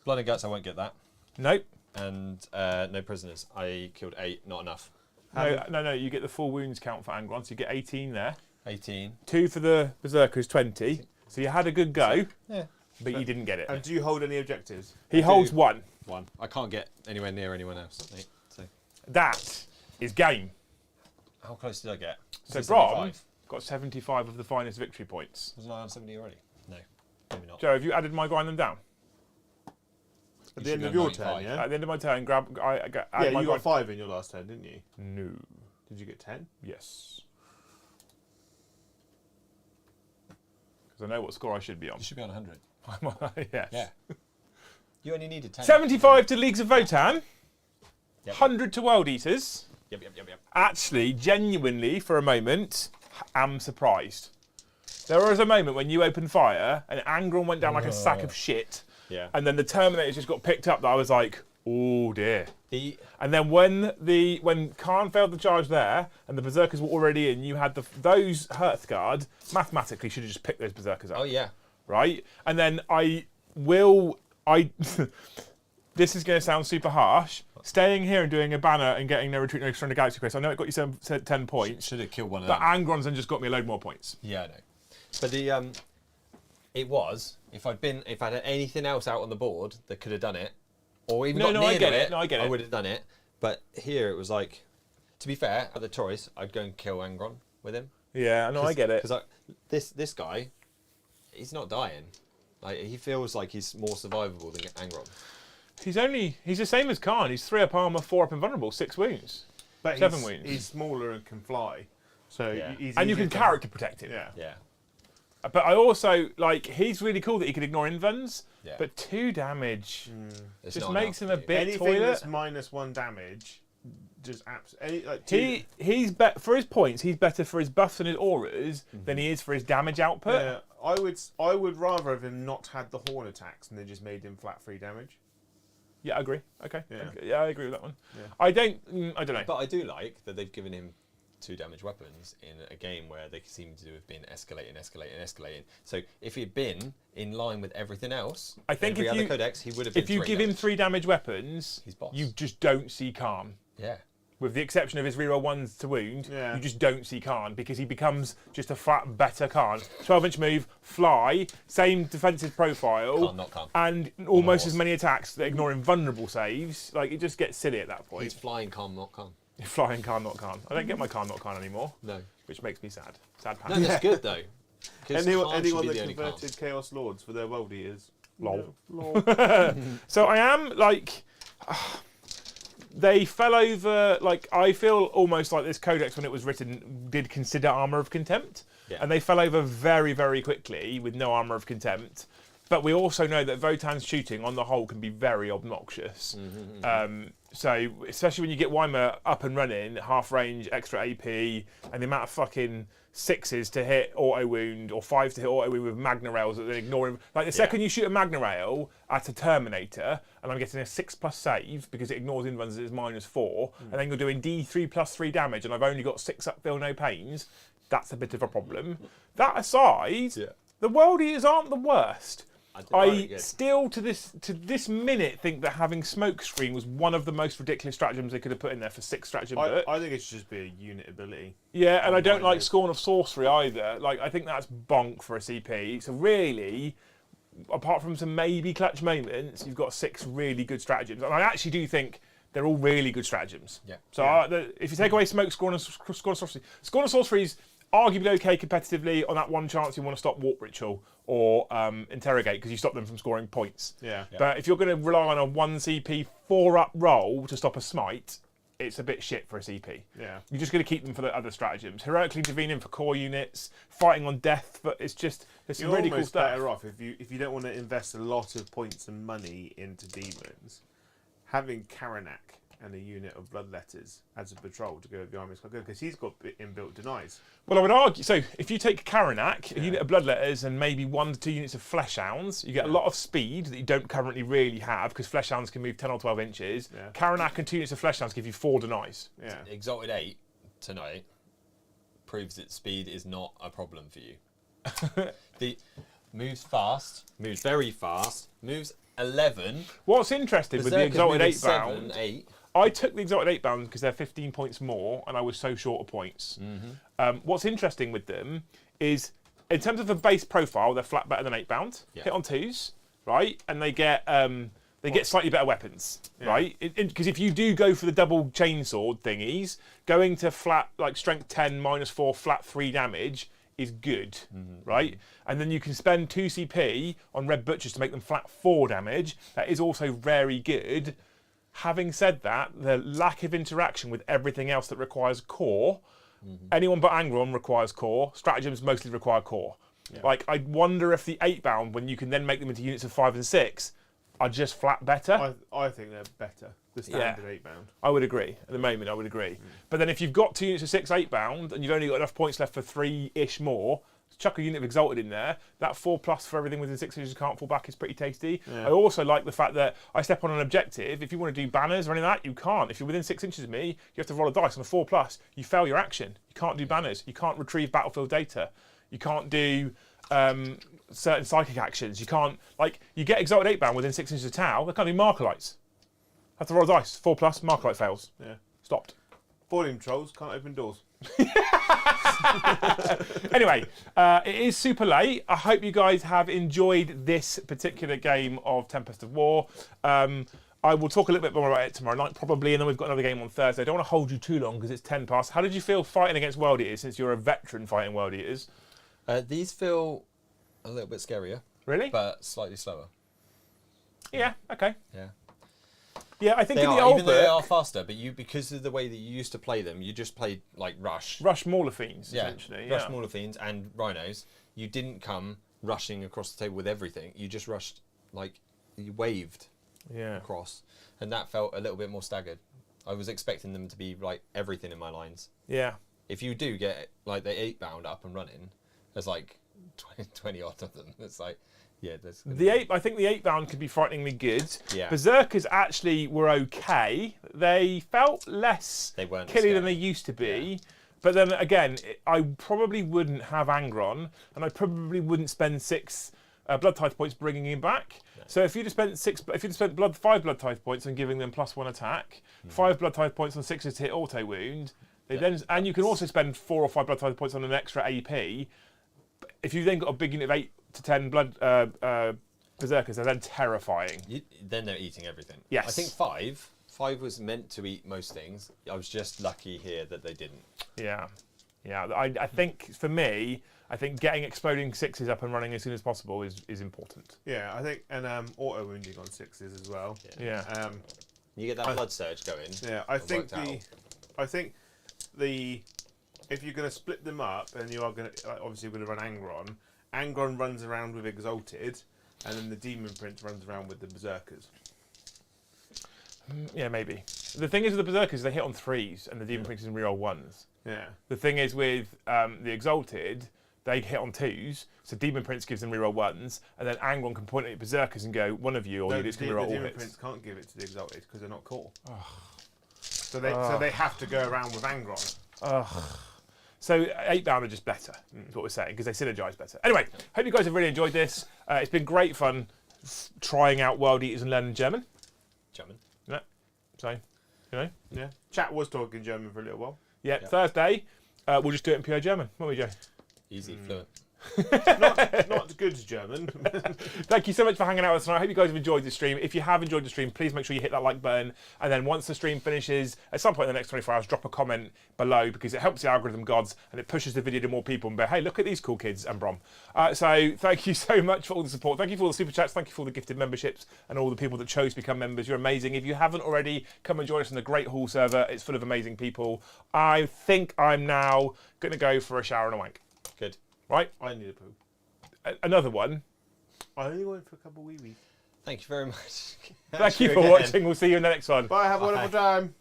blood and guts. I won't get that. Nope. And no prisoners. I killed 8. Not enough. No. You get the full wounds count for Angron, so you get 18 there. 18. 2 for the Berserkers, 20. So you had a good go, Yeah. but you didn't get it. And do you hold any objectives? He holds 1. 1. I can't get anywhere near anyone else. 8. So That is game. how close did I get? So Was it Brom 75? got 75 of the finest victory points. Wasn't I on 70 already? No. Maybe not. Joe, have you added my grind them down? At You the end should of go your 95. turn, yeah? At the end of my turn, add Yeah, my you got grind. 5 in your last turn, didn't you? No. Did you get 10? Yes. Because I know what score I should be on. You should be on 100. Yes. Yeah. You only needed 10. 75 to Leagues of Votann. Yep. 100 to World Eaters. Yep. Actually, genuinely, for a moment, am surprised. There was a moment when you opened fire and Angron went down like a sack of shit. Yeah. And then the Terminators just got picked up that I was like, oh dear. The And then when Khan failed the charge there and the Berserkers were already in, you had those Hearthguard mathematically should have just picked those Berserkers up. oh yeah. Right? And then this is going to sound super harsh. Staying here and doing a banner and getting no retreat, no surrender Galaxy Quest. I know it got you 10 points. Should have killed one of But them. Angron's then just got me a load more points. Yeah, I know. But the it was if I'd had anything else out on the board that could have done it, or even got near I get to it. No, I get it. I would have done it. But here it was like, to be fair, at the choice, I'd go and kill Angron with him. Yeah, no, I get it. Because this guy, he's not dying. Like he feels like he's more survivable than Angron. He's the same as Khan. He's 3 up armor, 4 up invulnerable, 6 wounds. But 7 wounds. He's smaller and can fly. So Yeah. he's And you easier can to- character protect him. Yeah. Yeah. But I also, like, he's really cool that he can ignore invuns, Yeah. but 2 damage It's just not makes enough him a to do. bit Anything toilet. that's -1 damage, just absolutely. Like, He's for his points, he's better for his buffs and his auras than he is for his damage output. yeah, I would rather have him not had the horn attacks and they just made him flat 3 damage. Yeah, I agree. Okay. Yeah. Yeah, I agree with that one. Yeah. I don't know. But I do like that they've given him 2 damage weapons in a game where they seem to have been escalating. So if he'd been in line with everything else, I think every if other you- codex, he would have been. If you 3 give him damage. 3 damage weapons, He's boss. you just don't see Khan. Yeah. With the exception of his reroll 1s to wound, Yeah. you just don't see Khan because he becomes just a flat better Khan. 12-inch move, fly, same defensive profile, Can't not Khan. and almost horse. as many attacks that ignore invulnerable saves. Like, it just gets silly at that point. He's flying Khan, not Khan. Flying Khan, not Khan. I don't get my Khan, not Khan anymore, No. which makes me sad. Sad No, pants. that's good though. 'Cause Anyone Khan should be that the only Khan. converted Chaos Lords for their World Eaters. Lol. Lol. So I am like, they fell over. Like, I feel almost like this codex when it was written did consider Armor of Contempt, Yeah. and they fell over very, very quickly with no Armor of Contempt. But we also know that Votann's shooting on the whole can be very obnoxious. So especially when you get Weimar up and running, half range, extra AP, and the amount of fucking 6s to hit auto wound or 5s to hit auto wound with Magna Rails that they ignore him. Like the second you shoot a Magna Rail at a Terminator, and I'm getting a 6+ save because it ignores invuns as -4, and then you're doing D3 +3 damage, and I've only got 6 up, feel no pains. That's a bit of a problem. That aside, the World Eaters aren't the worst. I still, to this minute, think that having Smokescreen was one of the most ridiculous stratagems they could have put in there for 6 stratagem. I think it should just be a unit ability. Yeah, and I don't like Online. Scorn of Sorcery either. Like, I think that's bonk for a CP. So really, apart from some maybe clutch moments, you've got 6 really good stratagems. And I actually do think they're all really good stratagems. Yeah. So if you take away Smoke, Scorn of Sorcery, Scorn of Sorcery is arguably okay competitively on that one chance you want to stop Warp Ritual or Interrogate because you stop them from scoring points. Yeah. But if you're going to rely on a 1 CP 4-up roll to stop a smite, it's a bit shit for a CP. Yeah. You're just going to keep them for the other stratagems. Heroically intervening for core units, fighting on death, but it's just there's some You're really cool almost stuff. better off if you don't want to invest a lot of points and money into demons. Having Karanak and a unit of Bloodletters as a patrol to go with the army is quite good because he's got inbuilt denies. Well, I would argue. So, if you take Karanak, a unit of Bloodletters, and maybe 1 to 2 units of Fleshhounds, you get a lot of speed that you don't currently really have because Fleshhounds can move 10 or 12 inches. Yeah. Karanak and 2 units of Fleshhounds give you 4 denies. Yeah. Exalted 8 tonight proves that speed is not a problem for you. The moves fast, moves very fast, moves 11. What's interesting with the Berserkers Exalted moving 8 bound, 7, 8. I took the Exalted 8 bound because they're 15 points more, and I was so short of points. What's interesting with them is, in terms of the base profile, they're flat better than 8 bound. Yeah. Hit on 2s, right? And they get slightly better weapons, right? Because if you do go for the double chainsword thingies, going to flat like strength 10 -4 flat 3 damage is good, right? And then you can spend 2 CP on Red Butchers to make them flat 4 damage. That is also very good. Having said that, the lack of interaction with everything else that requires core, anyone but Angron requires core, stratagems mostly require core. Like, I wonder if the 8 bound, when you can then make them into units of 5 and 6, are just flat better. I think they're better. The standard 8-bound. I would agree. At the moment, I would agree. But then if you've got 2 units of 6 8-bound and you've only got enough points left for 3-ish more, chuck a unit of Exalted in there. That 4+ for everything within 6 inches you can't fall back is pretty tasty. Yeah. I also like the fact that I step on an objective. If you want to do banners or any of that, you can't. If you're within 6 inches of me, you have to roll a dice on a 4+. You fail your action. You can't do banners. You can't retrieve battlefield data. You can't do certain psychic actions. You can't, like, you get Exalted 8-bound within 6 inches of Tau. They can't do Markerites. Have to roll a dice. 4+, Markerite fails. Yeah. Stopped. Falling trolls can't open doors. Anyway, it is super late. I hope you guys have enjoyed this particular game of Tempest of War. I will talk a little bit more about it tomorrow night, probably, and then we've got another game on Thursday. I don't want to hold you too long because it's 10 past. How did you feel fighting against World Eaters, since you're a veteran fighting World Eaters? These feel a little bit scarier. Really? But slightly slower. Yeah, okay. Yeah. Yeah, I think They in the are, old even though they are book, faster, but because of the way that you used to play them, you just played like Rush. Rush Mauler Fiends, Yeah, essentially. Rush Mauler Fiends and Rhinos. You didn't come rushing across the table with everything. You just rushed, like, you waved Yeah. across. And that felt a little bit more staggered. I was expecting them to be, like, everything in my lines. Yeah. If you do get, like, the 8-bound up and running, there's, like, 20 odd of them. It's like, yeah, there's... I think the 8-bound could be frighteningly good. Yeah. Berserkers actually were okay. They felt less They weren't killy than scary. they used to be. Yeah. But then again, I probably wouldn't have Angron, and I probably wouldn't spend 6 blood tithe points bringing him back. No. So if you'd have spent 5 blood tithe points and giving them +1 attack, 5 blood tithe points on 6s to hit auto wound, and you can also spend 4 or 5 blood tithe points on an extra AP. If you then got a big unit of 8 to 10 blood berserkers, they're then terrifying. Then they're eating everything. Yes. I think 5 was meant to eat most things. I was just lucky here that they didn't. Yeah. Yeah. I think, for me, I think getting exploding 6s up and running as soon as possible is important. Yeah, I think, and auto wounding on 6s as well. Yeah. You get that blood surge going. Yeah, I think if you're going to split them up and you are going to, obviously you're going to run Angron runs around with Exalted, and then the Demon Prince runs around with the Berserkers. Yeah, maybe. The thing is with the Berserkers, they hit on 3s, and the Demon Prince can reroll 1s. Yeah. The thing is with the Exalted, they hit on 2s, so Demon Prince gives them reroll 1s, and then Angron can point at your Berserkers and go, one of you, or you just can reroll all the Demon hits. Prince can't give it to the Exalted because they're not core. So they have to go around with Angron. So 8-bound are just better, is what we're saying, because they synergise better. Anyway, hope you guys have really enjoyed this. It's been great fun trying out World Eaters and learning German. German. Yeah. So, you know. Yeah. Chat was talking German for a little while. Yeah, Thursday, we'll just do it in pure German, won't we, Joe? Easy, fluent. not good German. Thank you so much for hanging out with us tonight. I hope you guys have enjoyed the stream. If you have enjoyed the stream, please make sure you hit that like button. And then once the stream finishes, at some point in the next 24 hours, drop a comment below, because it helps the algorithm gods and it pushes the video to more people and be, hey, look at these cool kids and Brom. So thank you so much for all the support. Thank you for all the super chats. Thank you for all the gifted memberships and all the people that chose to become members. You're amazing. If you haven't already, come and join us in the Great Hall server. It's full of amazing people. I think I'm now going to go for a shower and a wank. Good. Right? I need a poo. Another one. I only went for a couple of wee wees. Thank you very much. Thank you for watching. We'll see you in the next one. Bye, have a wonderful time.